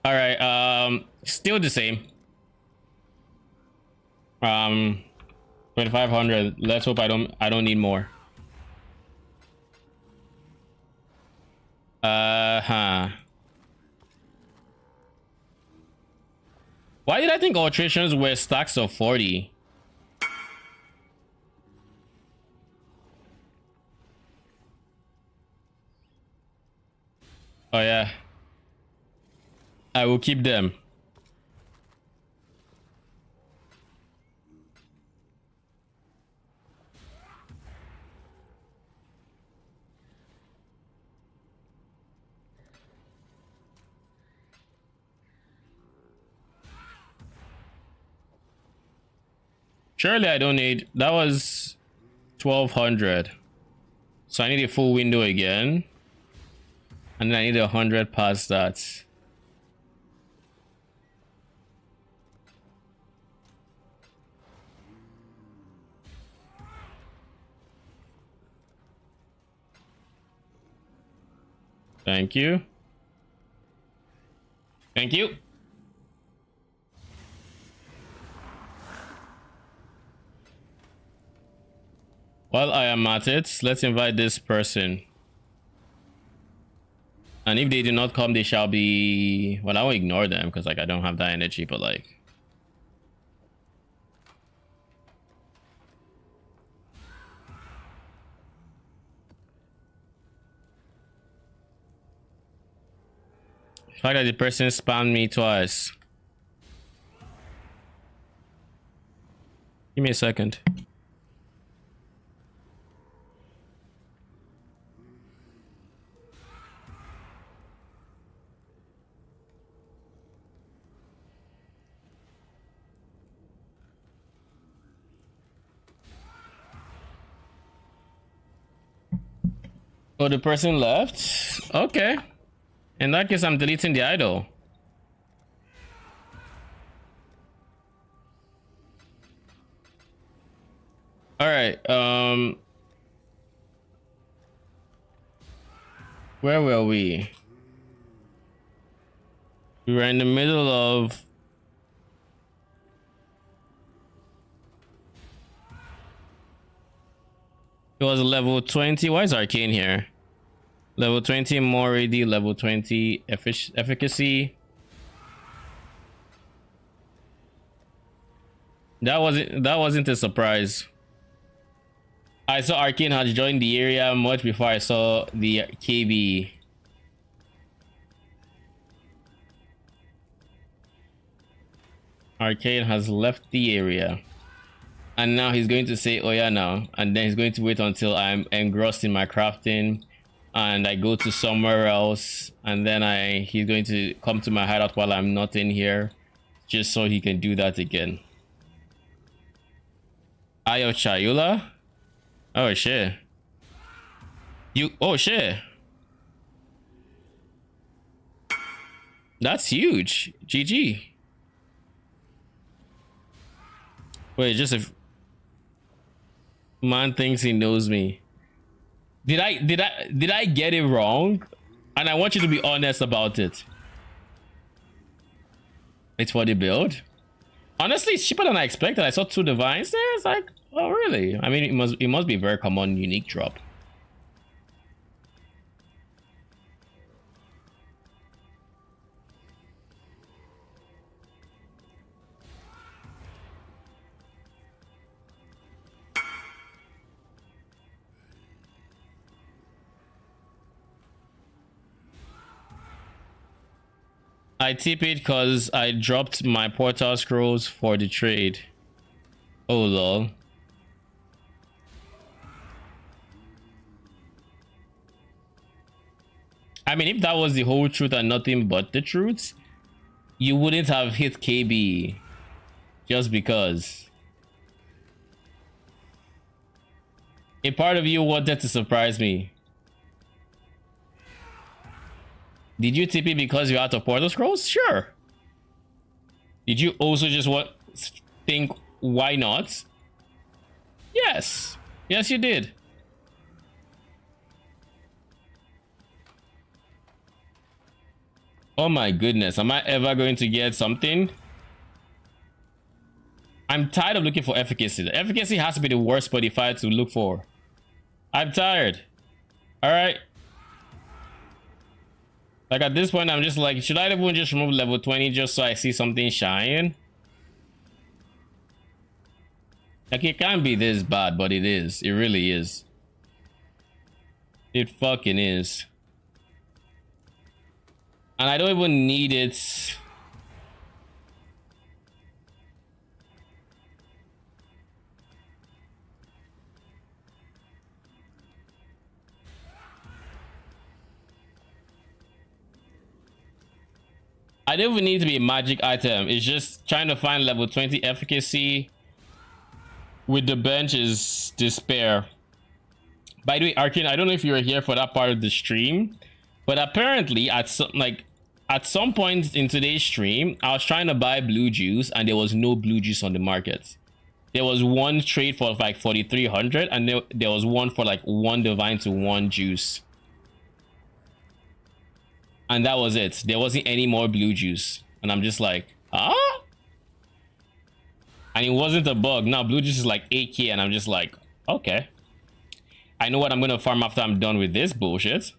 All right. Still the same. 2,500. Let's hope I don't need more. Why did I think alterations were stacks of 40? Oh yeah. I will keep them. Surely I don't need, that was 1,200. So I need a full window again. And then I need 100 past that. Thank you. Thank you. While I am at it, let's invite this person. And if they do not come, they shall be... Well, I will ignore them because like I don't have that energy, but like... The fact that the person spammed me twice. Give me a second. Oh, the person left? Okay. In that case, I'm deleting the idol. Alright, where were we? We were in the middle of... It was level 20. Why is Arcane here? Level 20 more AD, level 20 efficacy. That wasn't a surprise. I saw Arcane had joined the area much before I saw the KB. Arcane has left the area. And now he's going to say, oh yeah, now. And then he's going to wait until I'm engrossed in my crafting. And I go to somewhere else. And then he's going to come to my hideout while I'm not in here. Just so he can do that again. Ayo Chayula? Oh shit. Oh shit. That's huge. GG. Wait, just if man thinks he knows me. Did I get it wrong? And I want you to be honest about it. It's for the build. Honestly, it's cheaper than I expected. I saw 2 divines there. It's like, oh really? I mean, it must be a very common unique drop. I TP'd because I dropped my portal scrolls for the trade. Oh lol. I mean, if that was the whole truth and nothing but the truth, you wouldn't have hit KB just because. A part of you wanted to surprise me. Did you TP because you're out of portal scrolls? Sure. Did you also just think why not? Yes. Yes, you did. Oh my goodness. Am I ever going to get something? I'm tired of looking for efficacy. The efficacy has to be the worst modifier to look for. I'm tired. All right. Like at this point, I'm just like, should I even just remove level 20 just so I see something shine? Like it can't be this bad, but it is. It really is. It fucking is. And I don't even need it. I don't even need to be a magic item. It's just trying to find level 20 efficacy with the bench is despair. By the way, Arcane, I don't know if you were here for that part of the stream, but apparently at some point in today's stream, I was trying to buy blue juice and there was no blue juice on the market. There was one trade for like 4,300 and there was one for like 1 divine to 1 juice. And that was it. There wasn't any more blue juice. And I'm just like, ah? And it wasn't a bug. Now blue juice is like 8k, and I'm just like, okay. I know what I'm gonna farm after I'm done with this bullshit.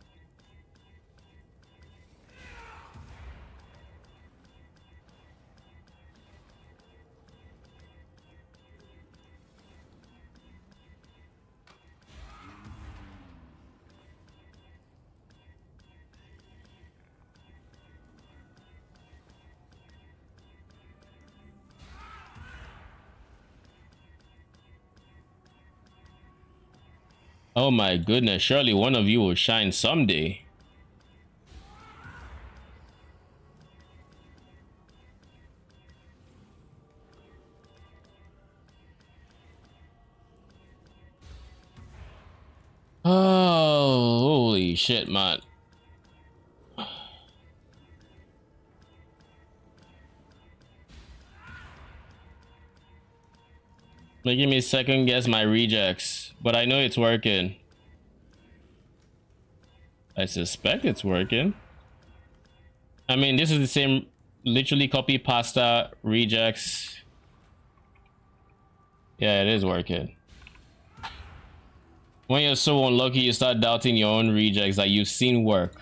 Oh my goodness, surely one of you will shine someday. Oh, holy shit, man. Making me second guess my rejects, but I know it's working. I suspect it's working. I mean, this is the same, literally copy pasta rejects. Yeah, it is working. When you're so unlucky, you start doubting your own rejects that you've seen work.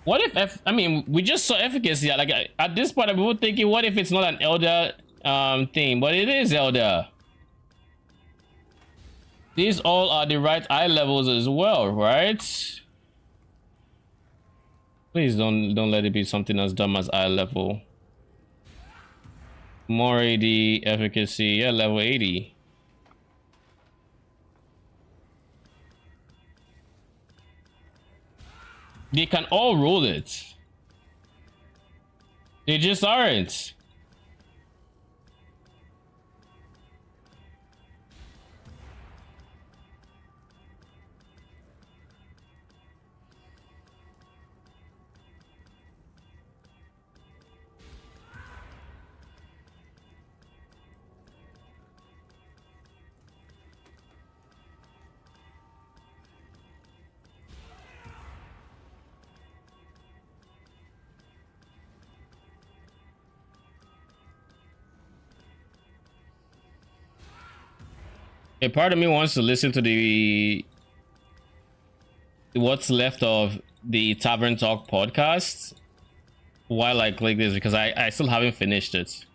What if I mean, we just saw efficacy. Like at this point, we were thinking, what if it's not an elder thing, but it is elder. These all are the right eye levels as well, right? Please don't let it be something as dumb as eye level. More AD efficacy, yeah, level 80. They can all roll it. They just aren't. A part of me wants to listen to the what's left of the Tavern Talk podcast while I click this, because I still haven't finished it.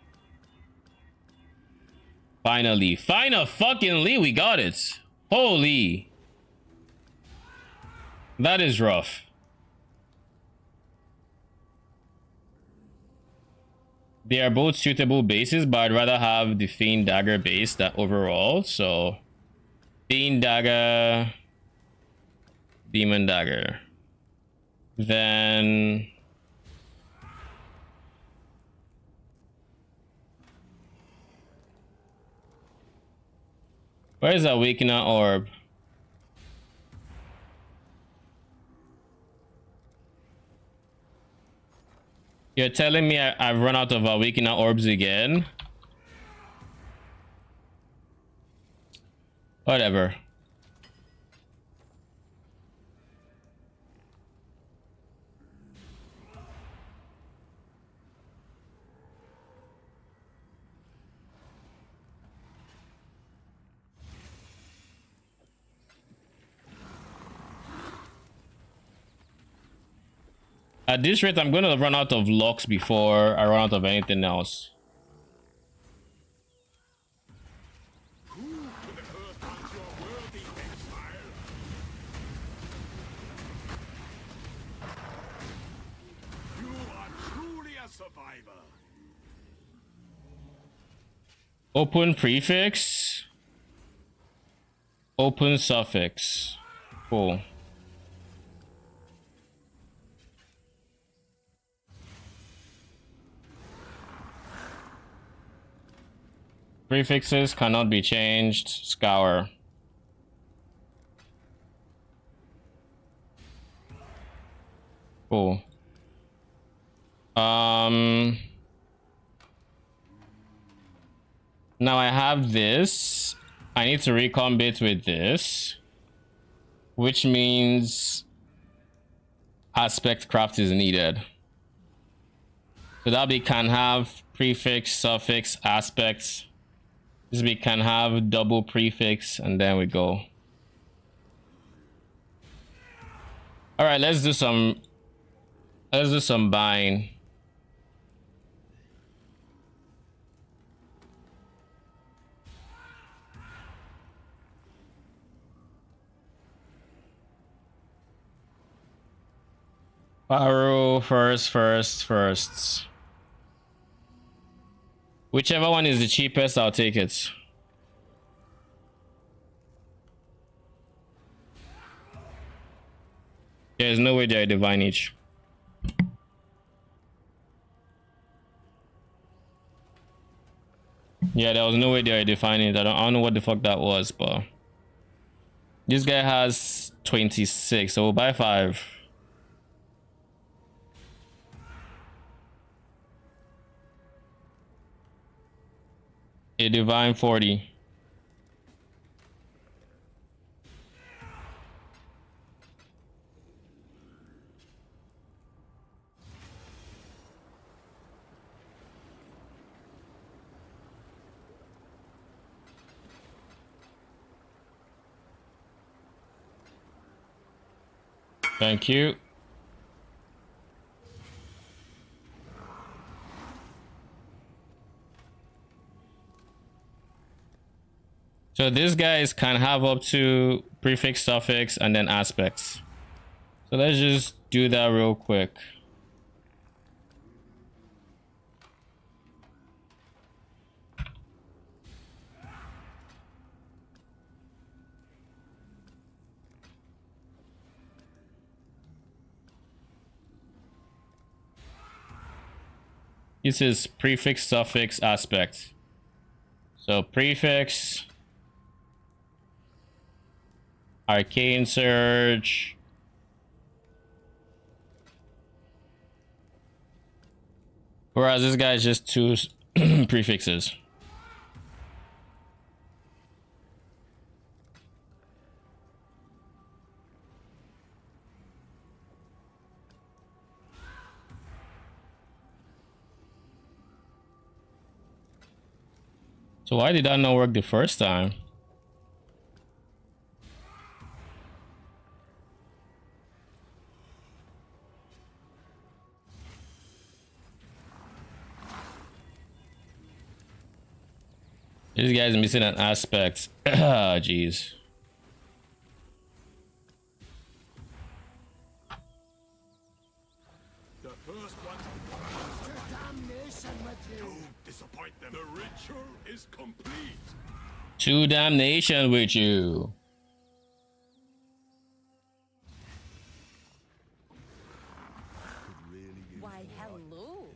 Finally, fucking-ly, we got it. Holy, that is rough. They are both suitable bases, but I'd rather have the Fiend Dagger base that overall. So Fiend Dagger, Demon Dagger. Then where is Awakener Orb? You're telling me I've run out of Awakener Orbs again? Whatever. At this rate, I'm gonna run out of locks before I run out of anything else.
Prove to the cursed ones you're worthy, exile. You are truly a survivor.
Open prefix. Open suffix. Cool. Prefixes cannot be changed. Scour. Cool. Now I have this. I need to recombit with this, which means aspect craft is needed. So that we can have prefix, suffix, aspects. This we can have double prefix, and then we go. All right, let's do some buying. Borrow first. Whichever one is the cheapest, I'll take it. There's no way they're divine each. Yeah, there was no way they're defining it. I don't know what the fuck that was, but this guy has 26, so we'll buy 5. A divine 40. Thank you. So these guys can have up to prefix, suffix, and then aspects. So let's just do that real quick. This is prefix, suffix, aspect. So prefix, arcane surge, whereas this guy is just 2 prefixes. So why did that not work the first time? This guy's missing an aspect. Ah, jeez.
The first ones don't disappoint them. The ritual is complete.
To damnation with you.
Why, hello.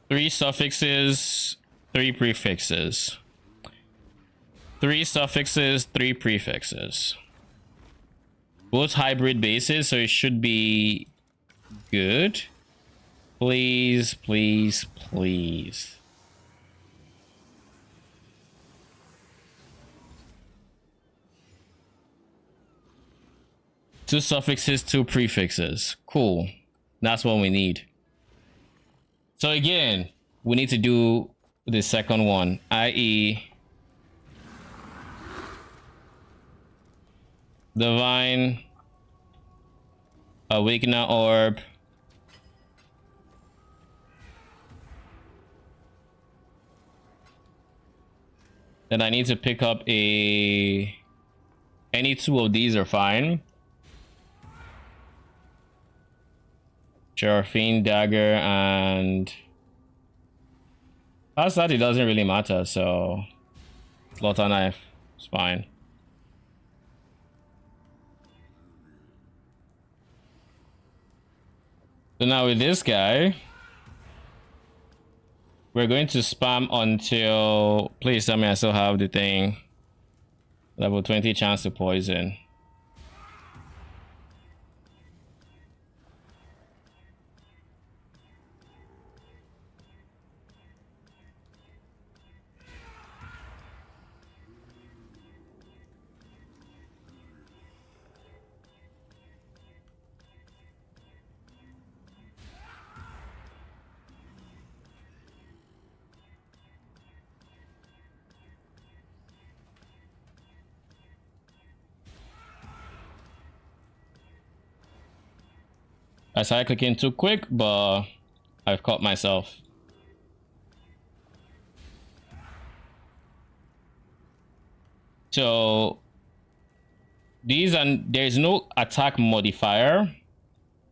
3 suffixes, 3 prefixes. 3 suffixes, 3 prefixes. Both hybrid bases, so it should be good. Please, please, please. Two suffixes, 2 prefixes. Cool. That's what we need. So again, we need to do the second one, i.e. Divine Awakener Orb. Then I need to pick up any 2 of these are fine. Fiend, Dagger, and past that it doesn't really matter, so Slaughter Knife is fine. So now with this guy, we're going to spam until, please tell me I still have the thing. Level 20 chance to poison. I started clicking too quick, but I've caught myself. So these are, there's no attack modifier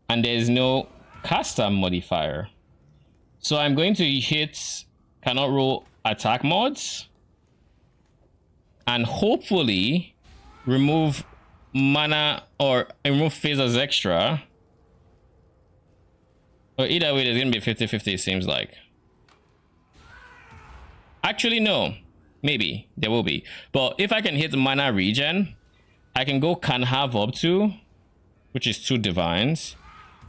and there's no caster modifier. So I'm going to hit cannot roll attack mods and hopefully remove mana or remove phase as extra. But either way, there's gonna be 50-50, it seems like. Actually, no. Maybe there will be. But if I can hit mana regen, I can go can have up to, which is 2 divines.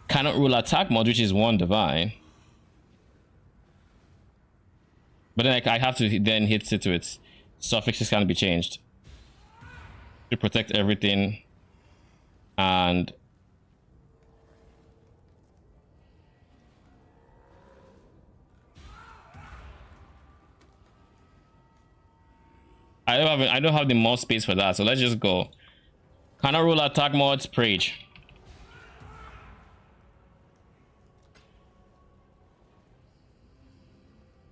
Cannot rule attack mod, which is 1 divine. But then I have to then hit it to its suffixes can be changed to protect everything. And I don't have the mod space for that, so let's just go. Cannot rule attack mods, Prage.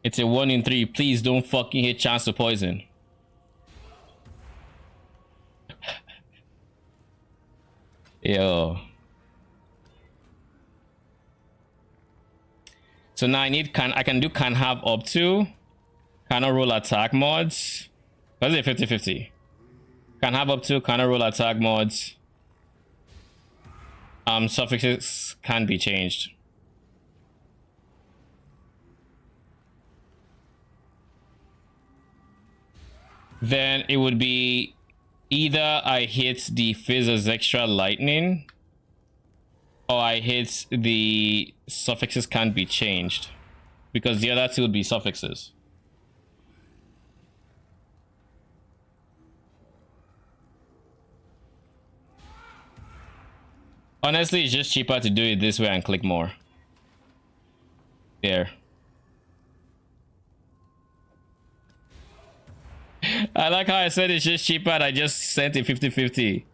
It's a 1 in 3. Please don't fucking hit chance to poison. Yo. So now I can do can have up to. Cannot roll attack mods. That's it, 50-50. Can have up to, cannot roll attack mods. Suffixes can be changed. Then it would be either I hit the Phrecia extra lightning or I hit the suffixes can't be changed, because the other two would be suffixes. Honestly, it's just cheaper to do it this way and click more. There. I like how I said it's just cheaper and I just sent it 50-50.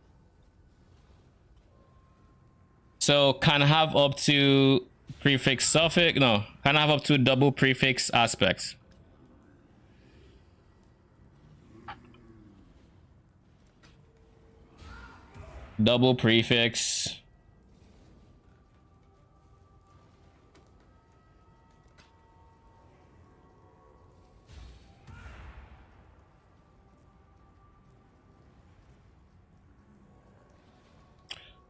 So can have up to prefix suffix. No, can have up to double prefix aspects. Double prefix.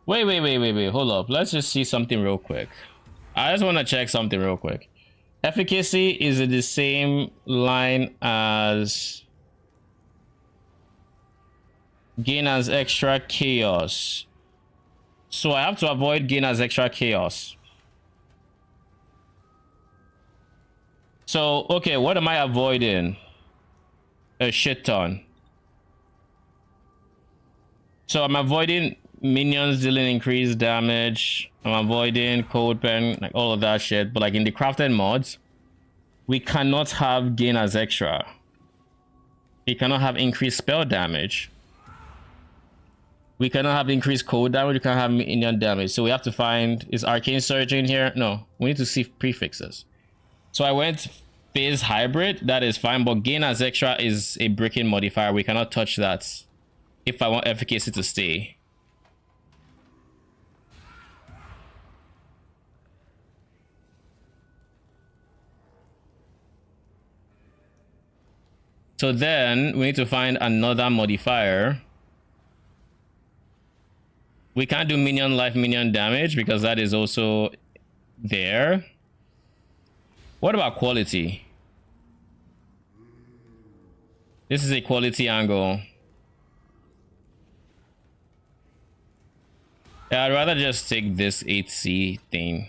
Wait, hold up. Let's just see something real quick. I just want to check something real quick. Efficacy is in the same line as gain as extra chaos. So I have to avoid gain as extra chaos. So, okay, what am I avoiding? A shit ton. So I'm avoiding minions dealing increased damage. I'm avoiding code pen, like all of that shit. But like in the crafted mods, we cannot have gain as extra. We cannot have increased spell damage. We cannot have increased code damage. We can't have minion damage. So we have to find, is arcane surge in here? No, we need to see prefixes. So I went phase hybrid. That is fine, but gain as extra is a breaking modifier. We cannot touch that if I want efficacy to stay. So then we need to find another modifier. We can't do minion life, minion damage, because that is also there. What about quality? This is a quality angle. Yeah, I'd rather just take this 8C thing.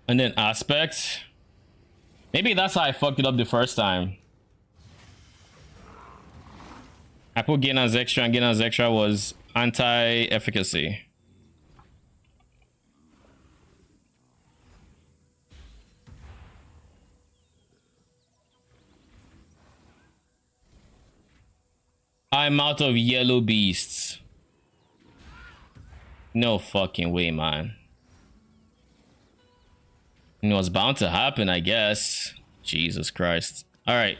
And then aspect. Maybe that's how I fucked it up the first time. I put gain as extra, and gain as extra was anti-efficacy. I'm out of yellow beasts. No fucking way, man. You know, it's bound to happen, I guess. Jesus Christ. All right.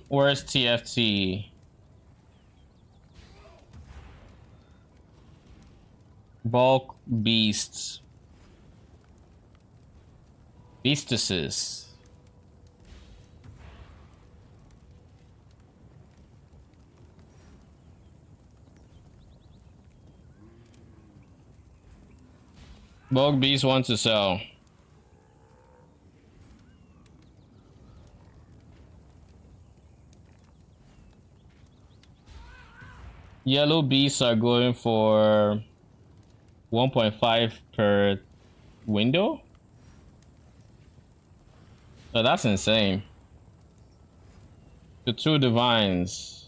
Where's TFT? Bulk beasts. Beastuses. Bulk beast wants to sell. Yellow beasts are going for 1.5 per window. Oh, that's insane. The two divines.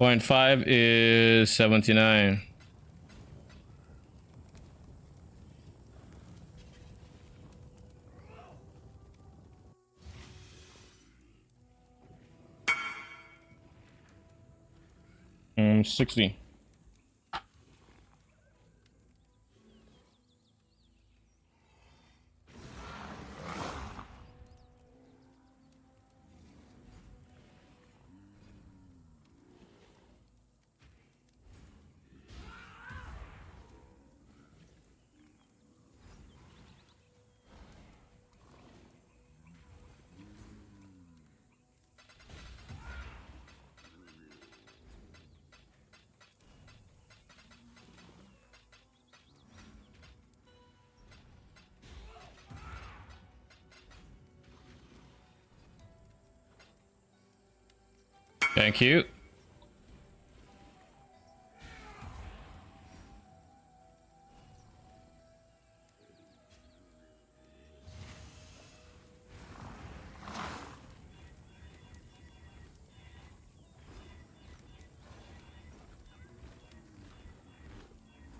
Point 5 is 79. Mm, 60. Thank you.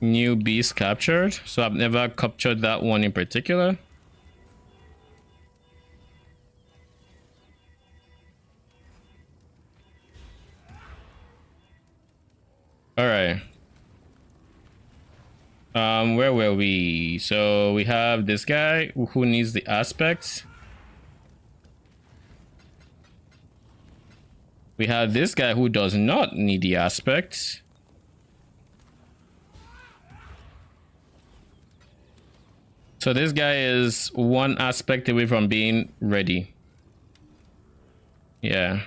New beast captured. So I've never captured that one in particular. All right. Where were we? So we have this guy who needs the aspects. We have this guy who does not need the aspects. So this guy is one aspect away from being ready. Yeah.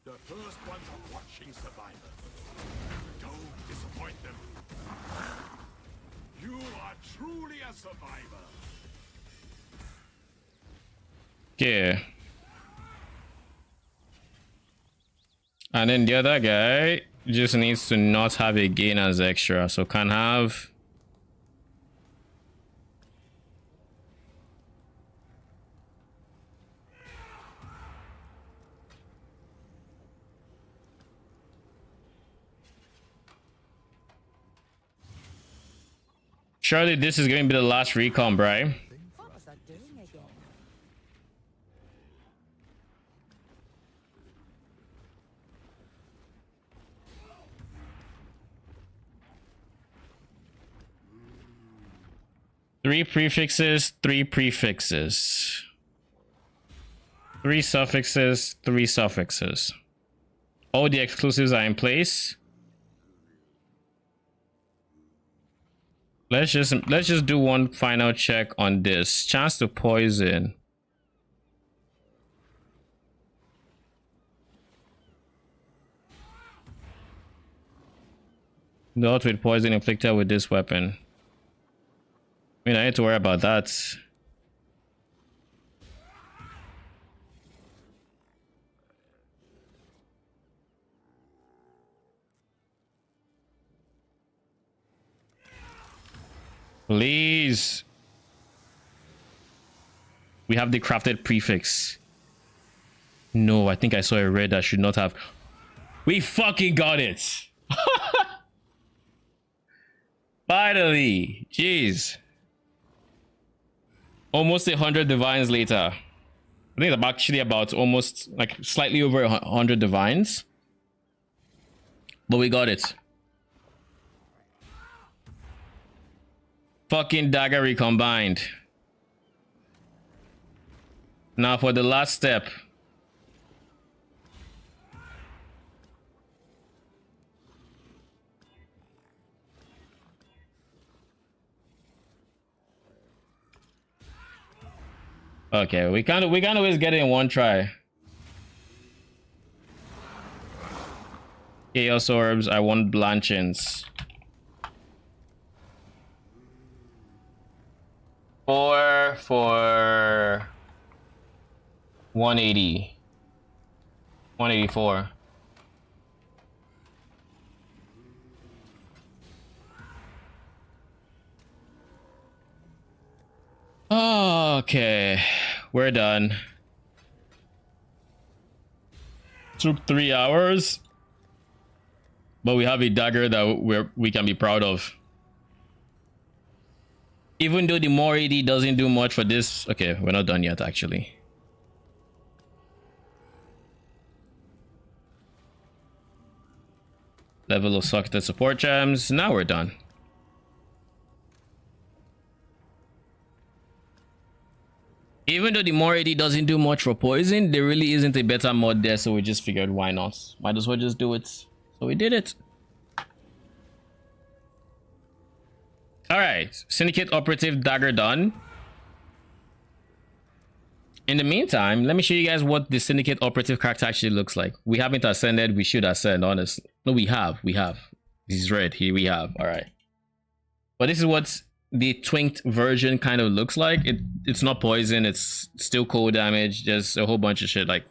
The first ones are watching survivors. Don't disappoint them. You are truly a survivor.
Yeah. And then the other guy just needs to not have a gain as extra. So can have... Surely this is going to be the last recon, Brian.
What was I doing again?
Three prefixes, three prefixes. Three suffixes, three suffixes. All the exclusives are in place. Let's just do one final check on this. Chance to poison. Dealt with poison inflicted with this weapon. I mean, I need to worry about that. Please. We have the crafted prefix. No, I think I saw a red that should not have. We fucking got it. Finally. Jeez. Almost 100 divines later. I think it's actually about almost like slightly over 100 divines. But we got it. Fucking Dagger recombined. Now for the last step. Okay, we can't always get it in one try. Chaos orbs, I want blanchins. 4 for 180. 184. Okay, we're done. Took 3 hours, but we have a dagger that we can be proud of. Even though the more AD doesn't do much for this. Okay, we're not done yet actually. Level of socketed support gems. Now we're done. Even though the more AD doesn't do much for poison, there really isn't a better mod there, so we just figured why not? Might as well just do it. So we did it. Alright, Syndicate Operative Dagger done. In the meantime, let me show you guys what the Syndicate Operative character actually looks like. We haven't ascended, we should ascend, honestly. No, we have. This is red, here we have, alright. But this is what the twinked version kind of looks like. It's not poison, it's still cold damage, just a whole bunch of shit. Like,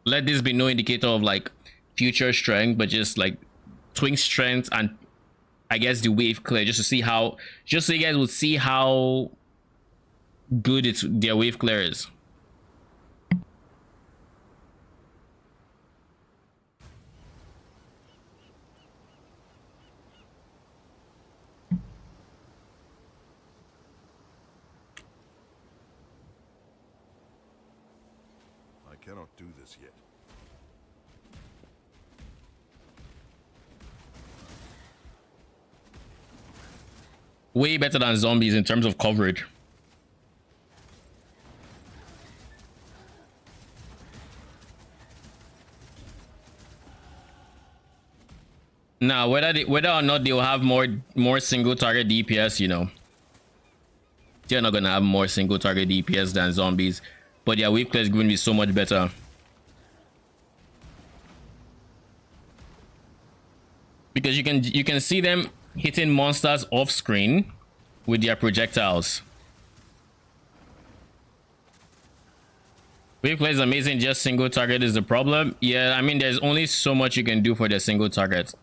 let this be no indicator of like future strength, but just like twink strength and I guess the wave clear, just to see how, just so you guys will see how good their wave clear is.
I cannot do this yet.
Way better than zombies in terms of coverage. Now, whether or not they'll have more single target DPS, you know, they're not gonna have more single target DPS than zombies, but their wave clear is going to be so much better. Because you can see them hitting monsters off screen with their projectiles. Wave clear is amazing, just single target is the problem. Yeah, I mean, there's only so much you can do for the single target.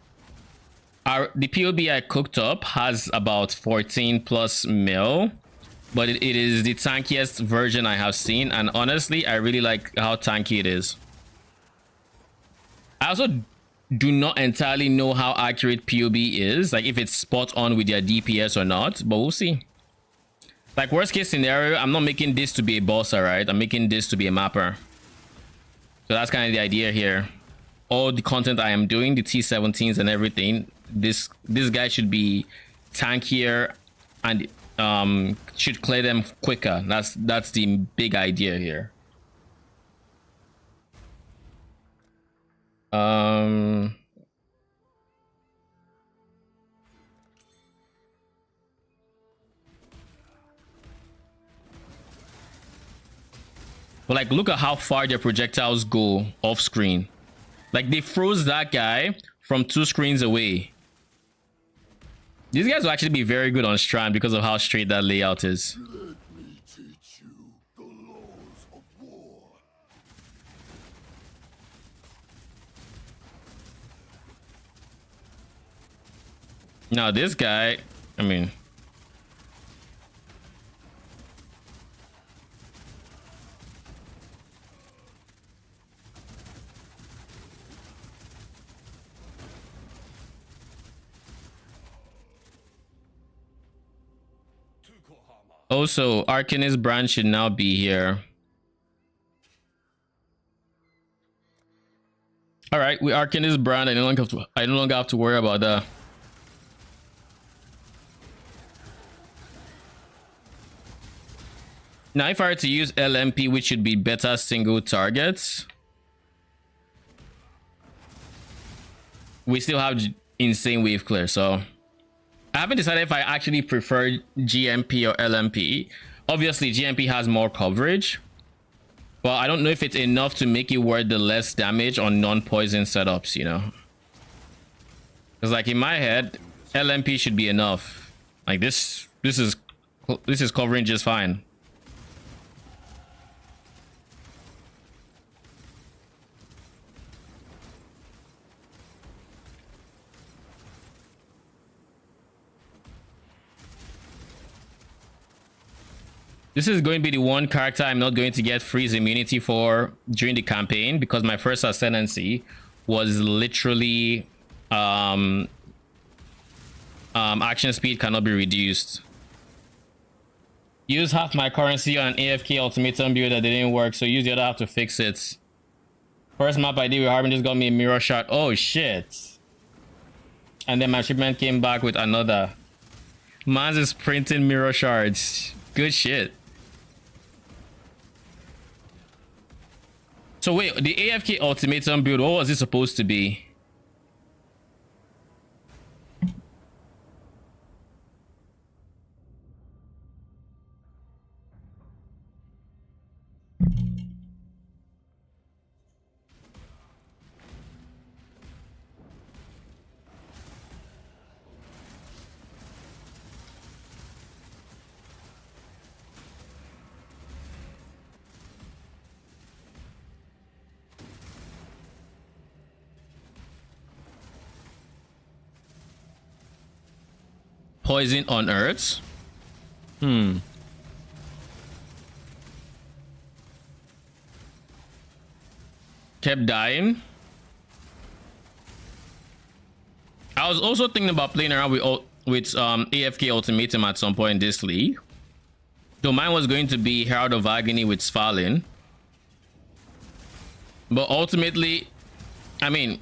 The POB I cooked up has about 14 plus mil, but it is the tankiest version I have seen, and honestly, I really like how tanky it is. I also do not entirely know how accurate POB is, like if it's spot on with their DPS or not, but we'll see. Like, worst case scenario, I'm not making this to be a boss, alright? I'm making this to be a mapper. So that's kind of the idea here. All the content I am doing, the T17s and everything, this guy should be tankier and should clear them quicker. That's the big idea here. But like, look at how far their projectiles go off screen. Like, they froze that guy from 2 screens away. These guys will actually be very good on Strand because of how straight that layout is.
Let me teach you the laws of war.
Now this guy, I mean, also Arcanist brand should now be here. All right, we Arcanist brand. I no longer have to worry about that. Now, if I were to use LMP, which should be better single targets, we still have insane wave clear. So I haven't decided if I actually prefer GMP or LMP. Obviously, GMP has more coverage, but I don't know if it's enough to make it worth the less damage on non-poison setups, you know? Because like in my head, LMP should be enough. Like this is covering just fine. This is going to be the one character I'm not going to get freeze immunity for during the campaign because my first ascendancy was literally action speed cannot be reduced. Use half my currency on an AFK ultimatum build that didn't work, so use the other half to fix it. First map I did with Harbin just got me a mirror shot. Oh shit. And then my shipment came back with another. Mans is printing mirror shards. Good shit. So wait, the AFK ultimatum build, what was it supposed to be? Poison on Earth? Kept dying. I was also thinking about playing around with AFK Ultimatum at some point in this league. Though mine was going to be Herald of Agony with Svalin. But ultimately, I mean,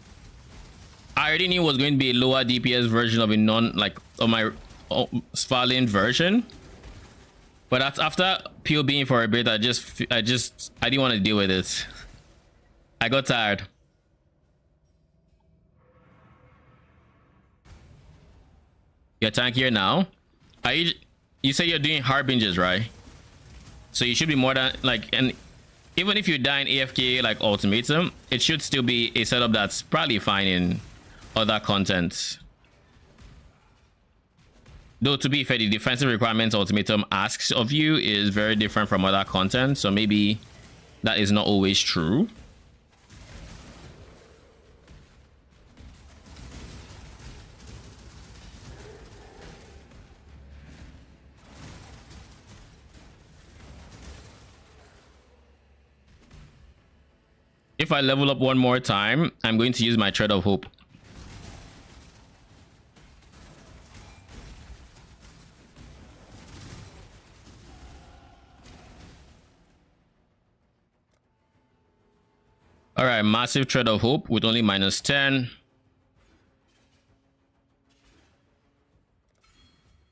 I already knew it was going to be a lower DPS version of a of my Svalin version. But after POBing for a bit, I didn't want to deal with it. I got tired. You're tankier now. You say you're doing harbingers, right? So you should be more than and even if you die in AFK like ultimatum, it should still be a setup that's probably fine in other content. Though to be fair, the defensive requirements ultimatum asks of you is very different from other content, so maybe that is not always true. If I level up one more time, I'm going to use my Thread of Hope. All right, massive Thread of Hope with only -10.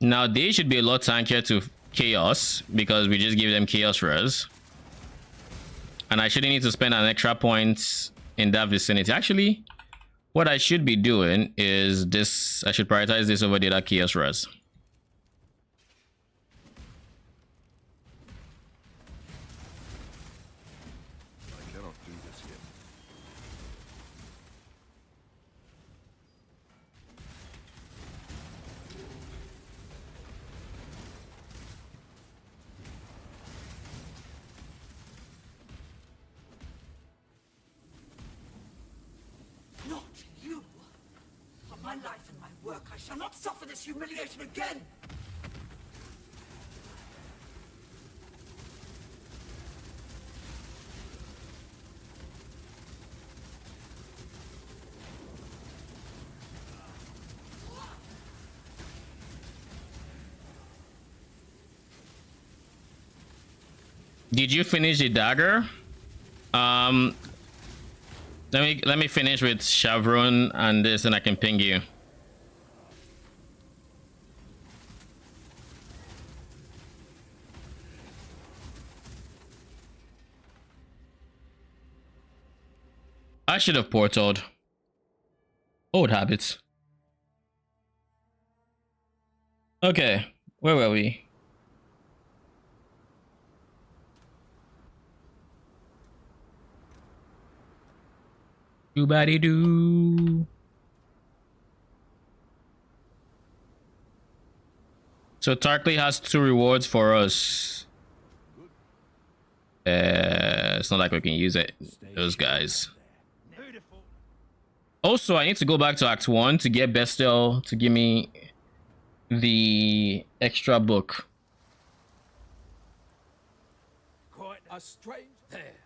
Now they should be a lot tankier to Chaos because we just gave them Chaos Res. And I shouldn't need to spend an extra point in that vicinity. Actually, what I should be doing is this. I should prioritize this over the other Chaos Res.
I cannot do this yet.
you. For my life and my work, I shall not suffer this humiliation again.
Did you finish the dagger? Let me finish with Chevron and this, and I can ping you. I should have portaled. Old habits. Okay, where were we? Doobady doo. So Tarkley has 2 rewards for us. It's not like we can use it. Those guys. Also, I need to go back to Act 1 to get Bestial to give me the extra book.
Quite a strange there.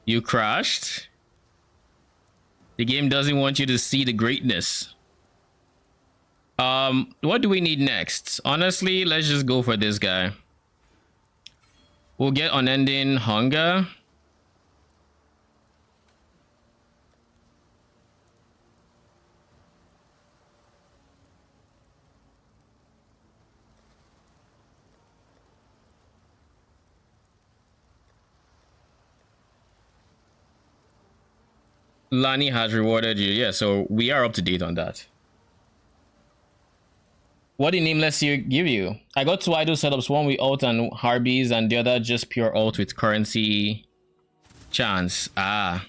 You crashed? The game doesn't want you to see the greatness. What do we need next? Honestly, let's just go for this guy. We'll get Unending Hunger. Lani has rewarded you. Yeah, so we are up to date on that. What did Nameless here give you? I got 2 idle setups, one with ult and Harbies, and the other just pure ult with currency chance. Ah.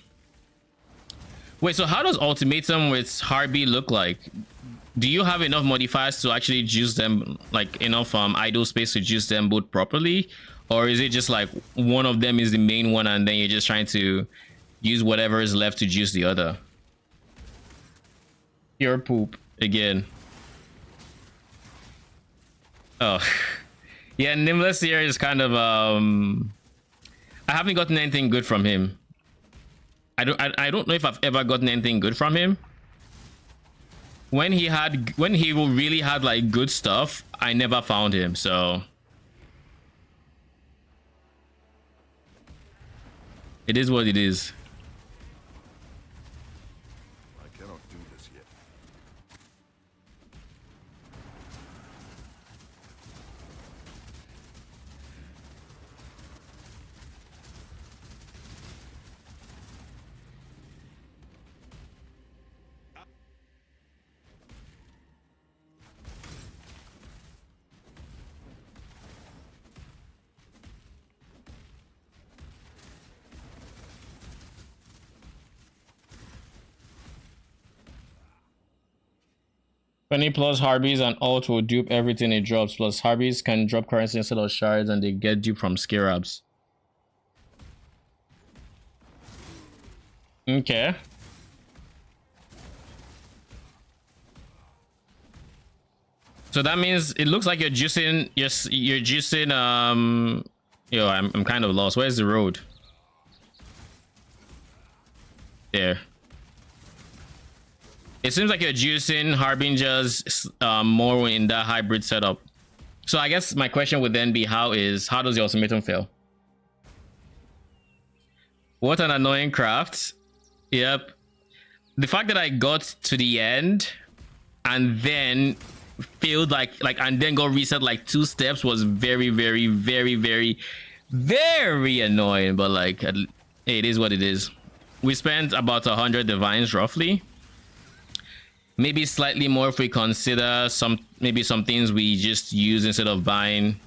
Wait, so how does Ultimatum with Harby look like? Do you have enough modifiers to actually juice them, like enough idle space to juice them both properly? Or is it just like one of them is the main one and then you're just trying to use whatever is left to juice the other? Pure poop again. Oh. Yeah, Nimbless here is kind of I haven't gotten anything good from him. I don't know if I've ever gotten anything good from him. When he really had like good stuff, I never found him, so it is what it is.
I cannot do this yet.
Penny plus Harbies and ult will dupe everything it drops. Plus Harbies can drop currency instead of shards and they get duped from scarabs. Okay. So that means it looks like you're juicing. Yes, you're juicing. Yo, I'm kind of lost. Where's the road? There. It seems like you're juicing Harbingers more in that hybrid setup. So I guess my question would then be, how does your ultimatum fail? What an annoying craft. Yep. The fact that I got to the end and then failed and then got reset like 2 steps was very, very, very, very, very annoying. But like, hey, it is what it is. We spent about 100 divines roughly. Maybe slightly more if we consider maybe some things we just use instead of buying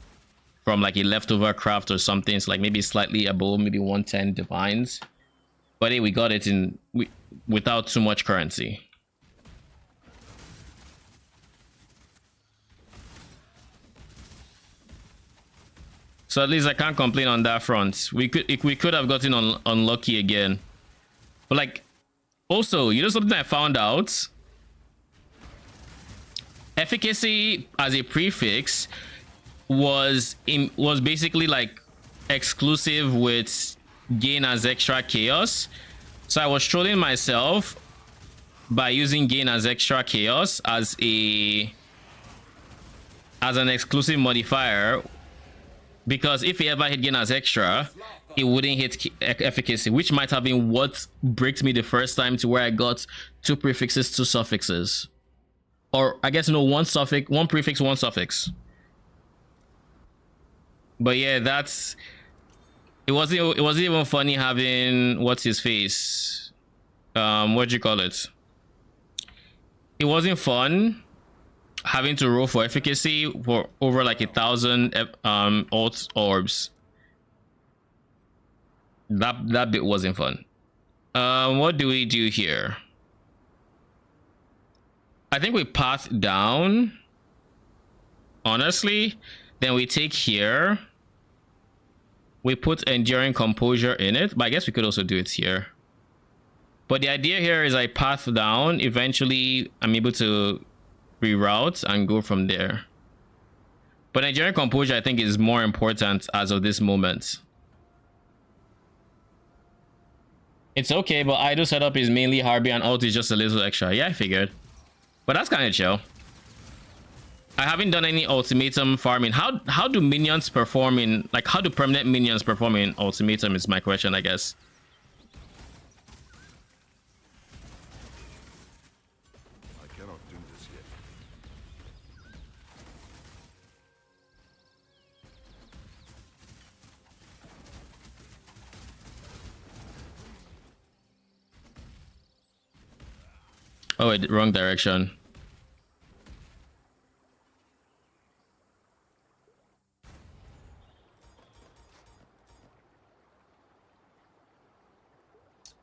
from like a leftover craft or something. So like maybe slightly above, maybe 110 divines. But hey, we got it without too much currency. So at least I can't complain on that front. We could have gotten unlucky again. But like, also, you know something I found out? Efficacy as a prefix was basically like exclusive with gain as extra chaos. So I was trolling myself by using gain as extra chaos as an exclusive modifier, because if he ever hit gain as extra, it wouldn't hit efficacy, which might have been what bricked me the first time to where I got 2 prefixes, 2 suffixes. Or I guess no, 1 suffix, 1 prefix, 1 suffix. But yeah, it wasn't even funny having what's his face. What do you call it? It wasn't fun having to roll for efficacy for over like 1,000 alt orbs. That bit wasn't fun. What do we do here? I think we path down, honestly. Then we take here, we put enduring composure in it, but I guess we could also do it here. But the idea here is I path down, eventually I'm able to reroute and go from there. But enduring composure I think is more important as of this moment. It's okay, but idle setup is mainly Harby and ult is just a little extra. Yeah, I figured. But that's kind of chill. I haven't done any ultimatum farming. How do minions perform in, like, how do permanent minions perform in ultimatum is my question, I guess.
I cannot do this yet.
Oh wait, wrong direction.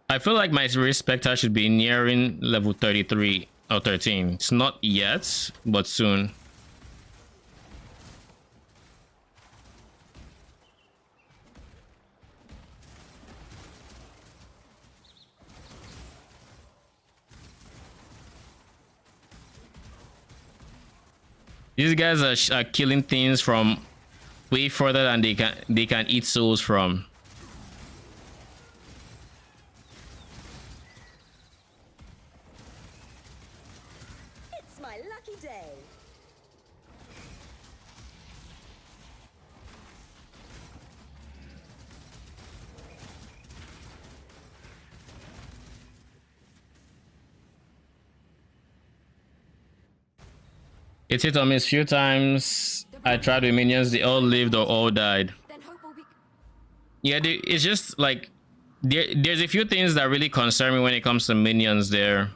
I feel like my Spectre should be nearing level 33 or 13. It's not yet, but soon. These guys are killing things from way further than they can eat souls from.
It's my lucky day.
It's hit or miss few times. I tried with minions, they all lived or all died.
Then hope will be.
Yeah, it's just like there's a few things that really concern me when it comes to minions there.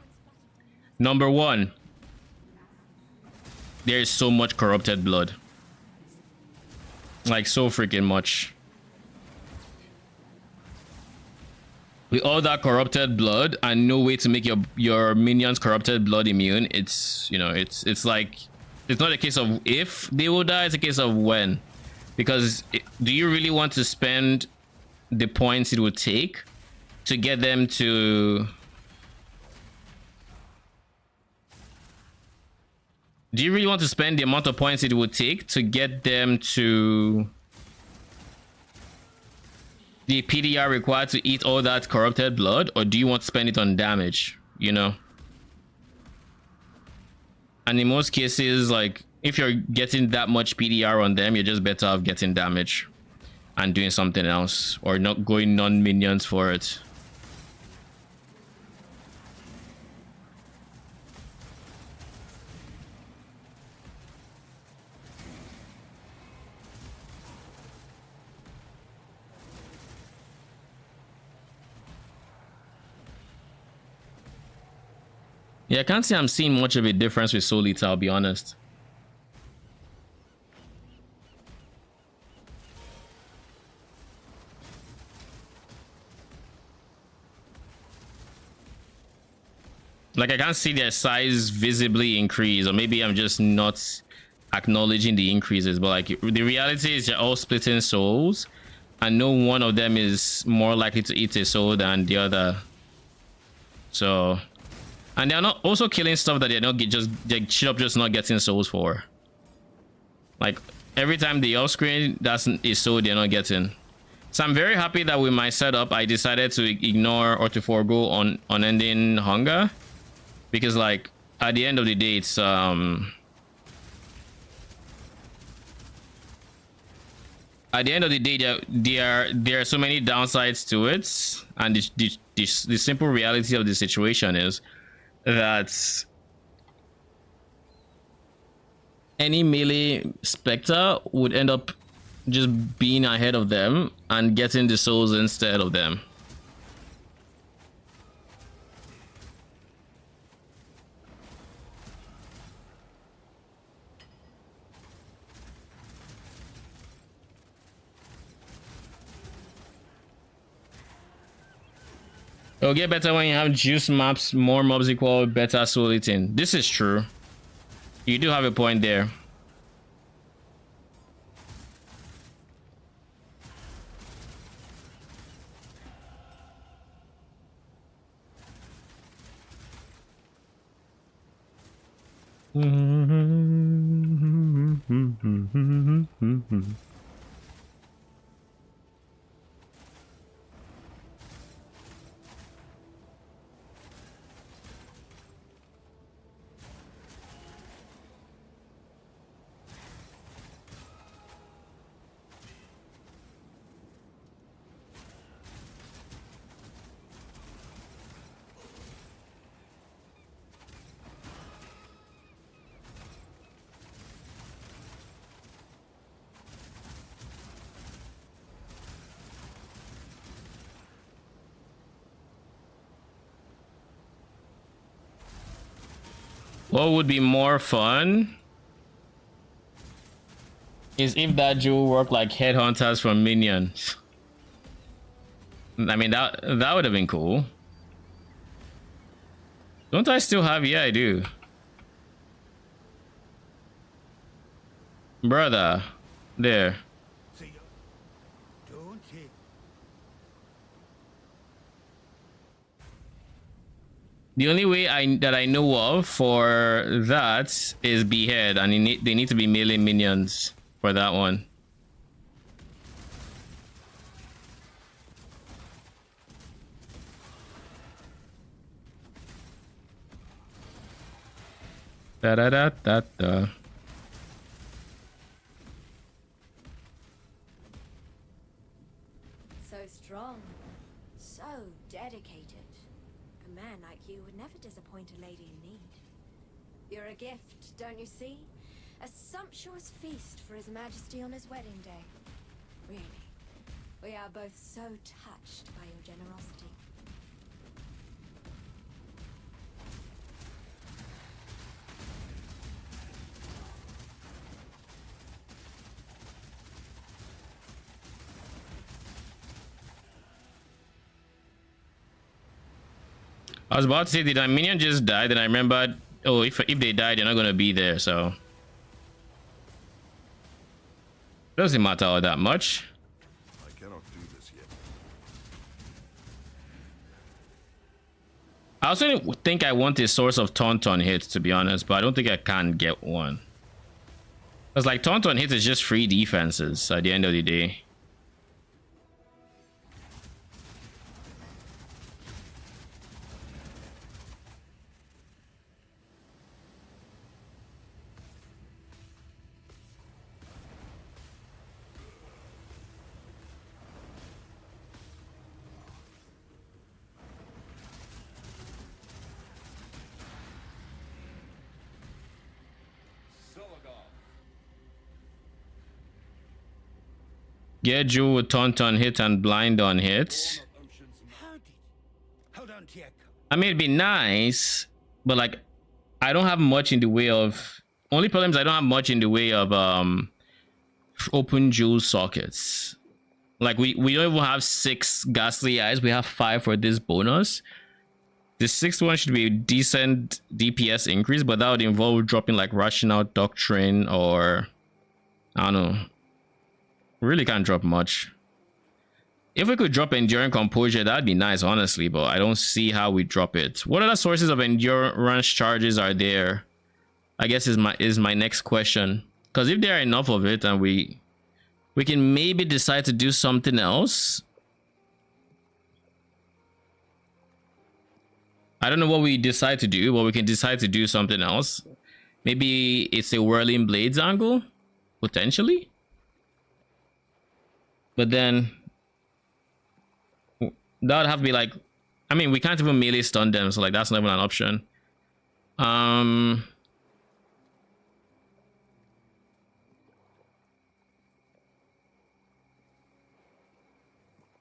Number 1, there is so much corrupted blood. Like, so freaking much. With all that corrupted blood and no way to make your minions corrupted blood immune, it's, you know, it's like, it's not a case of if they will die, it's a case of when. Because do you really want to spend the points it would take to get them to... Do you really want to spend the amount of points it would take to get them to the PDR required to eat all that corrupted blood? Or do you want to spend it on damage, you know? And in most cases, like, if you're getting that much PDR on them, you're just better off getting damage and doing something else, or not going non-minions for it. Yeah, I can't say I'm seeing much of a difference with Solita, I'll be honest. Like, I can't see their size visibly increase, or maybe I'm just not acknowledging the increases, but like the reality is they're all splitting souls, and no one of them is more likely to eat a soul than the other. So, and they're not also killing stuff that they're not they straight up just not getting souls for. Like every time they off screen, that's a soul they're not getting. So I'm very happy that with my setup, I decided to ignore or to forego on unending hunger, because like at the end of the day, it's at the end of the day, there are so many downsides to it, and the simple reality of the situation is that any melee Spectre would end up just being ahead of them and getting the souls instead of them. It'll get better when you have juice maps, more mobs equal better soul eating. This is true. You do have a point there. What would be more fun is if that jewel worked like headhunters from minions. I mean, that would have been cool. Don't I still have? Yeah, I do. Brother, there.
See ya. Don't hit.
The only way that I know of for that is behead, and they need to be melee minions for that one. Da da da da da.
So strong, so dedicated. A man like you would never disappoint a lady in need. You're a gift, don't you see? A sumptuous feast for His Majesty on his wedding day. Really, we are both so touched by your generosity.
I was about to say, did a minion just die? Then I remembered, oh, if they die, they're not gonna be there, so doesn't matter all that much.
I cannot do this yet.
I also think I want a source of Tauntaun hits, to be honest, but I don't think I can get one. Because like Tauntaun hits is just free defenses at the end of the day. Get Jewel with Taunt on hit and Blind on hit.
Hold on, Tiek.
I mean, it'd be nice, but like, I don't have much in the way of... Only problem is I don't have much in the way of open Jewel sockets. Like, we don't even have 6 Ghastly Eyes. We have 5 for this bonus. The sixth one should be a decent DPS increase, but that would involve dropping like rushing out doctrine or I don't know. Really can't drop much. If we could drop enduring composure, that'd be nice, honestly, but I don't see how we drop it. What other sources of endurance charges are there? I guess is my next question. Because if there are enough of it and we can maybe decide to do something else. I don't know what we decide to do, but we can decide to do something else. Maybe it's a whirling blades angle, potentially. But then that would have to be like, I mean, we can't even melee stun them, so like that's not even an option.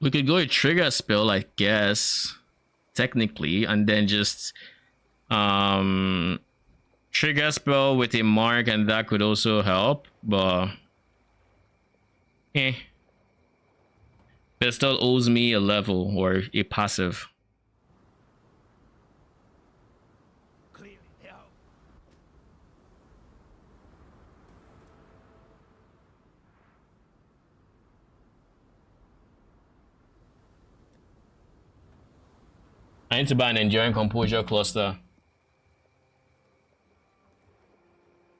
We could go a trigger spell, I guess, technically, and then just trigger spell with a mark, and that could also help, but it still owes me a level or a passive.
Clearly, hell.
I need to buy an enduring composure cluster.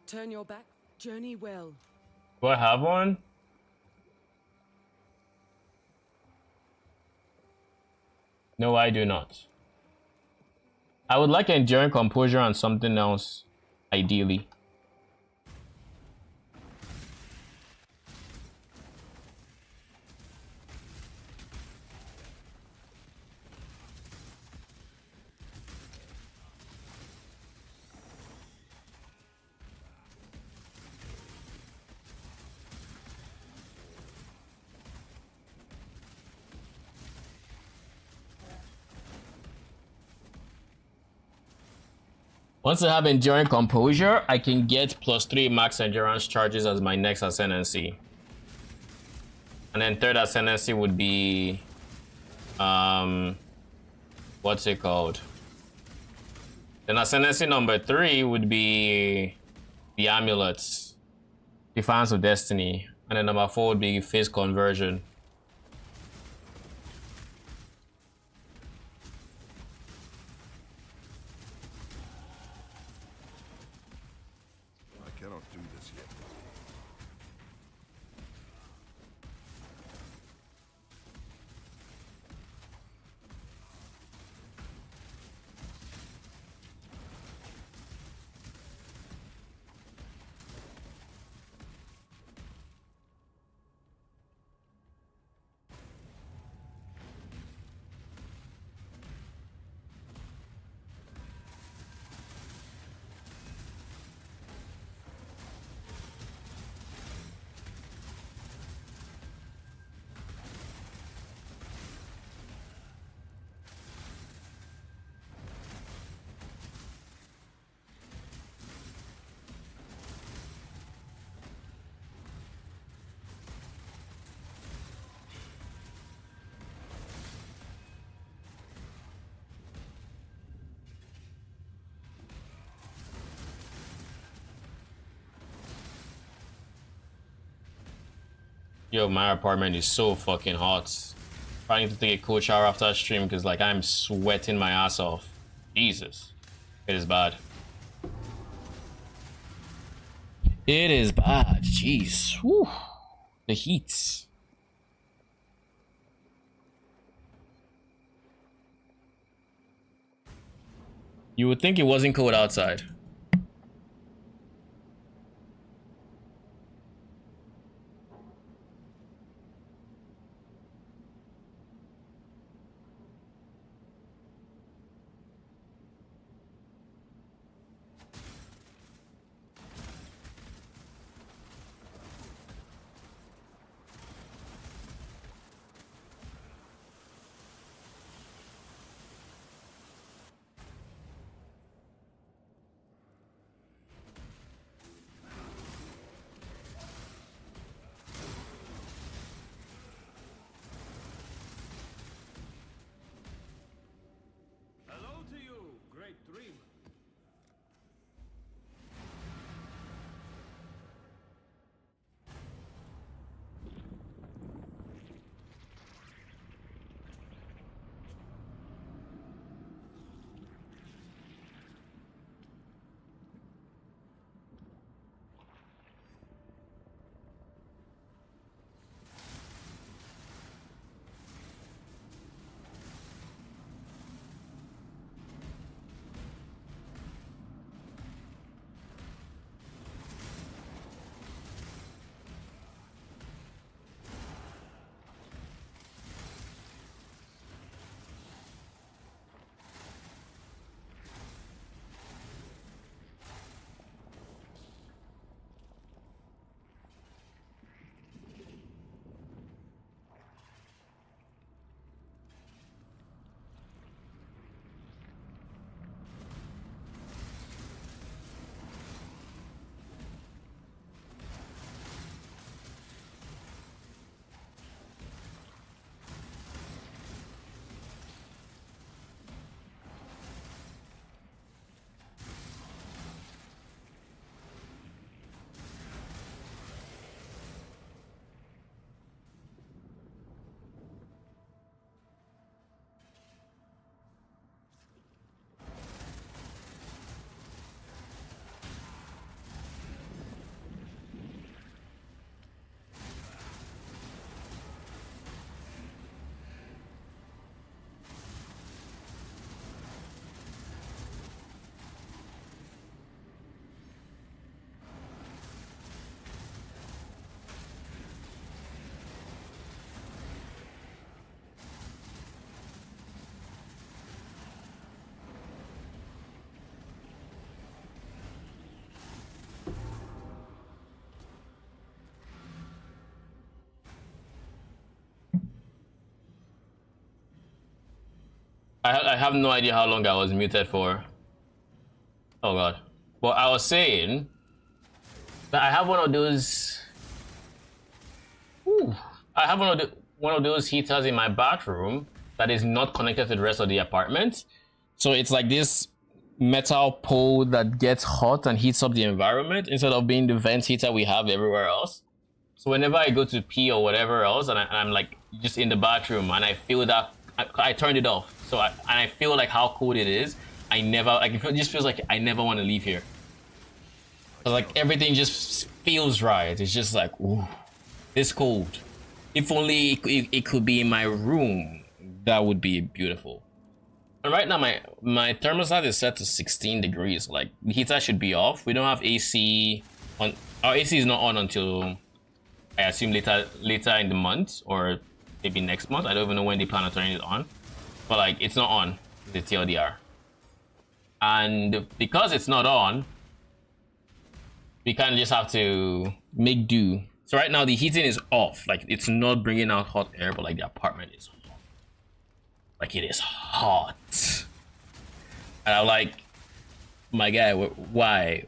Turn your back, journey well.
Do I have one? No, I do not. I would like enduring composure on something else, ideally. Once I have enduring composure, I can get +3 max endurance charges as my next ascendancy. And then third ascendancy would be what's it called? Then ascendancy number 3 would be the amulets, Defiance of Destiny, and then number 4 would be Phase Conversion.
I cannot do this yet. Yo, my apartment is so fucking hot. I need to take a cold shower after stream because like I'm sweating my ass off. Jesus. It is bad. It is bad. Jeez. Whew. The heat. You would think it wasn't cold outside. I have no idea how long I was muted for. Oh god. But I was saying that I have one of those. Ooh, I have one of those heaters in my bathroom that is not connected to the rest of the apartment. So it's like this metal pole that gets hot and heats up the environment instead of being the vent heater we have everywhere else. So whenever I go to pee or whatever else, and I'm like just in the bathroom and I feel that I turned it off. So I feel like how cold it is. I never like it just feels like I never want to leave here. So like everything just feels right. It's just like ooh, it's cold. If only it could be in my room, that would be beautiful. And right now my thermostat is set to 16 degrees. Like the heater should be off. We don't have AC on. Our AC is not on until I assume later in the month or maybe next month. I don't even know when they plan on turning it on. But like it's not on the TLDR. And because it's not on, we kind of just have to make do. So right now the heating is off. Like it's not bringing out hot air, but like the apartment is hot. Like it is hot. And I'm like, my guy, why?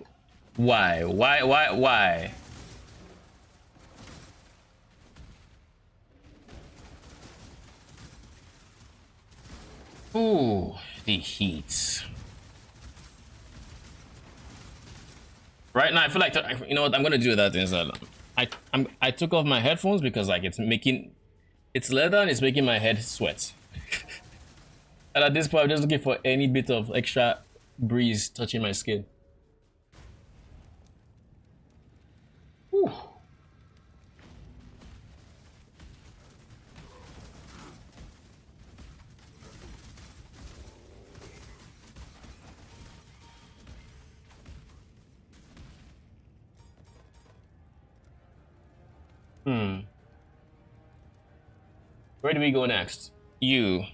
Ooh, the heat. Right now, I feel like you know what I'm gonna do with that is that I took off my headphones because like it's leather and it's making my head sweat. And at this point, I'm just looking for any bit of extra breeze touching my skin. Whew. Where do we go next? You.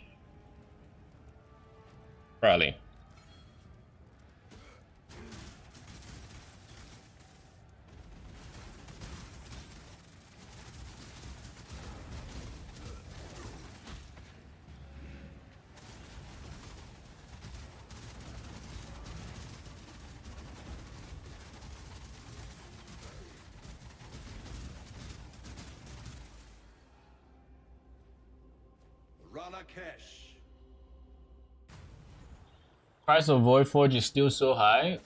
Probably.
Ranakesh.
Price of Void Forge is still so high.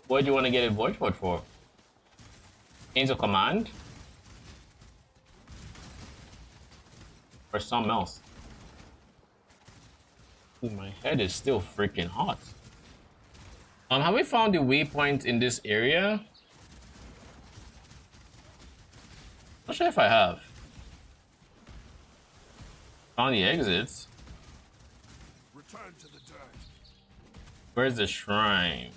What do you want to get a Void Forge for? Chains of Command? Or something else? Ooh, my head is still freaking hot. Have we found the waypoint in this area? Not sure if I have. Found the exits.
Return to the dirt.
Where's the shrine?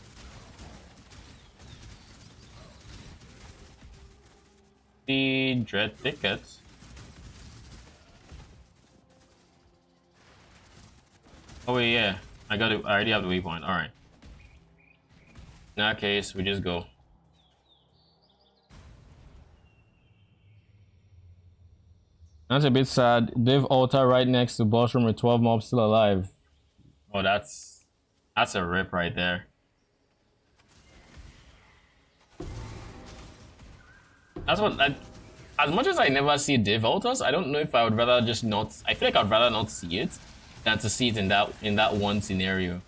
The dread tickets. Oh wait, yeah. I already have the waypoint. Alright. In that case, we just go. That's a bit sad. Div altar right next to boss room with 12 mobs still alive. Oh, that's a rip right there. That's what as much as I never see div altars, I don't know if I would rather just not. I feel like I'd rather not see it than to see it in that one scenario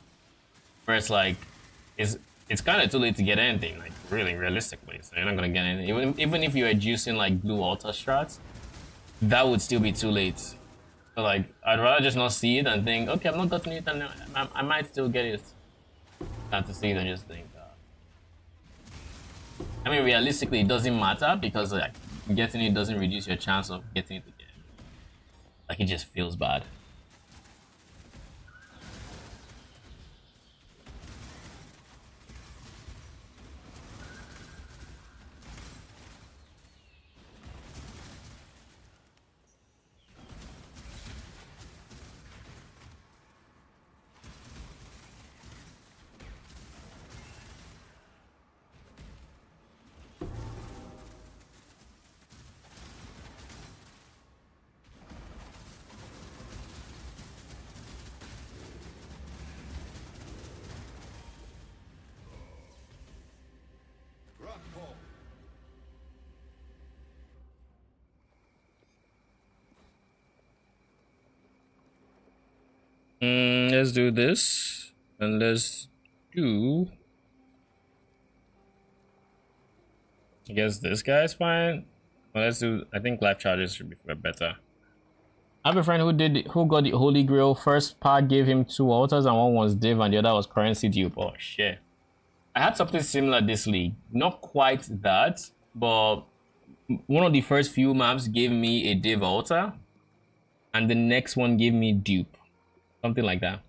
where it's like it's kind of too late to get anything, like really realistically. So you're not gonna get anything. Even if you were juicing like blue altar strats, that would still be too late. So like, I'd rather just not see it and think, okay, I've not gotten it, and I might still get it. Than to see it and just think. I mean, realistically, it doesn't matter because like getting it doesn't reduce your chance of getting it again. Like it just feels bad.
let's do this. And let's do... I guess this guy's fine. Well, let's do... I think life charges should be better. I have a friend who got the Holy Grail. First part gave him 2 altars and one was div and the other was currency dupe. Oh shit. I had something similar this league. Not quite that, but one of the first few maps gave me a div altar and the next one gave me dupe. Something like that.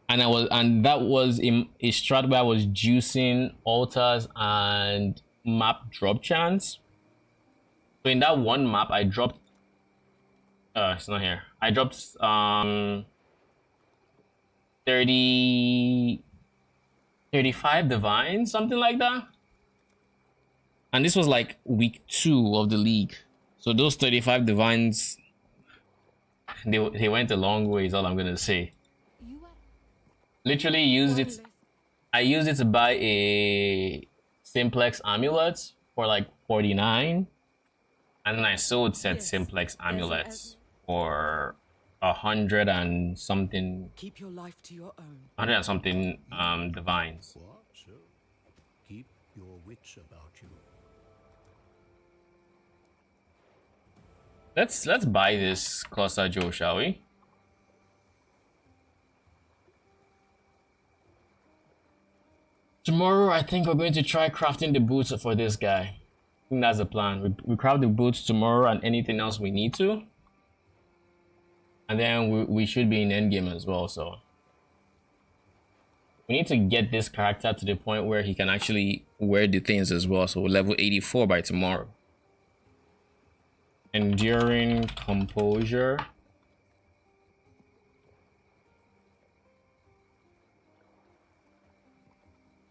And that was a strat where I was juicing altars and map drop chance. So in that one map I dropped it's not here. I dropped 35 divines, something like that. And this was like week 2 of the league. So those 35 divines, they went a long way is all I'm gonna say. Literally used it. I used it to buy a simplex amulet for like 49. And then I sold said simplex amulets for 100 and something.
Keep your life to your own.
100 and something divines.
What? So, keep your wits about you.
Let's buy this Cluster Joe, shall we? Tomorrow, I think we're going to try crafting the boots for this guy. I think that's the plan. We craft the boots tomorrow and anything else we need to. And then we should be in endgame as well, so. We need to get this character to the point where he can actually wear the things as well. So we're level 84 by tomorrow. Enduring composure.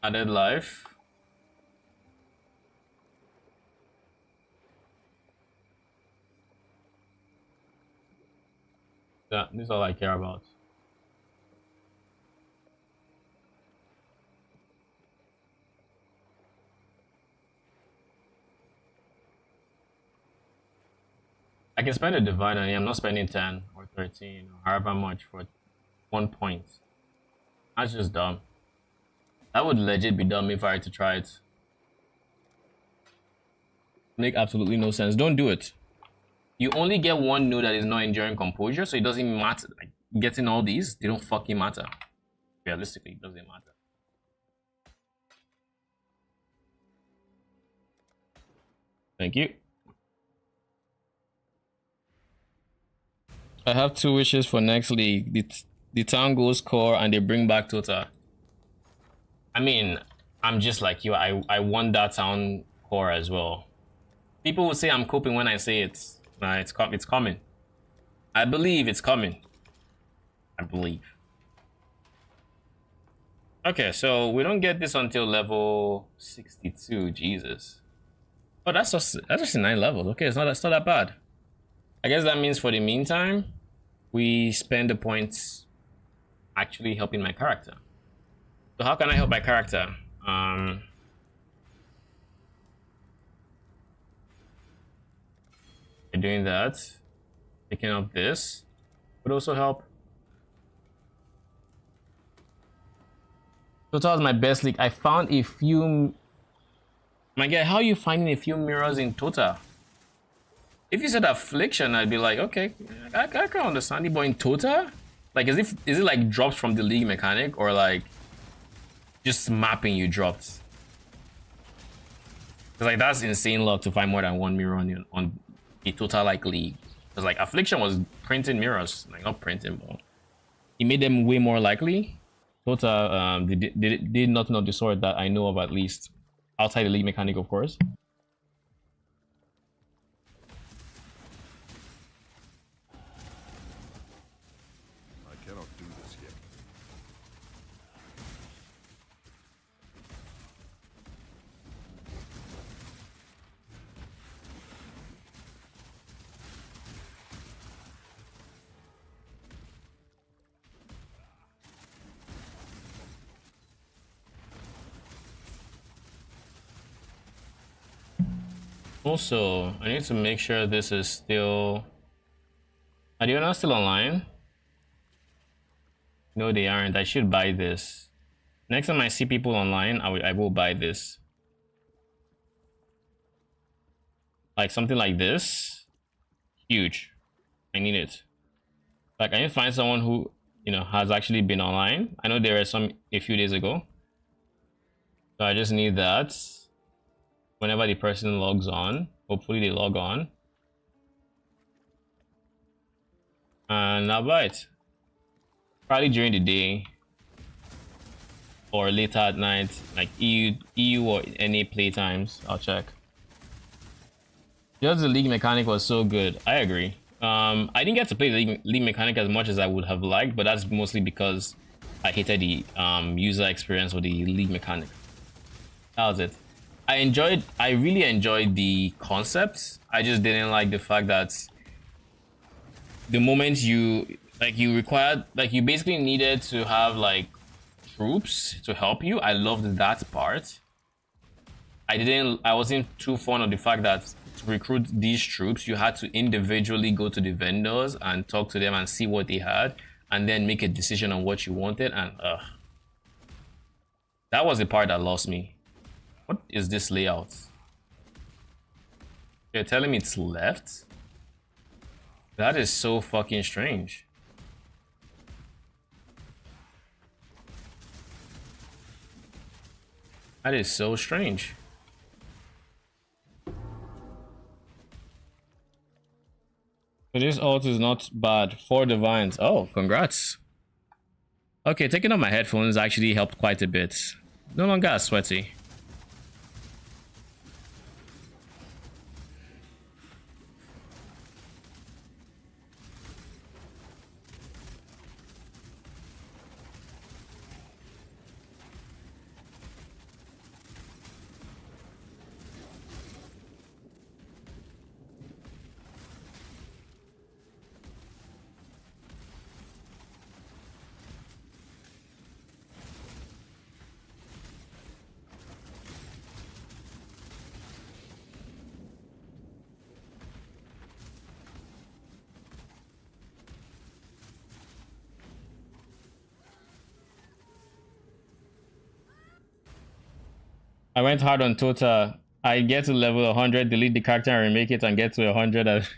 Added life. Yeah, this is all I care about. I can spend a divine on him. I'm not spending 10 or 13 or however much for 1 point. That's just dumb. That would legit be dumb if I had to try it. Make absolutely no sense. Don't do it. You only get one node that is not enduring composure, so it doesn't matter. Like getting all these, they don't fucking matter. Realistically, it doesn't matter. Thank you. I have 2 wishes for next league. The town goes core and they bring back Tota. I mean, I'm just like you. I want that town core as well. People will say I'm coping when I say it's coming. I believe it's coming. I believe. Okay, so we don't get this until level 62. Jesus. Oh, that's just 9 levels. Okay, it's not that bad. I guess that means for the meantime, we spend the points actually helping my character. So how can I help my character? By doing that, picking up this would also help. Total is my best league. I found a few. My guy, how are you finding a few mirrors in Tota? If you said affliction, I'd be like, okay, I can understand it. But in Tota, like, is it like drops from the league mechanic or like just mapping you dropped? Cause like that's insane luck to find more than 1 mirror on a Tota like league. Cause like affliction was printing mirrors, like not printing, but it made them way more likely. Tota they did nothing of the sort that I know of, at least outside the league mechanic, of course.
I cannot do this yet.
Also, I need to make sure this is still... Are you not still online? No, they aren't. I should buy this. Next time I see people online, I will buy this. Like something like this. Huge. I need it. Like I need to find someone who, you know, has actually been online. I know there were some a few days ago. So I just need that. Whenever the person logs on, hopefully they log on. And I'll buy it. Probably during the day. Or later at night. Like EU or any playtimes. I'll check. Just the league mechanic was so good. I agree. I didn't get to play the league mechanic as much as I would have liked, but that's mostly because I hated the user experience with the league mechanic. That was it. I really enjoyed the concept. I just didn't like the fact that the moment you basically needed to have like troops to help you. I loved that part. I wasn't too fond of the fact that to recruit these troops, you had to individually go to the vendors and talk to them and see what they had, and then make a decision on what you wanted. And that was the part that lost me. What is this layout? You're telling me it's left? That is so fucking strange. That is so strange. So this ult is not bad. 4 divines. Oh, congrats. Okay, taking off my headphones actually helped quite a bit. No longer as sweaty. I went hard on Tota. I get to level 100, delete the character and remake it and get to 100.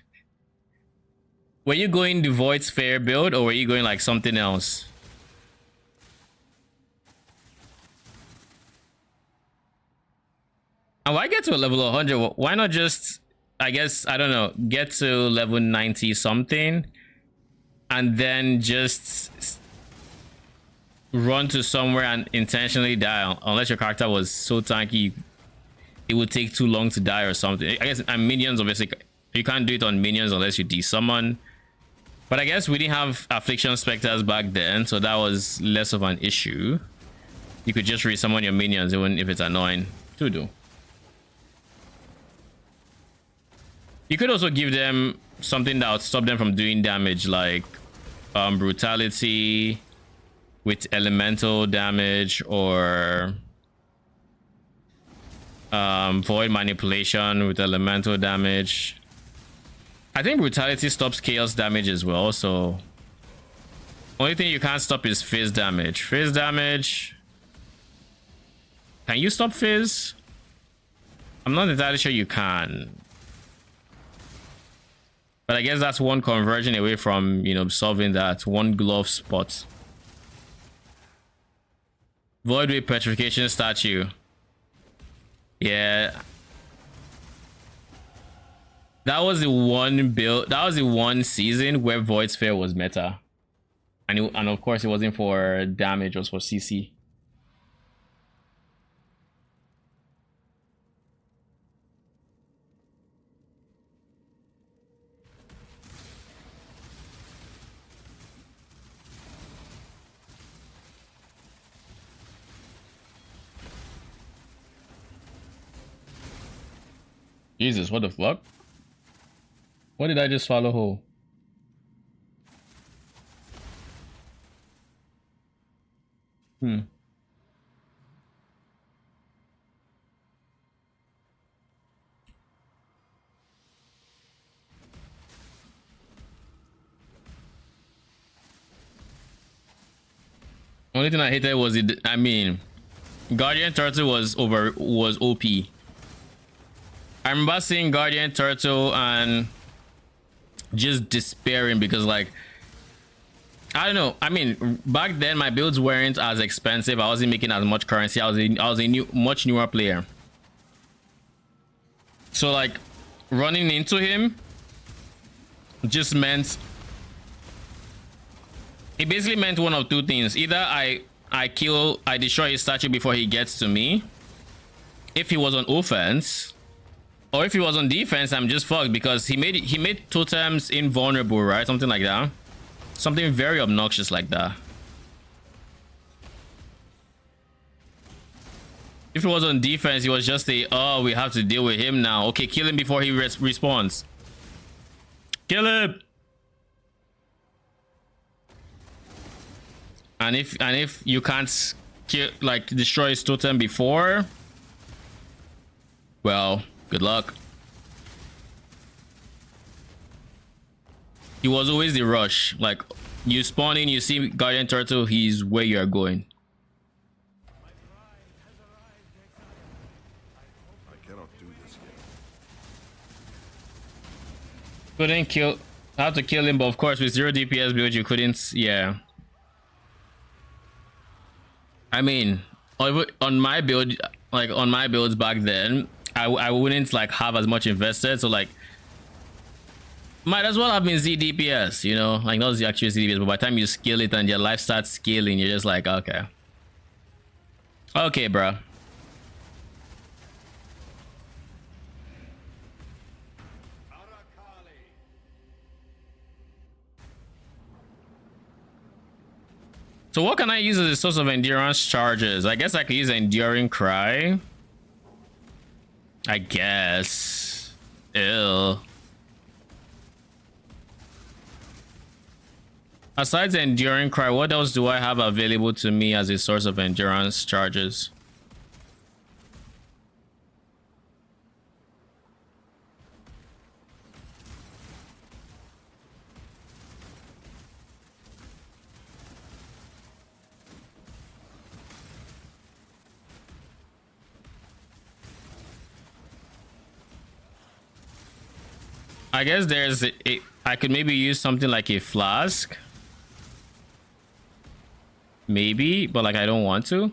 Were you going the Void Sphere build or were you going like something else? And why get to a level 100? Why not just, I guess, I don't know, get to level 90 something and then just run to somewhere and intentionally die, unless your character was so tanky it would take too long to die or something. I guess, and minions, obviously you can't do it on minions unless you desummon, but I guess we didn't have affliction specters back then, so that was less of an issue. You could just resummon your minions even if it's annoying to do. You could also give them something that would stop them from doing damage, like brutality with elemental damage, or void manipulation with elemental damage. I think brutality stops chaos damage as well, so only thing you can't stop is fizz damage. Fizz damage, can you stop fizz? I'm not entirely sure you can, but I guess that's one conversion away from, you know, solving that one glove spot. Void with petrification statue. Yeah. That was the one build, that was the one season where Void Sphere was meta. And of course it wasn't for damage, it was for CC. Jesus, what the fuck? What did I just swallow whole?
Only thing I hated was it. I mean, Guardian Turtle was OP. I remember seeing Guardian Turtle and just despairing because, like, I don't know. I mean, back then my builds weren't as expensive. I wasn't making as much currency. I was a much newer player. So like running into him just meant, it basically meant one of two things. Either I destroy his statue before he gets to me, if he was on offense, or if he was on defense, I'm just fucked because he made totems invulnerable, right? Something like that. Something very obnoxious like that. If he was on defense, he was just a, oh, we have to deal with him now. Okay, kill him before he respawns. Kill him. And if you can't kill, like, destroy his totem before, well, good luck. He was always the rush. Like, you spawn in, you see Guardian Turtle, he's where you are going.
I cannot do this yet.
Couldn't kill, had to kill him, but of course with 0 DPS build you couldn't. Yeah, I mean, on my build, like on my builds back then, I wouldn't like have as much invested, so like might as well have been Z DPS, you know, like not the actual Z DPS, but by the time you scale it and your life starts scaling, you're just like, okay, bro. So what can I use as a source of endurance charges? I guess I could use Enduring Cry. I guess. Ew. Besides Enduring Cry, what else do I have available to me as a source of endurance charges? I guess there's I could maybe use something like a flask. Maybe, but like I don't want to.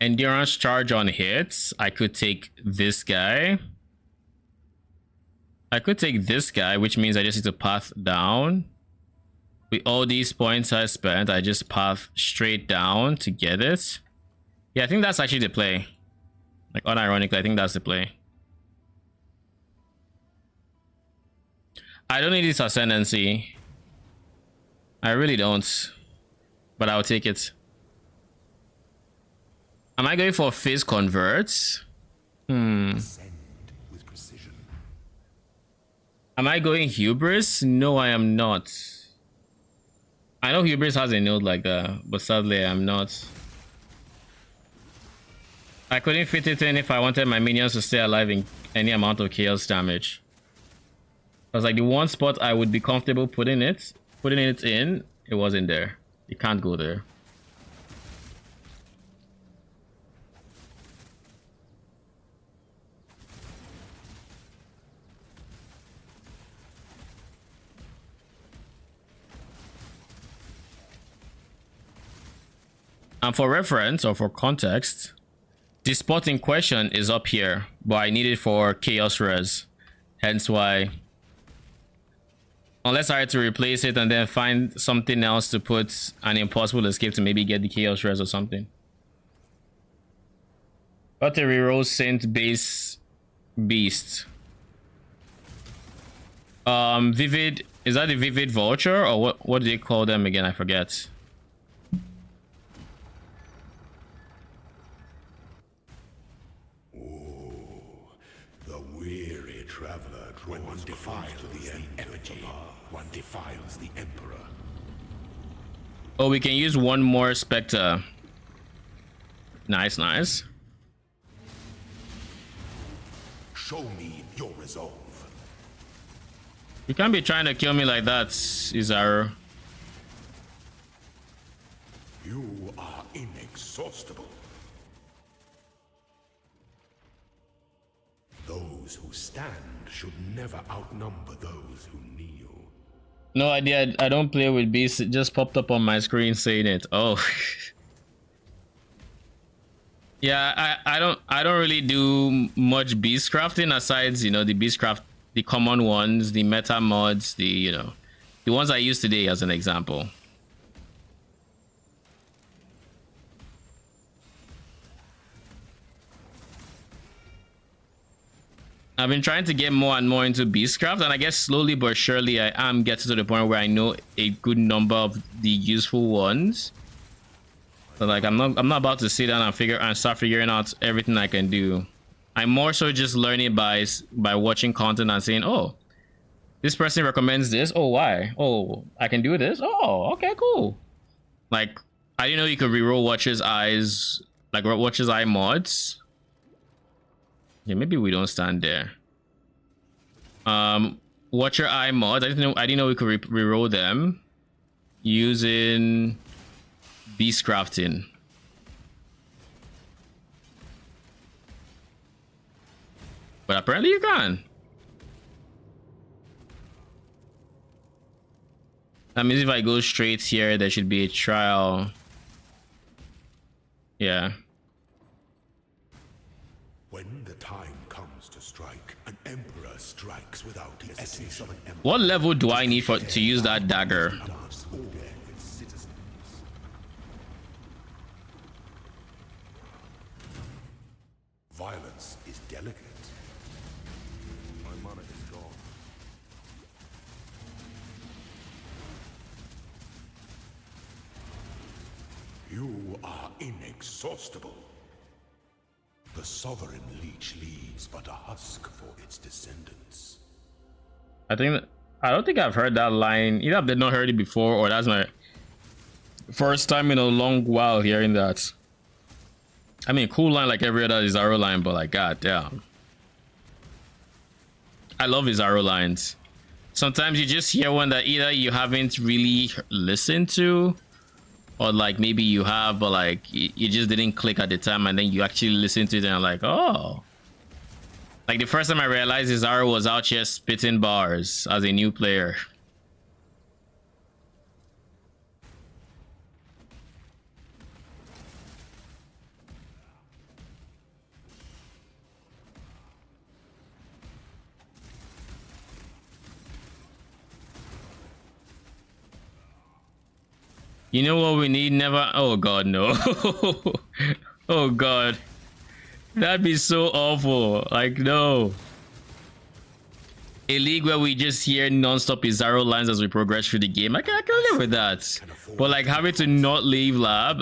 Endurance charge on hits. I could take this guy. I could take this guy, which means I just need to path down. With all these points I spent, I just path straight down to get it. Yeah, I think that's actually the play. Like unironically, I think that's the play. I don't need this ascendancy. I really don't. But I'll take it. Am I going for phase converts? Am I going hubris? No, I am not. I know hubris has a node like that, but sadly I'm not. I couldn't fit it in if I wanted my minions to stay alive in any amount of chaos damage. I was like, the one spot I would be comfortable putting it in, it wasn't there. You can't go there. And for reference or for context, the spot in question is up here, but I need it for chaos res. Hence why, unless I had to replace it and then find something else to put an impossible escape to maybe get the chaos res or something. Got a reroll Saint base beast. Vivid, is that the Vivid Vulture or what do they call them again? I forget.
The weary traveler when one defiles the effigy, one defiles the emperor.
Oh, we can use one more Spectre. Nice, nice.
Show me your resolve.
You can't be trying to kill me like that, Izaro.
You are inexhaustible. Those who stand should never outnumber those who kneel.
No idea. I don't play with beasts. It just popped up on my screen saying it. Oh. Yeah, I don't really do much beast crafting aside, you know, the beast craft, the common ones, the meta mods, the, you know, the ones I used today as an example. I've been trying to get more and more into beastcraft, and I guess slowly but surely I am getting to the point where I know a good number of the useful ones. But like I'm not about to sit down and start figuring out everything I can do. I'm more so just learning by watching content and saying, oh, this person recommends this. Oh, why? Oh, I can do this. Oh, okay, cool. Like I didn't know you could reroll Watcher's Eyes, like Watcher's Eye mods. Yeah, maybe we don't stand there. Watcher Eye mods. I didn't know we could reroll them using beast crafting. But apparently you can. That means if I go straight here, there should be a trial. Yeah.
When the time comes to strike, an emperor strikes without the essence of an emperor.
What level do I need to use that dagger?
Violence is delicate.
My mana is gone.
You are inexhaustible. The sovereign leech leaves but a husk for its descendants.
I don't think I've heard that line. Either I've not heard it before, or that's my first time in a long while hearing that. I mean, cool line like every other Izaro line, but like, god damn. I love Izaro lines. Sometimes you just hear one that either you haven't really listened to, or like maybe you have, but like you just didn't click at the time, and then you actually listen to it and you're like, oh. Like the first time I realized Izaro was out here spitting bars as a new player. You know what we need? Never. Oh god, no. Oh god. That'd be so awful. Like, no. A league where we just hear non-stop Izaro lines as we progress through the game. I can live with that. But like having to not leave lab,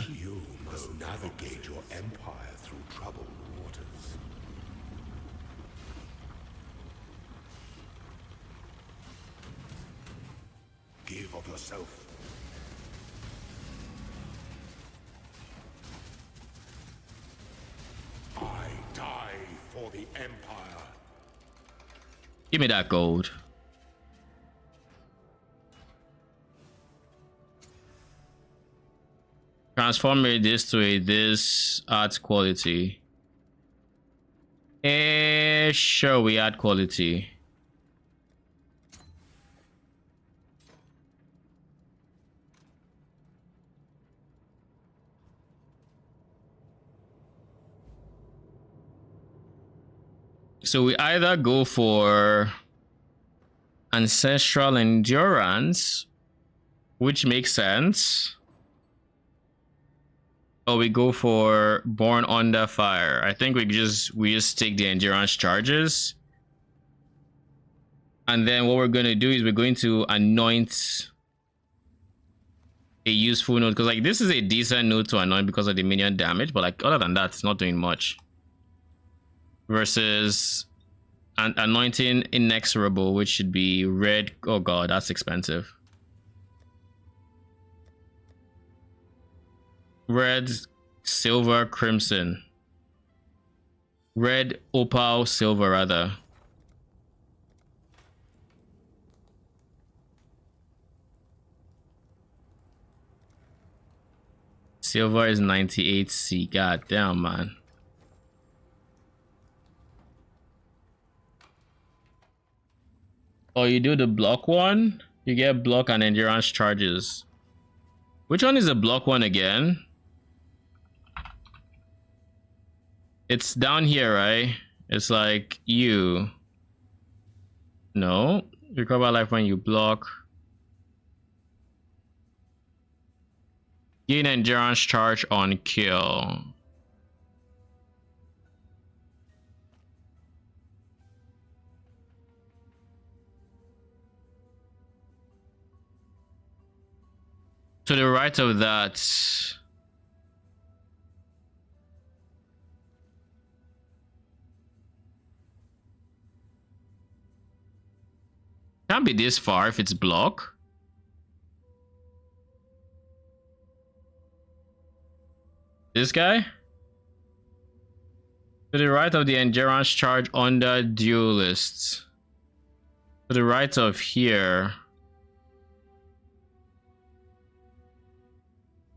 You must navigate your empire through troubled waters. Give of yourself. I die for the empire.
give me that gold. Transform this to this art quality. Sure, we add quality. So we either go for ancestral endurance, which makes sense, or we go for born under fire. I think we just take the endurance charges, and then what we're going to do is we're going to anoint a useful node, because like this is a decent node to anoint because of the minion damage, but like other than that, it's not doing much. Versus anointing inexorable, which should be red. Oh god, that's expensive. Red, silver, crimson. Red, opal, silver rather. Silver is 98C. God damn, man. Oh, you do the block one? You get block and endurance charges. Which one is the block one again? It's down here, right? It's like you. No. Recover life when you block. Gain endurance charge on kill. To the right of that. Can't be this far if it's block. This guy? To the right of the endurance charge under duelists. To the right of here.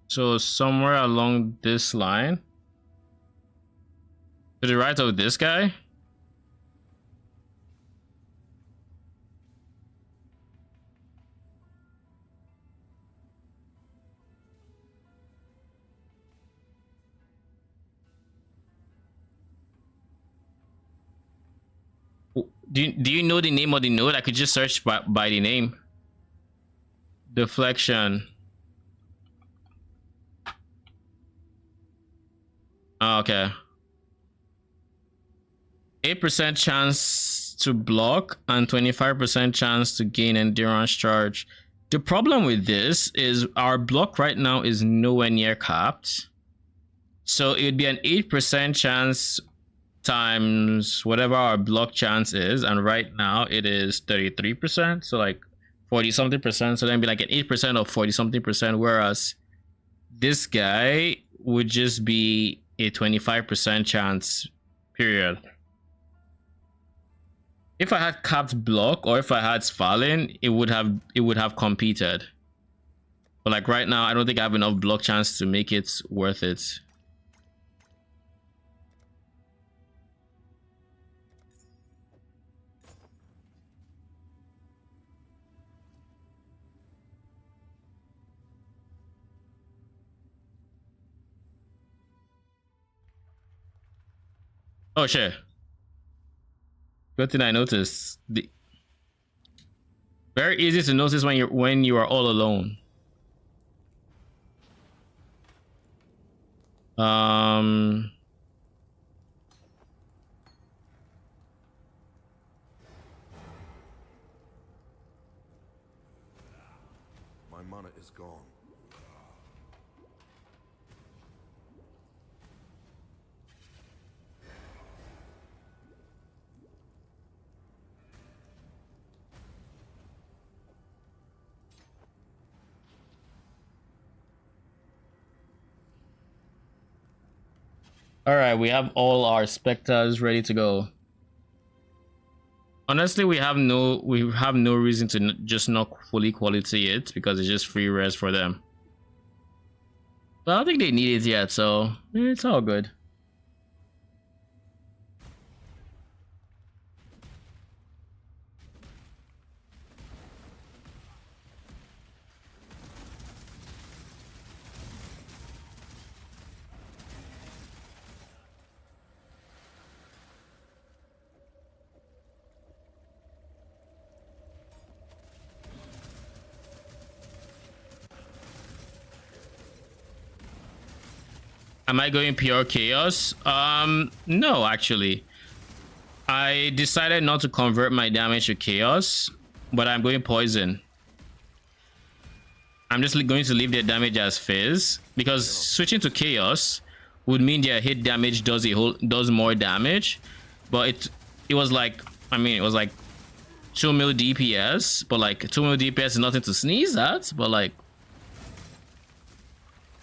So somewhere along this line. To the right of this guy. Do you know the name of the node? I could just search by the name. Deflection. Oh, okay. 8% chance to block and 25% chance to gain endurance charge. The problem with this is our block right now is nowhere near capped. So it would be an 8% chance times whatever our block chance is, and right now it is 33%, so like 40 something percent. So then be like an 8% of 40 something percent, whereas this guy would just be a 25% chance, period. If I had capped block or if I had Fallen, it would have competed. But like right now, I don't think I have enough block chance to make it worth it. Oh shit. Good thing I noticed. Very easy to notice when you are all alone.
My mana is gone.
All right, we have all our specters ready to go. Honestly, we have no reason to just not fully quality it because it's just free res for them. But I don't think they need it yet, so it's all good. Am I going pure chaos? No, actually. I decided not to convert my damage to chaos, but I'm going poison. I'm just going to leave their damage as fizz because switching to chaos would mean their hit damage does more damage, but it was like, I mean, it was like 2 mil DPS, but like 2 mil DPS is nothing to sneeze at, but like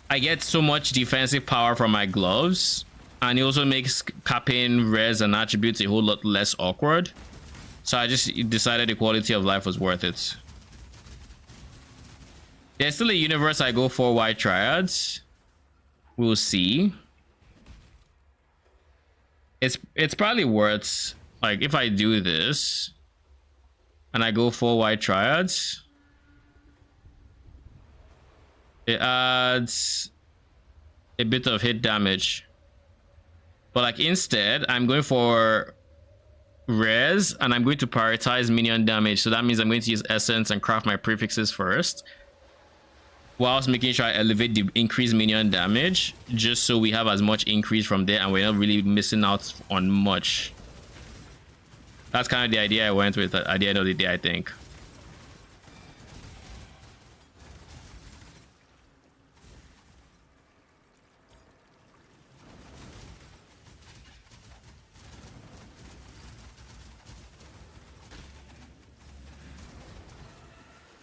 I get so much defensive power from my gloves, and it also makes capping res and attributes a whole lot less awkward. So I just decided the quality of life was worth it. There's still a universe I go for white triads, We'll see. It's probably worth, like, if I do this and I go 4 white triads, it adds a bit of hit damage. But like instead, I'm going for res and I'm going to prioritize minion damage. So that means I'm going to use essence and craft my prefixes first, whilst making sure I elevate the increased minion damage, just so we have as much increase from there and we're not really missing out on much. That's kind of the idea I went with at the end of the day, I think.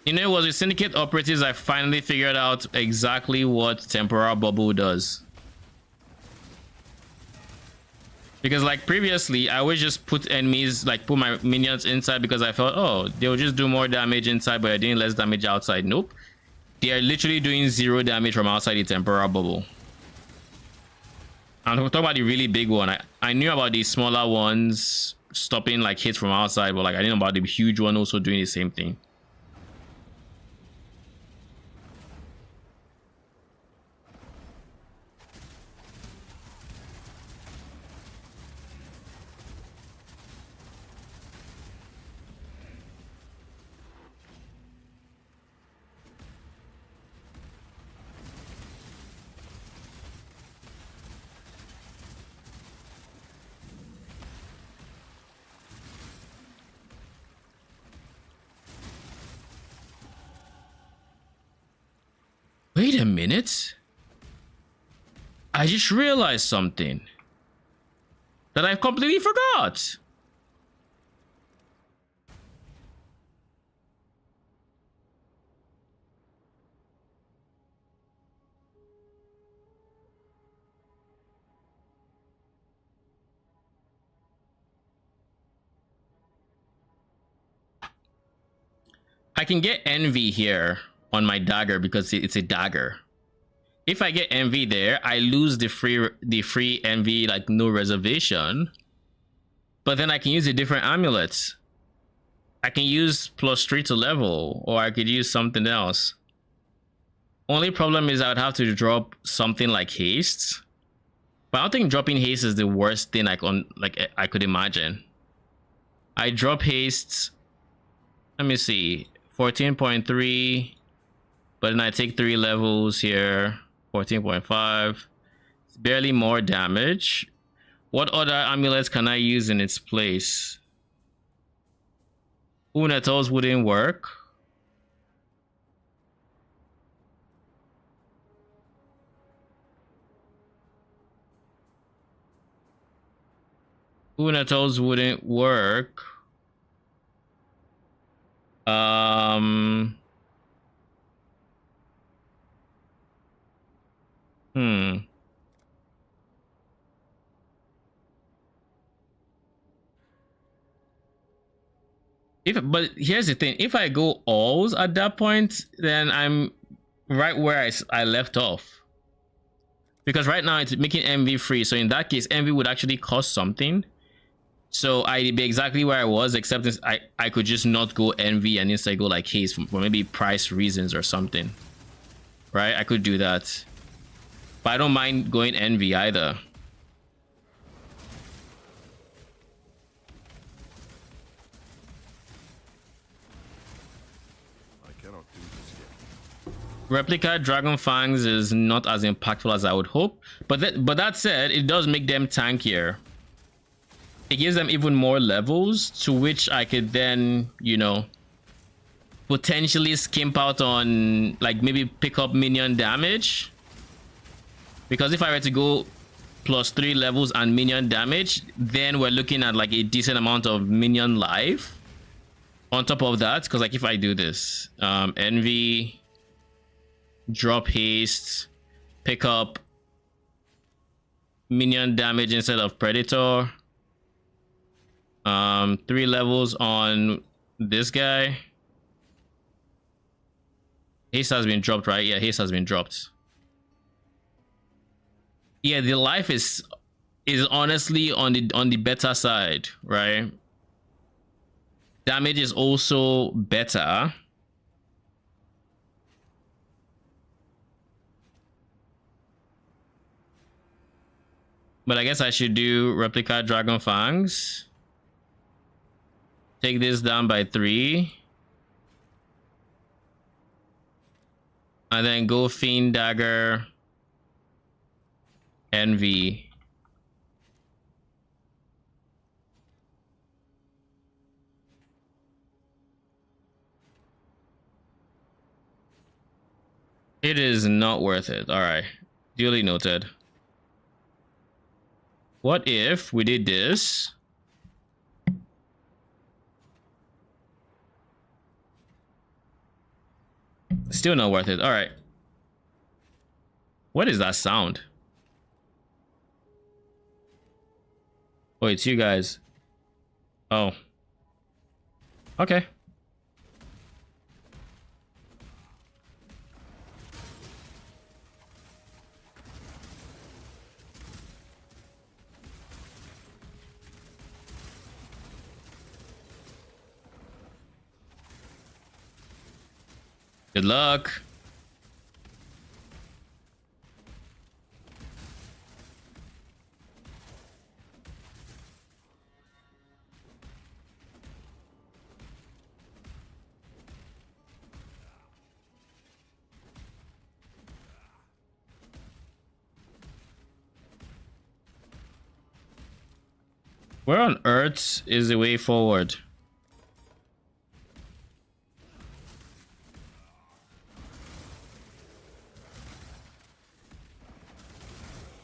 You know, it was with Syndicate Operatives I finally figured out exactly what Temporal Bubble does. Because like previously, I would just put enemies, like put my minions inside because I felt, oh, they'll just do more damage inside, but they're doing less damage outside. Nope. They are literally doing 0 damage from outside the Temporal Bubble. I'm talking about the really big one. I knew about the smaller ones stopping like hits from outside, but like I didn't know about the huge one also doing the same thing. Wait a minute. I just realized something that I completely forgot. I can get envy here on my dagger because it's a dagger. If I get envy there, I lose the free envy, like no reservation. But then I can use a different amulet. I can use +3 to level, or I could use something else. Only problem is I would have to drop something like haste. But I don't think dropping haste is the worst thing I could imagine. I drop haste. Let me see. 14.3. But then I take 3 levels here. 14.5. It's barely more damage. What other amulets can I use in its place? Unetals wouldn't work. Unetals wouldn't work. But here's the thing, if I go alls at that point, then I'm right where I left off. Because right now it's making envy free, so in that case envy would actually cost something. So I'd be exactly where I was, except I could just not go envy and instead go like haste for maybe price reasons or something. Right? I could do that. But I don't mind going envy either. Replica Dragon Fangs is not as impactful as I would hope, but that said, it does make them tankier. It gives them even more levels to which I could then, you know, potentially skimp out on, like, maybe pick up minion damage. Because if I were to go +3 levels and minion damage, then we're looking at like a decent amount of minion life on top of that. Because like if I do this, envy, drop haste, pick up minion damage instead of predator, 3 levels on this guy. Haste has been dropped, right? Yeah, haste has been dropped. Yeah, the life is honestly on the better side, right? Damage is also better. But I guess I should do replica dragon fangs. Take this down by 3. And then go fiend dagger envy. It is not worth it. All right. Duly noted. What if we did this? Still not worth it. All right. What is that sound? Oh, it's you guys. Oh. Okay. Good luck. Where on earth is the way forward?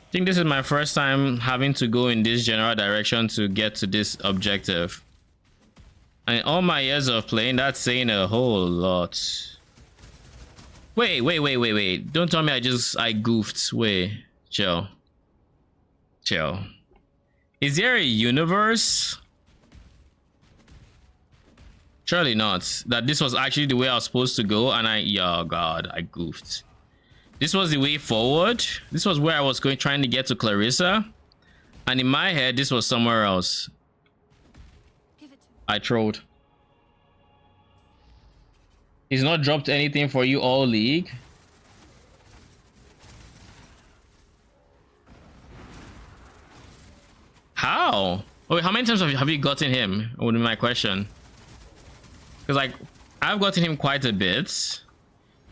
I think this is my first time having to go in this general direction to get to this objective. And all my years of playing, that's saying a whole lot. Wait. Don't tell me I goofed. Wait, chill. Is there a universe? Surely not. That this was actually the way I was supposed to go, and oh god, I goofed. This was the way forward. This was where I was trying to get to Clarissa, and in my head, this was somewhere else. I trolled. He's not dropped anything for you all league. How? Wait, how many times have you gotten him? Would be my question. Because like I've gotten him quite a bit.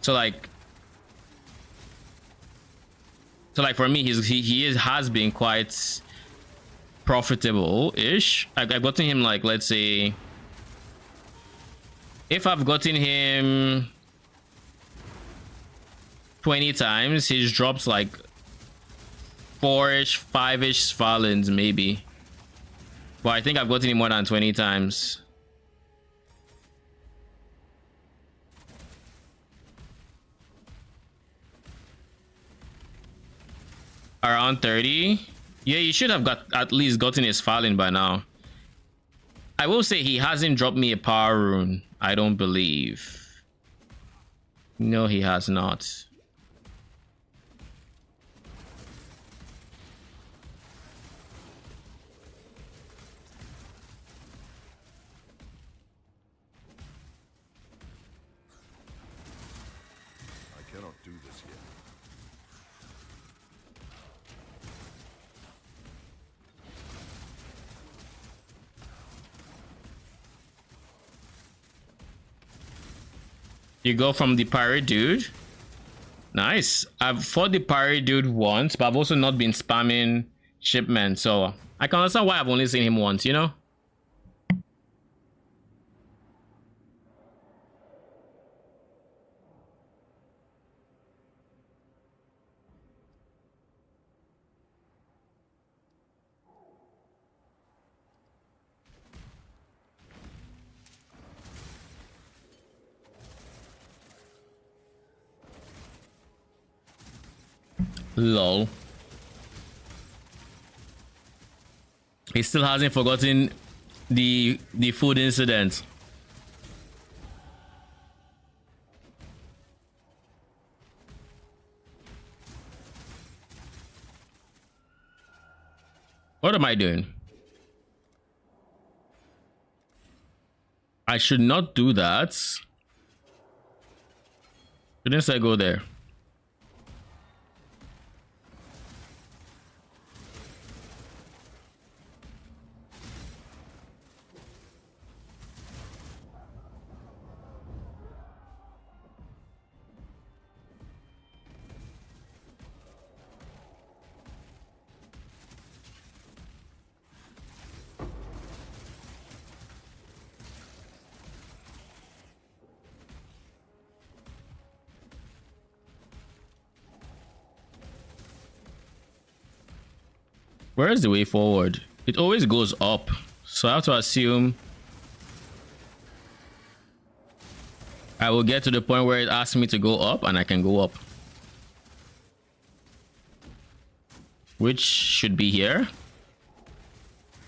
So like for me, he has been quite profitable-ish. I've gotten him like, let's say, if I've gotten him 20 times, he's dropped like 4-ish, 5-ish Svalins maybe. But I think I've gotten him more than 20 times. Around 30. Yeah, you should have at least gotten his Svalin by now. I will say he hasn't dropped me a power rune. I don't believe. No, he has not.
I cannot do this yet.
You go from the pirate dude. Nice. I've fought the pirate dude once, but I've also not been spamming shipment, so I can understand why I've only seen him once, you know? Lol. He still hasn't forgotten the food incident. What am I doing? I should not do that. Shouldn't I go there? Where is the way forward? It always goes up. So I have to assume I will get to the point where it asks me to go up and I can go up. Which should be here.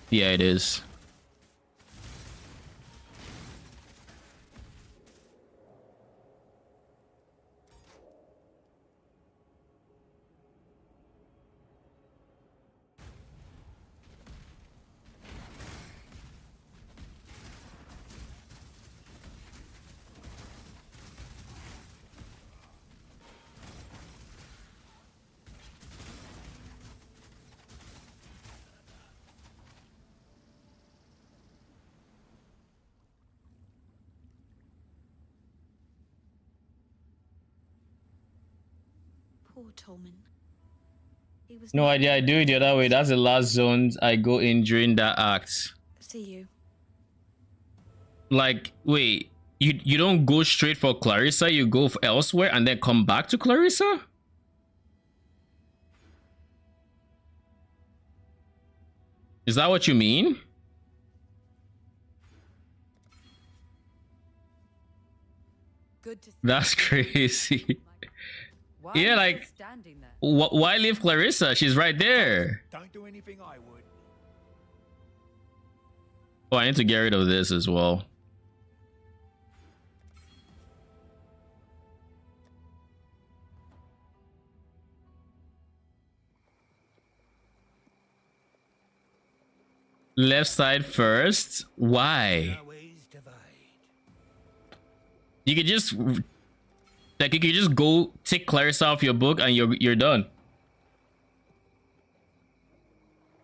Yeah, it is.
Poor Tolman. He was
No idea. I do it the other way. That's the last zones I go in during that act.
See you.
Like, wait, you don't go straight for Clarissa, you go elsewhere and then come back to Clarissa? Is that what you mean?
Good to see
That's crazy.
Why
Yeah,
are you
like,
standing there?
why leave Clarissa? She's right there.
Don't do anything I would.
Oh, I need to get rid of this as well. Left side first. Why?
Our ways divide.
You could just like you could just go take Clarissa off your book and you're done.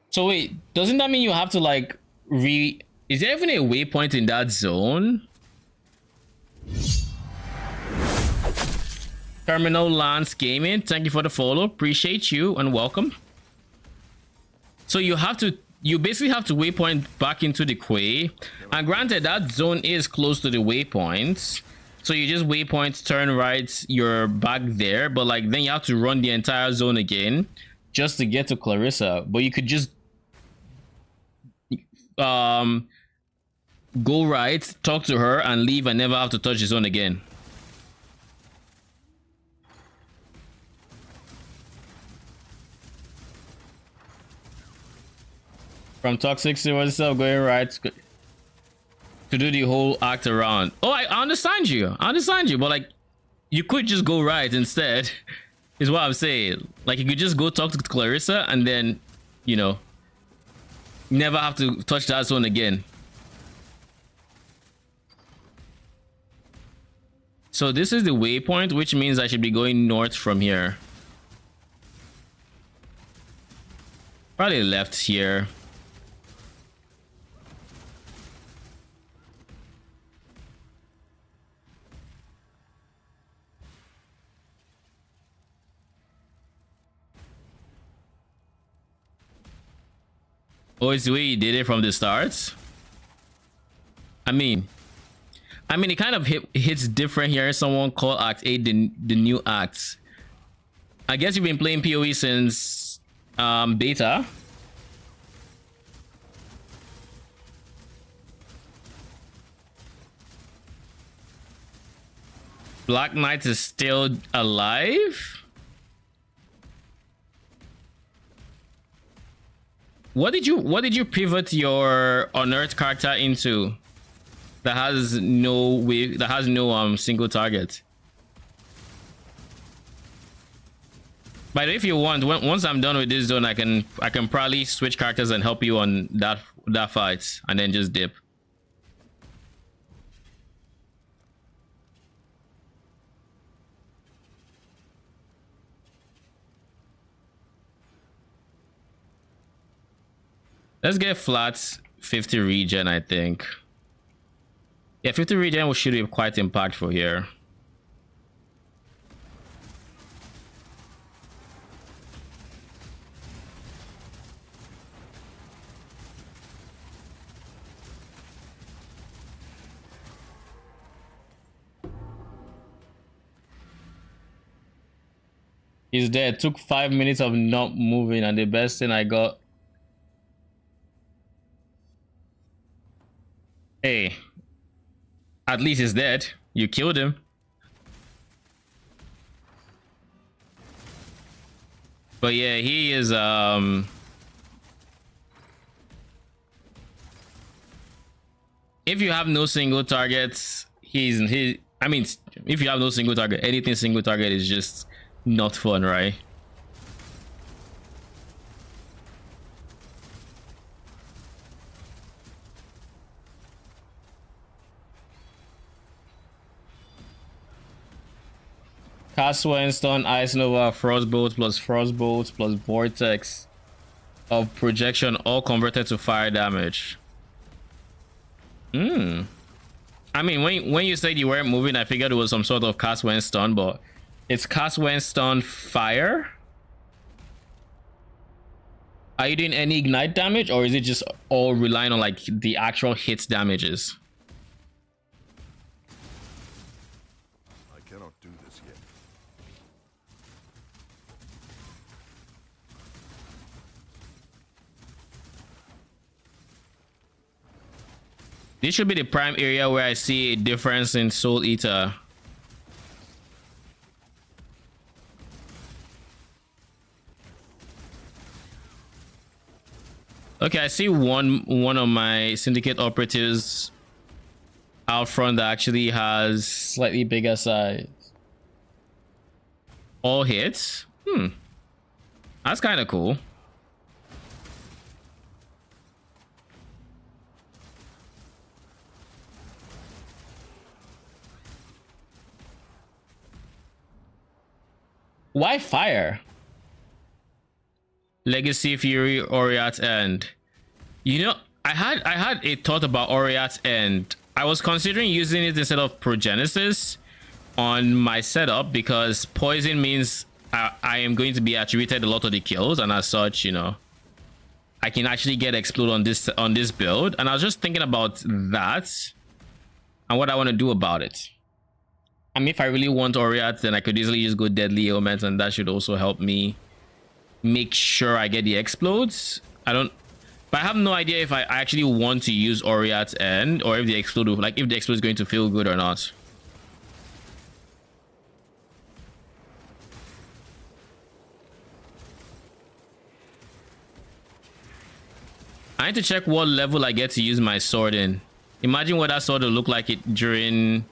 So wait, doesn't that mean you have to like is there even a waypoint in that zone? Terminal Lance Gaming, thank you for the follow. Appreciate you and welcome. So you basically have to waypoint back into the quay. And granted, that zone is close to the waypoint. So you just waypoint, turn right, you're back there. But like then you have to run the entire zone again just to get to Clarissa. But you could just go right, talk to her, and leave and never have to touch the zone again. From Toxic to myself going right to do the whole act around. Oh, I understand you. I understand you, but like you could just go right instead, is what I'm saying. Like you could just go talk to Clarissa and then, you know, never have to touch that zone again. So this is the waypoint, which means I should be going north from here. Probably left here. Oh, it's the way you did it from the start. I mean, it kind of hits different here. Someone called Act 8 the new act. I guess you've been playing PoE since beta. Black Knight is still alive. What did you pivot your unearthed character into that has no single target? But if you want, once I'm done with this zone, I can probably switch characters and help you on that fight, and then just dip. Let's get flats 50 regen, I think. Yeah, 50 regen should be quite impactful here. He's dead. Took 5 minutes of not moving, and the best thing I got. Hey, at least he's dead. You killed him. But yeah, he is if you have no single targets, I mean, if you have no single target, anything single target is just not fun, right? Cast Stone, Ice Nova, Frostbolt plus Vortex of projection, all converted to fire damage. I mean, when you said you weren't moving, I figured it was some sort of Cast Stone, but it's Cast Stone fire. Are you doing any ignite damage, or is it just all relying on like the actual hit damages?
I cannot do this yet.
This should be the prime area where I see a difference in Soul Eater. Okay, I see one of my Syndicate operatives out front that actually has slightly bigger size. All hits? That's kind of cool. Why fire? Legacy, Fury, Oriat's End. You know, I had a thought about Oriat's End. I was considering using it instead of Progenesis on my setup because poison means I am going to be attributed a lot of the kills, and as such, you know, I can actually get explode on this build. And I was just thinking about that and what I want to do about it. I mean, if I really want Oriat, then I could easily just go Deadly Ailment, and that should also help me make sure I get the explodes. But I have no idea if I actually want to use Oriat's End, or if the explode, like if the explode is going to feel good or not. I need to check what level I get to use my sword in. Imagine what that sword will look like during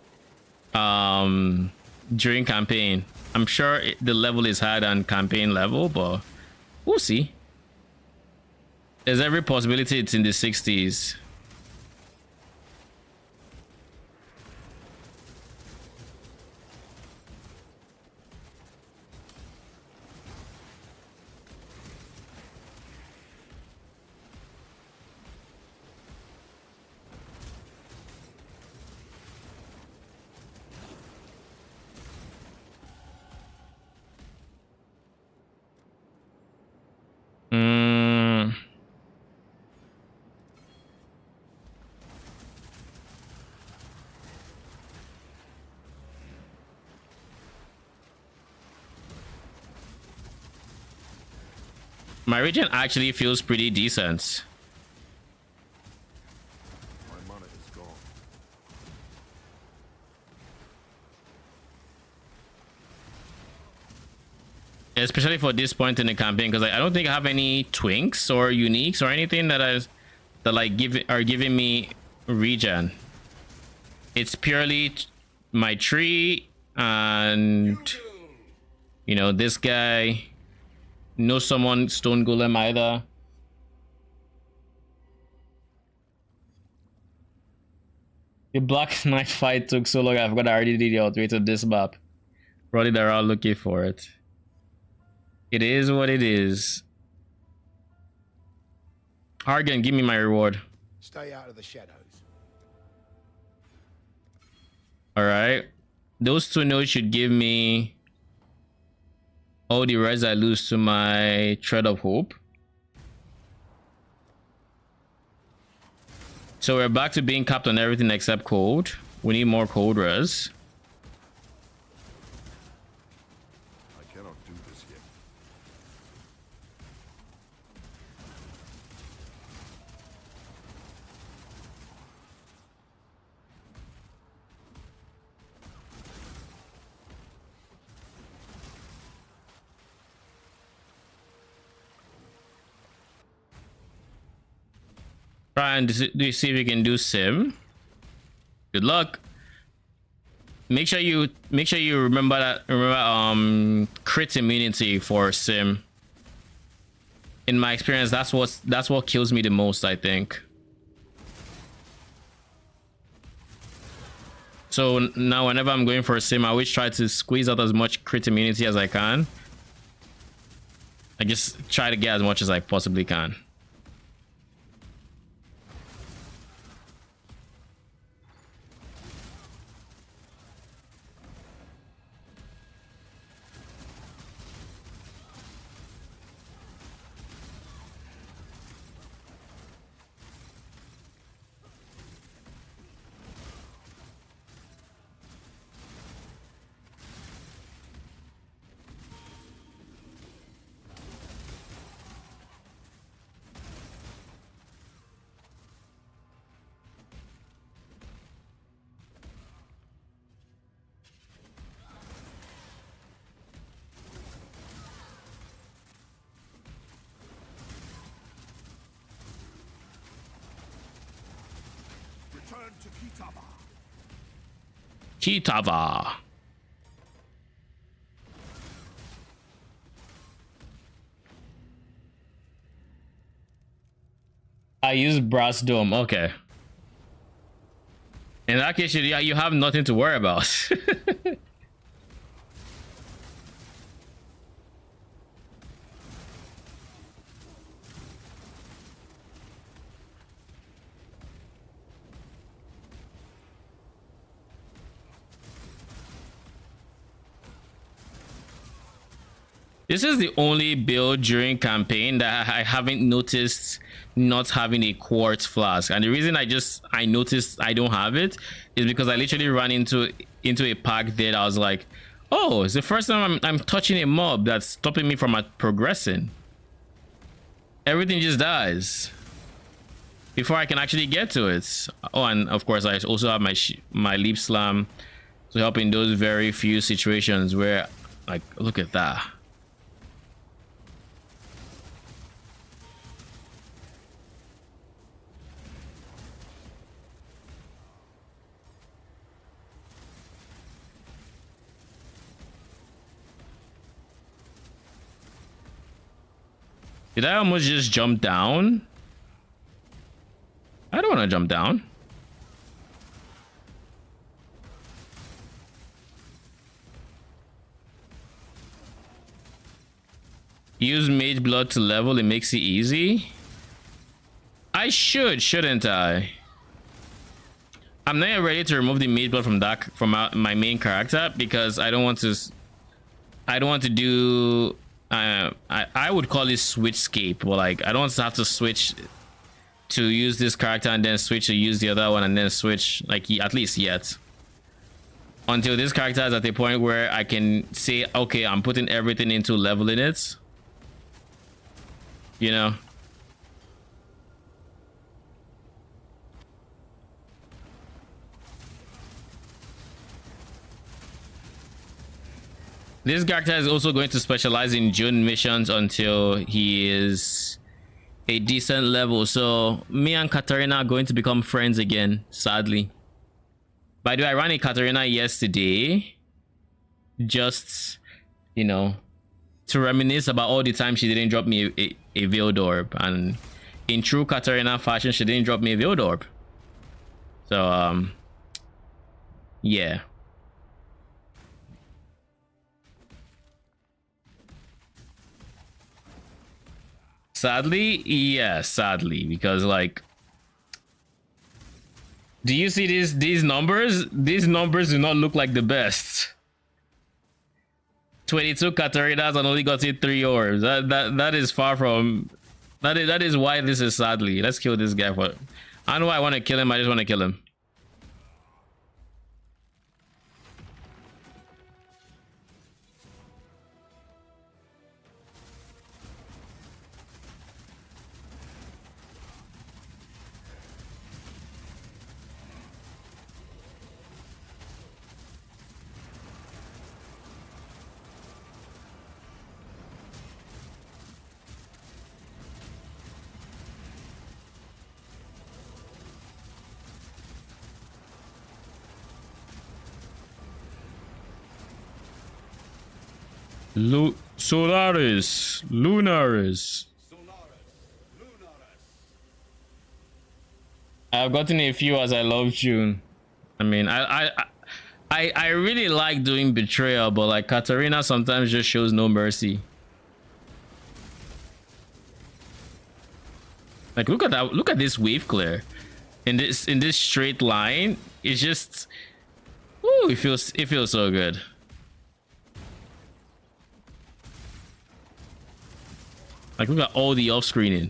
campaign. I'm sure the level is higher than campaign level, but we'll see. There's every possibility it's in the 60s. My region actually feels pretty decent.
My mana is gone.
Especially for this point in the campaign, because I don't think I have any twinks or uniques or anything that are giving me regen. It's purely my tree and, you know, this guy No summon stone golem either. The Black Knight fight took so long, I forgot I already did the outwit of this map. Probably they're all looking for it. It is what it is. Hargan, give me my reward.
Stay out of the shadows.
Alright. Those 2 notes should give me all the res I lose to my Tread of Hope. So we're back to being capped on everything except cold. We need more cold res.
I cannot do this yet.
Try and see if you can do sim. Good luck. Make sure you remember crit immunity for sim. In my experience, that's what kills me the most, I think. So now whenever I'm going for a sim, I always try to squeeze out as much crit immunity as I can. I just try to get as much as I possibly can.
Return to Kitava.
Kitava. I use brass dome. Okay. In that case, you have nothing to worry about. This is the only build during campaign that I haven't noticed not having a quartz flask, and the reason I noticed I don't have it is because I literally ran into a pack there that I was like, oh, it's the first time I'm touching a mob that's stopping me from progressing. Everything just dies before I can actually get to it. Oh, and of course I also have my leap slam to help in those very few situations where, like, look at that. Did I almost just jump down? I don't want to jump down. Use mage blood to level, it makes it easy. I shouldn't I? I'm not ready to remove the mage blood from my main character because I don't want to do I would call it switchscape, but like I don't have to switch to use this character and then switch to use the other one and then switch, like, at least yet, until this character is at the point where I can say, okay, I'm putting everything into leveling it, you know. This character is also going to specialize in June missions until he is a decent level. So me and Katarina are going to become friends again, sadly. By the way, I ran a Katarina yesterday, just, you know, to reminisce about all the time she didn't drop me a veiled orb, and in true Katarina fashion, she didn't drop me a veiled orb. So yeah. Sadly, yeah, sadly, because like, do you see these numbers? These numbers do not look like the best. 22 Katarinas and only got it 3 orbs. That is far from that is why this is sadly. Let's kill this guy for I know I want to kill him, I just want to kill him. Solaris, Lunaris. I've gotten a few as I love June. I mean, I really like doing betrayal, but like Katarina sometimes just shows no mercy. Like look at that, look at this wave clear in this straight line. It's just, ooh, it feels so good. Like look at all the off screening.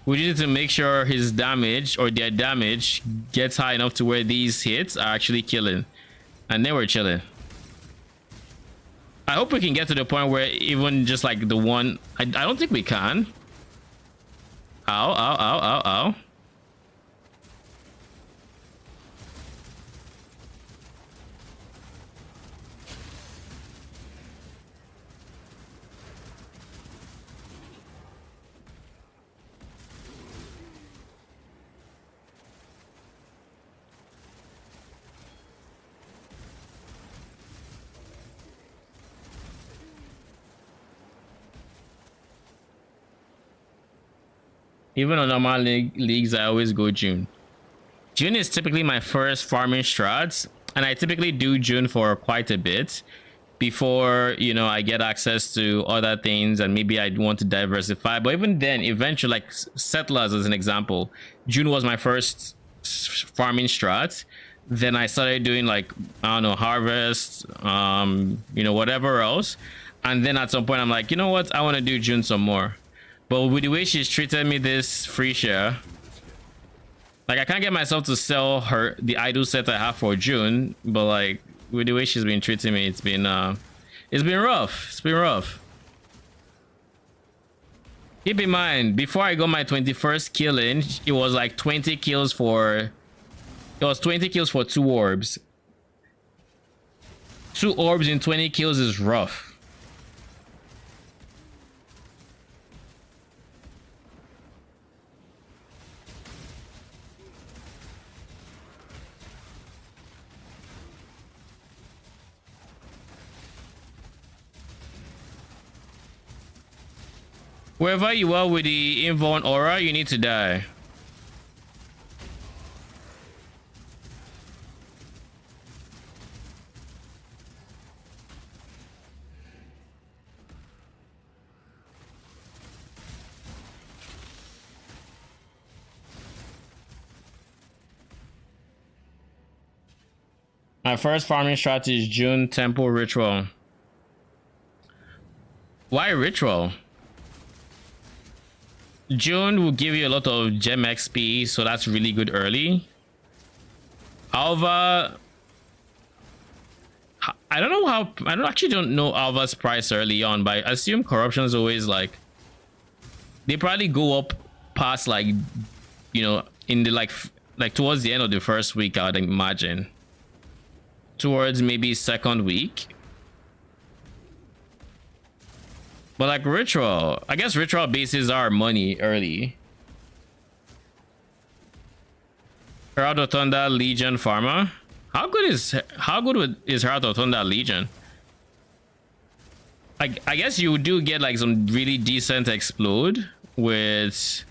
We needed to make sure his damage or their damage gets high enough to where these hits are actually killing, and then we're chilling. I hope we can get to the point where even just like the one, I don't think we can. Ow, ow, ow, ow, ow. Even on normal leagues, I always go June. June is typically my first farming strats, and I typically do June for quite a bit before, you know, I get access to other things and maybe I want to diversify. But even then, eventually, like Settlers as an example, June was my first farming strat. Then I started doing like, I don't know, Harvest, you know, whatever else. And then at some point I'm like, you know what, I want to do June some more. But with the way she's treated me this Phrecia, like I can't get myself to sell her the idol set I have for June, but like with the way she's been treating me, it's been rough. It's been rough. Keep in mind, before I got my 21st kill in, it was like 20 kills for 2 orbs. 2 orbs in 20 kills is rough. Wherever you are with the Invuln aura, you need to die. My first farming strategy is June Temple Ritual. Why Ritual? June will give you a lot of gem XP, so that's really good early. Alva, I don't know how, I don't know Alva's price early on, but I assume corruption is always like, they probably go up past like, you know, in the like towards the end of the first week, I would imagine. Towards maybe second week. But like Ritual, I guess Ritual bases are money early. Herald of Thunder Legion Pharma. How good is Herald of Thunder Legion? I guess you do get like some really decent explode with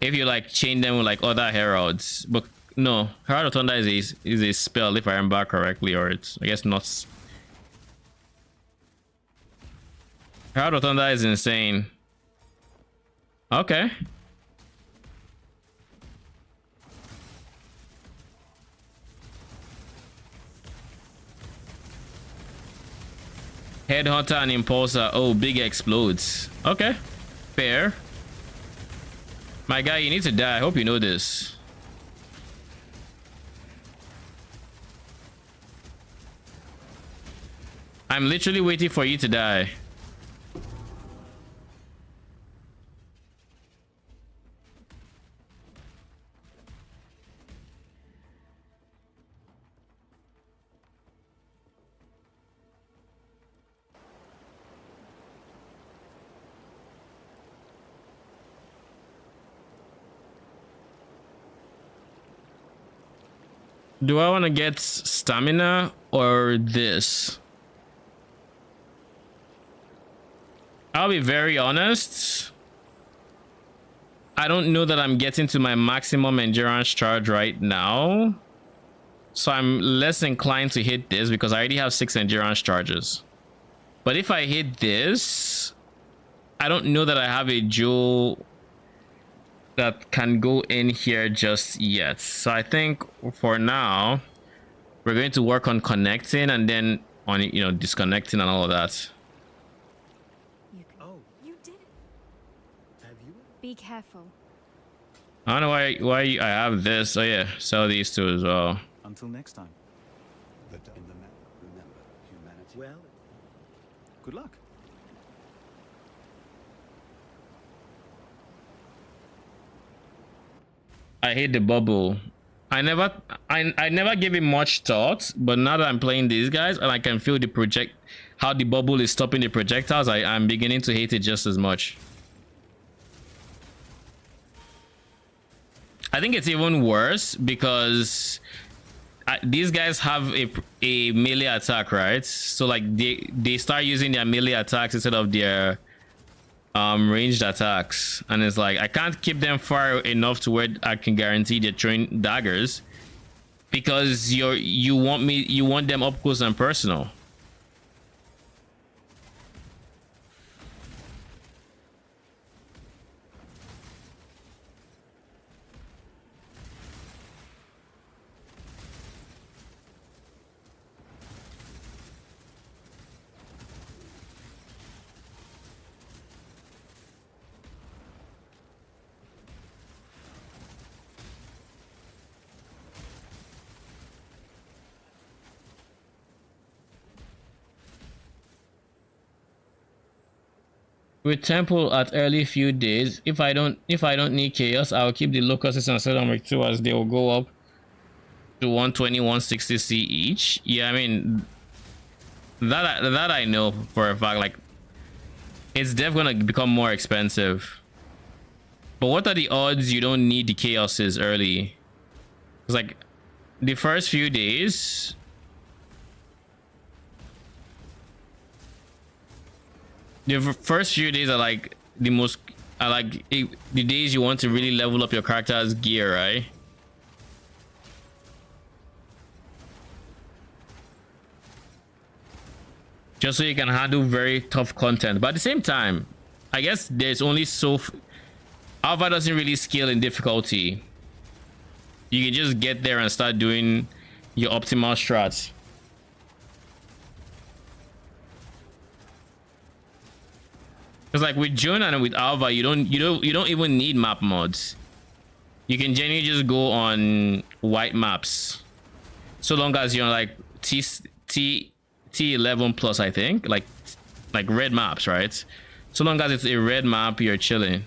if you like chain them with like other heralds, but no, Herald of Thunder is a spell if I remember correctly, or it's I guess not. Herald of Thunder is insane. Okay. Headhunter and Impulsor. Oh, big explodes. Okay. Fair. My guy, you need to die. I hope you know this. I'm literally waiting for you to die. Do I want to get stamina or this? I'll be very honest. I don't know that I'm getting to my maximum endurance charge right now. So I'm less inclined to hit this because I already have 6 endurance charges. But if I hit this, I don't know that I have a jewel that can go in here just yet. So I think for now we're going to work on connecting and then on disconnecting and all of that.
You did it.
Have you?
Be careful.
I don't know why I have this. Oh yeah, sell these two as well.
Until next time.
In the map, remember humanity.
Well, good luck.
I hate the bubble. I never gave it much thought, but now that I'm playing these guys and I can feel how the bubble is stopping the projectiles, I'm beginning to hate it just as much. I think it's even worse because these guys have a melee attack, right? So like they start using their melee attacks instead of their ranged attacks, and it's like I can't keep them far enough to where I can guarantee they're throwing daggers because you want them up close and personal. With temple at early few days, if I don't need chaos, I'll keep the locusts and set them 2 as they will go up to 120 160 C each. Yeah, I mean that I know for a fact. Like it's definitely gonna become more expensive. But what are the odds you don't need the chaoses early? It's like the first few days. The first few days are like the days you want to really level up your character's gear, right? Just so you can handle very tough content. But at the same time, I guess there's only Alpha doesn't really scale in difficulty. You can just get there and start doing your optimal strats. Because like with June and with Alpha, you don't even need map mods. You can genuinely just go on white maps, so long as you're like T11 plus, I think, like red maps, right? So long as it's a red map, you're chilling.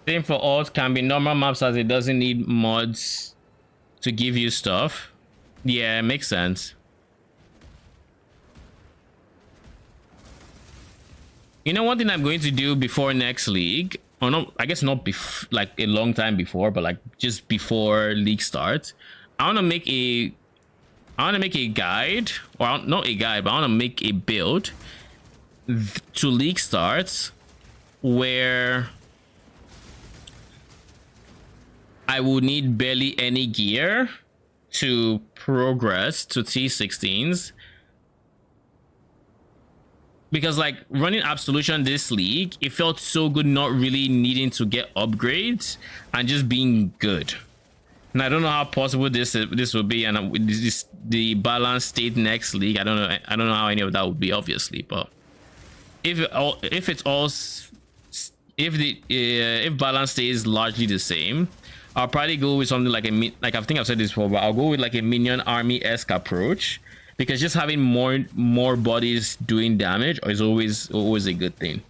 Same for alt, can be normal maps as it doesn't need mods to give you stuff. Yeah, makes sense. You know, one thing I'm going to do before next league, or no, I guess not like a long time before, but like just before league starts, I want to make a guide, or not a guide, but I want to make a build to league starts where I would need barely any gear to progress to T16s. Because like running Absolution this league, it felt so good not really needing to get upgrades and just being good. And I don't know how possible this will be, and the balance state next league. I don't know how any of that would be, obviously. But if balance stays largely the same, I'll probably go with something like I think I've said this before, but I'll go with like a minion army-esque approach, because just having more bodies doing damage is always a good thing.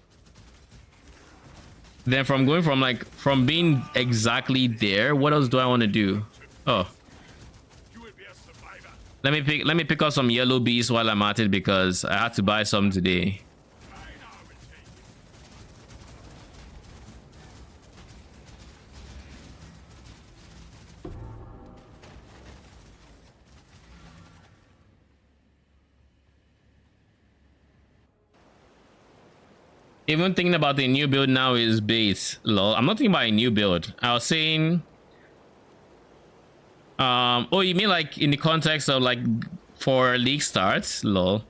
Then from being exactly there, what else do I want to do? Oh, let me pick up some yellow bees while I'm at it, because I had to buy some today. Even thinking about the new build now is base. Lol. I'm not thinking about a new build. I was saying, oh, you mean like in the context of like for league starts? Lol.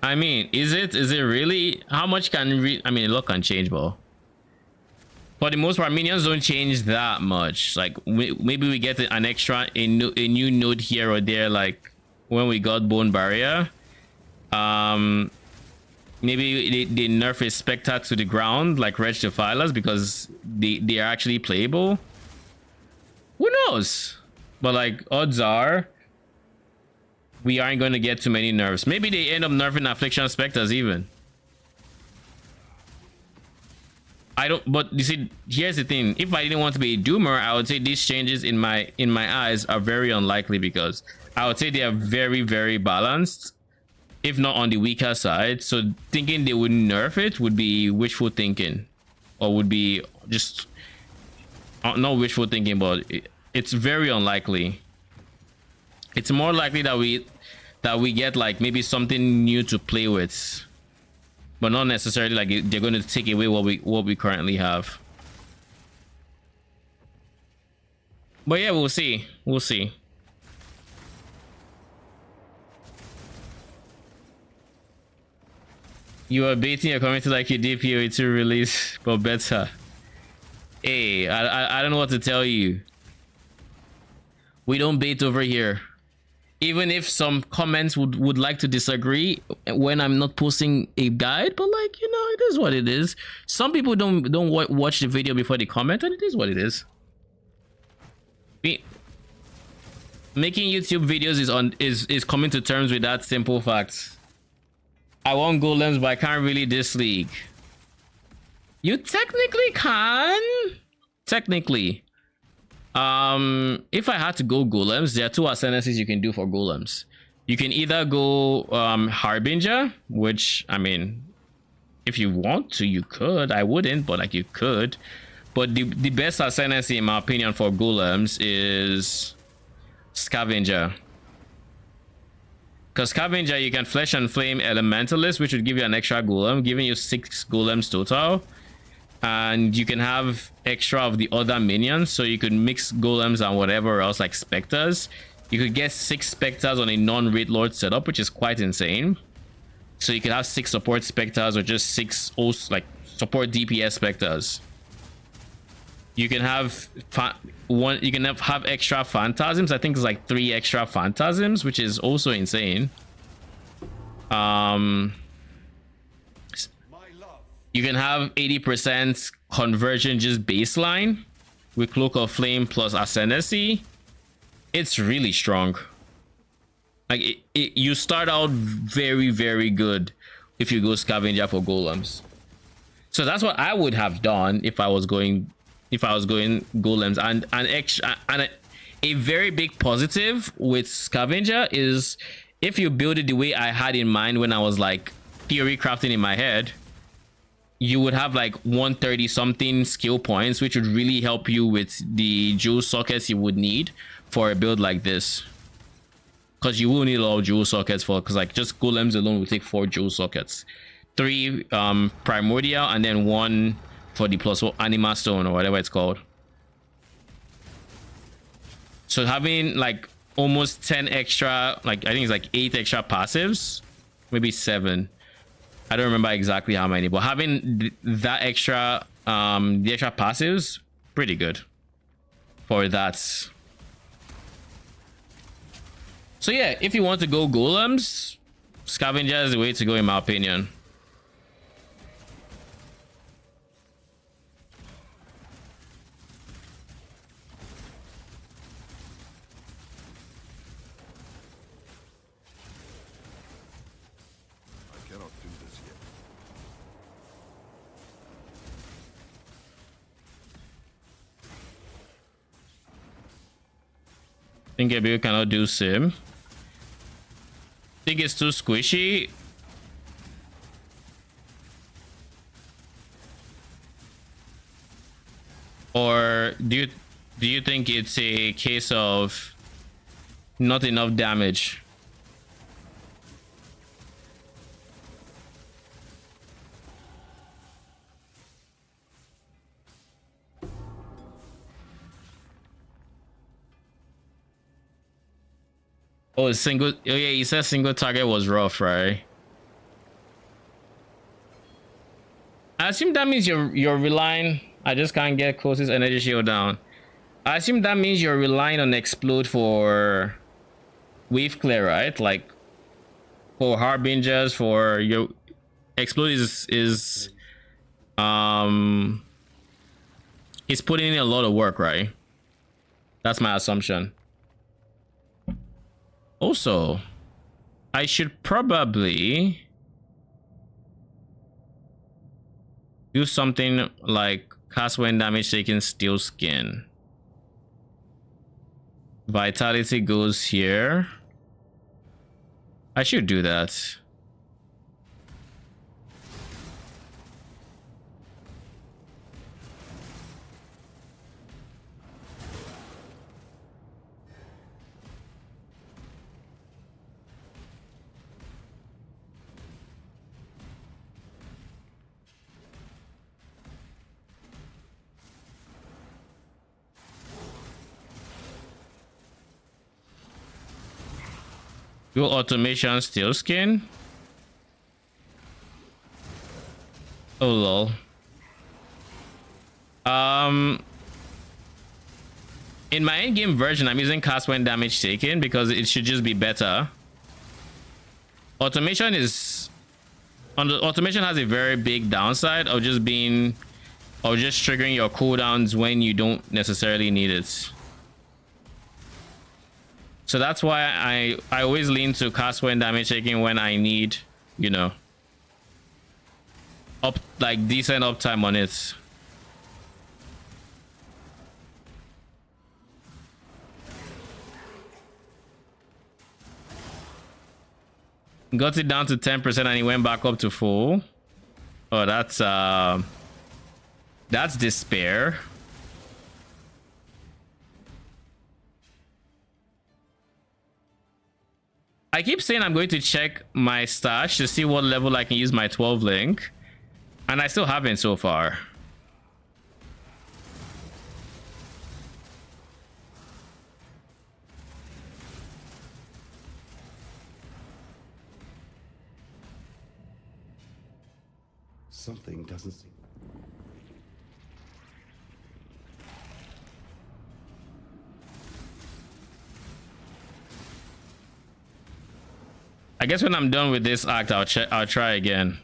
I mean, is it really? How much can I mean, a lot can change, but for the most part, minions don't change that much. Like maybe we get an extra a new node here or there, like when we got Bone Barrier. Maybe they nerf a Spectre to the ground, like Reg Defilers, because they are actually playable. Who knows? But like, odds are we aren't going to get too many nerfs. Maybe they end up nerfing Affliction Spectres even. I don't, but you see, here's the thing. If I didn't want to be a doomer, I would say these changes in my eyes are very unlikely, because I would say they are very, very balanced, if not on the weaker side. So thinking they would nerf it would be wishful thinking, or would be just not wishful thinking, but it's very unlikely. It's more likely that we get like maybe something new to play with, but not necessarily like they're going to take away what we currently have. But yeah, we'll see. You are baiting your community like you did PoE2 release, but better. Hey, I don't know what to tell you. We don't bait over here. Even if some comments would like to disagree when I'm not posting a guide, but like, you know, it is what it is. Some people don't watch the video before they comment, and it is what it is. Making YouTube videos is coming to terms with that simple fact. I want golems, but I can't really this league. You technically can. Technically. If I had to go golems, there are two ascendancies you can do for golems. You can either go Harbinger, which, I mean, if you want to, you could. I wouldn't, but like you could. But the best ascendancy, in my opinion, for golems is Scavenger. Because Scavenger, you can Flesh and Flame Elementalist, which would give you an extra golem, giving you 6 golems total. And you can have extra of the other minions, so you could mix golems and whatever else, like Spectres. You could get 6 Spectres on a non-Raid Lord setup, which is quite insane. So you could have 6 support Spectres, or just 6 like support DPS Spectres. You can have have extra Phantasms. I think it's like 3 extra Phantasms, which is also insane. You can have 80% conversion just baseline with Cloak of Flame plus Ascendancy. It's really strong. Like you start out very, very good if you go Scavenger for golems. So that's what I would have done if I was going golems. And a very big positive with scavenger is if you build it the way I had in mind when I was like theory crafting in my head, you would have like 130 something skill points, which would really help you with the jewel sockets you would need for a build like this. Because you will need a lot of jewel sockets because like just golems alone will take 4 jewel sockets, 3 primordial, and then 1 for the plus anima stone or whatever it's called. So having like almost 10 extra, like I think it's like 8 extra passives, maybe 7. I don't remember exactly how many, but having that extra, the extra passives, pretty good for that. So yeah, if you want to go golems, scavenger is the way to go in my opinion.
I cannot do this yet.
Think you cannot do sim. Think it's too squishy. Or do you think it's a case of not enough damage? Oh, single. Oh yeah, you said single target was rough, right? I assume that means you're relying. I just can't get closest energy shield down. I assume that means you're relying on explode for wave clear, right? Like for harbingers, for your explode is putting in a lot of work, right? That's my assumption. Also, I should probably do something like cast when damage taken steel skin. Vitality goes here. I should do that. Do automation steel skin. Oh lol. In my in-game version, I'm using cast when damage taken because it should just be better. Automation has a very big downside of just triggering your cooldowns when you don't necessarily need it. So that's why I always lean to cast when damage taking when I need, you know, decent uptime on it. Got it down to 10% and it went back up to full. Oh, that's despair. I keep saying I'm going to check my stash to see what level I can use my 12 link, and I still haven't so far.
Something doesn't seem...
I guess when I'm done with this act, I'll try again.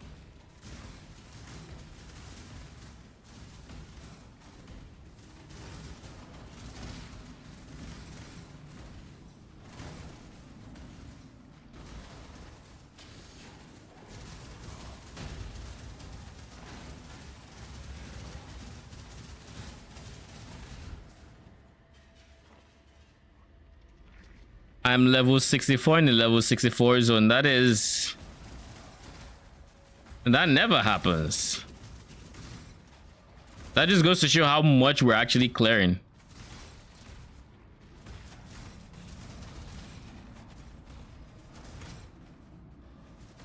I'm level 64 in the level 64 zone. That never happens. That just goes to show how much we're actually clearing.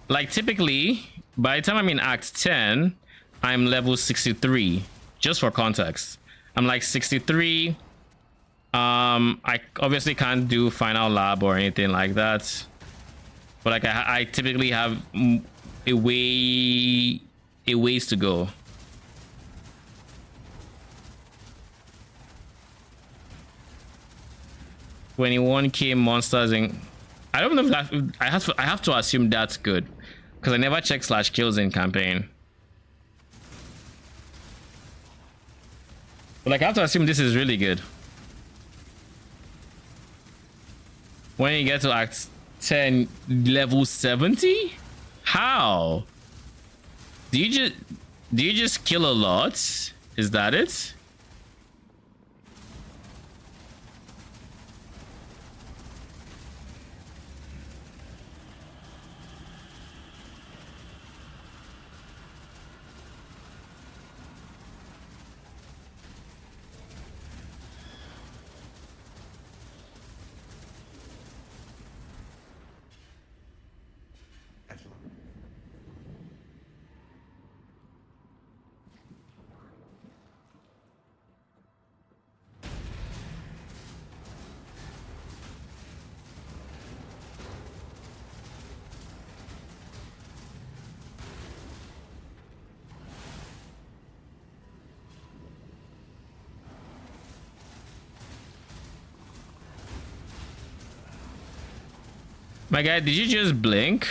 Like typically, by the time I'm in Act 10, I'm level 63. Just for context, I'm like 63. I obviously can't do final lab or anything like that, but like I typically have a ways to go. $21K monsters, and I don't know if that, I have to assume that's good because I never check /kills in campaign. But like I have to assume this is really good. When you get to Act 10, level 70? How? Do you just kill a lot? Is that it? My guy, did you just blink?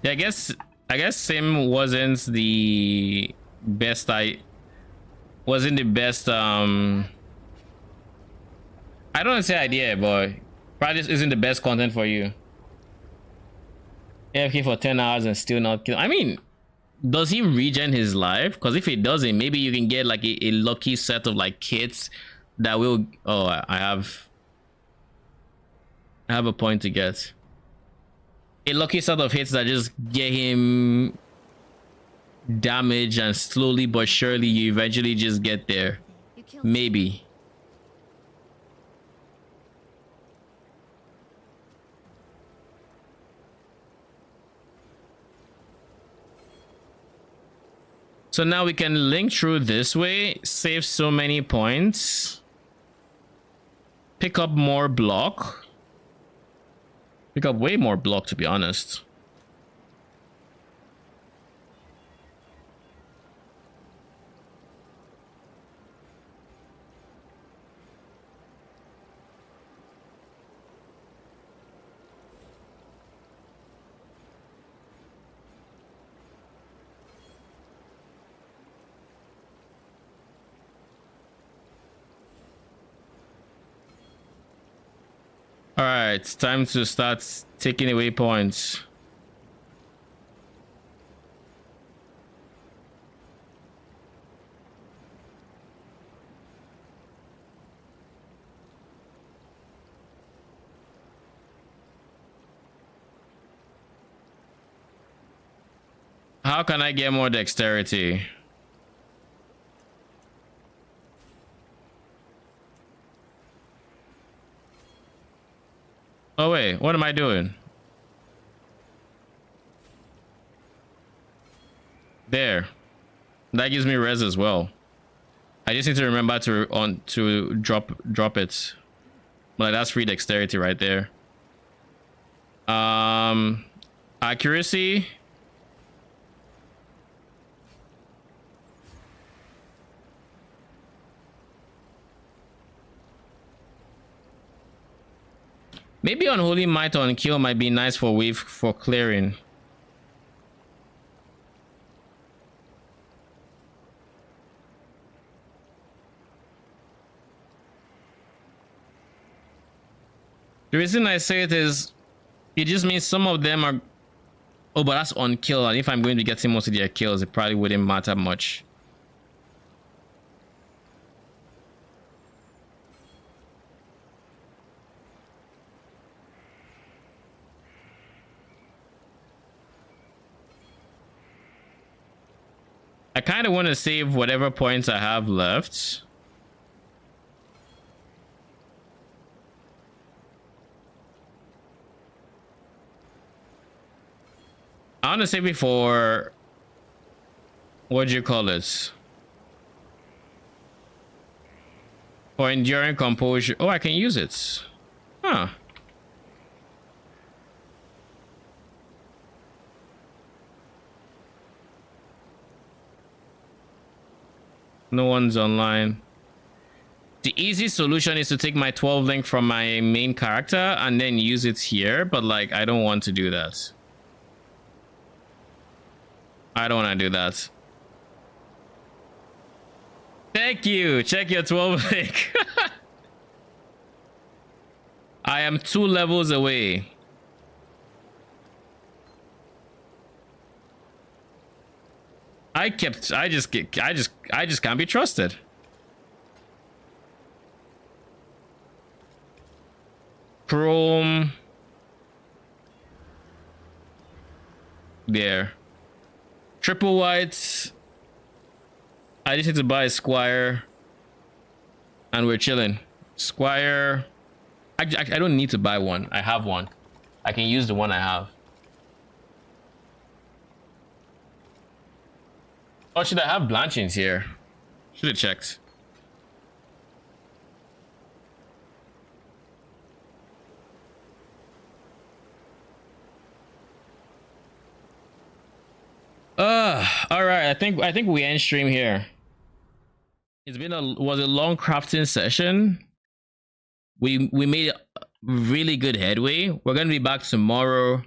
Yeah, I guess Sim wasn't the best. Wasn't the best. I don't want to say idea, but probably just isn't the best content for you. AFK for 10 hours and still not kill. I mean, does he regen his life? Because if he doesn't, maybe you can get like a lucky set of like kits that will. Oh, I have a point to get. A lucky set of hits that just get him damage, and slowly but surely you eventually just get there. Maybe. So now we can link through this way, save so many points, pick up more block. Pick up way more block, to be honest. All right, it's time to start taking away points. How can I get more dexterity? Oh wait, what am I doing? There. That gives me res as well. I just need to remember to drop it. Like that's free dexterity right there. Accuracy. Maybe Unholy Might on kill might be nice for wave for clearing. The reason I say it is, it just means some of them are... Oh, but that's on kill, and if I'm going to be getting most of their kills, it probably wouldn't matter much. I kind of want to save whatever points I have left. I want to save it for... What do you call it? For enduring composure. Oh, I can use it. Huh. No one's online. The easy solution is to take my 12 link from my main character and then use it here, but like I don't want to do that. I don't want to do that. Thank you. Check your 12 link. I am 2 levels away. I just can't be trusted. Chrome. There. Triple whites. I just need to buy a Squire. And we're chilling. Squire. I don't need to buy one. I have one. I can use the one I have. Oh, should I have Blanchins here? Should have checked. All right. I think we end stream here. It's been was a long crafting session. We made really good headway. We're gonna be back tomorrow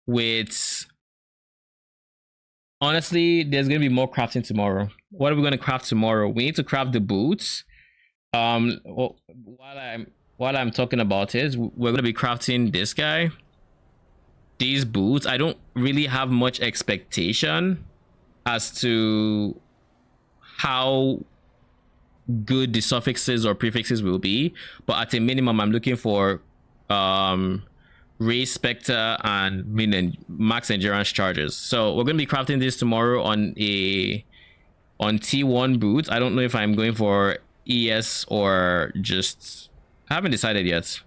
with... Honestly, there's gonna be more crafting tomorrow. What are we gonna craft tomorrow? We need to craft the boots. Well, while I'm talking about it, we're gonna be crafting this guy. These boots. I don't really have much expectation as to how good the suffixes or prefixes will be, but at a minimum, I'm looking for raise Spectre and max endurance charges. So we're going to be crafting this tomorrow on T1 boots. I don't know if I'm going for ES or just... I haven't decided yet.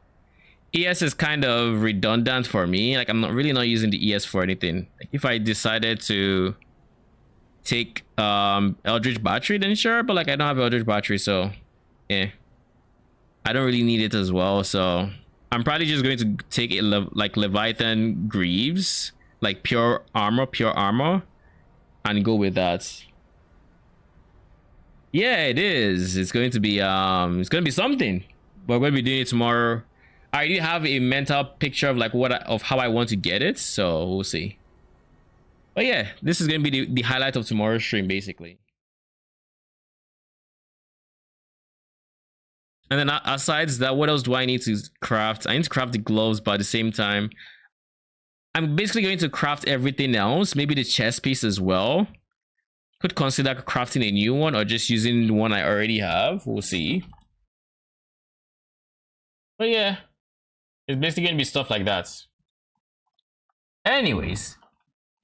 ES is kind of redundant for me. Like, I'm not using the ES for anything. Like, if I decided to take Eldritch Battery, then sure, but like I don't have Eldritch Battery, so I don't really need it as well. So I'm probably just going to take it like Leviathan Greaves, like pure armor, and go with that. Yeah, it is. It's going to be something. We're going to be doing it tomorrow. I already have a mental picture of like of how I want to get it, so we'll see. But yeah, this is going to be the highlight of tomorrow's stream, basically. And then aside that, what else do I need to craft? I need to craft the gloves, but at the same time, I'm basically going to craft everything else. Maybe the chest piece as well. Could consider crafting a new one or just using the one I already have. We'll see. But yeah, it's basically going to be stuff like that. Anyways,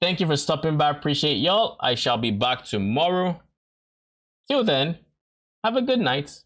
thank you for stopping by. Appreciate y'all. I shall be back tomorrow. Till then, have a good night.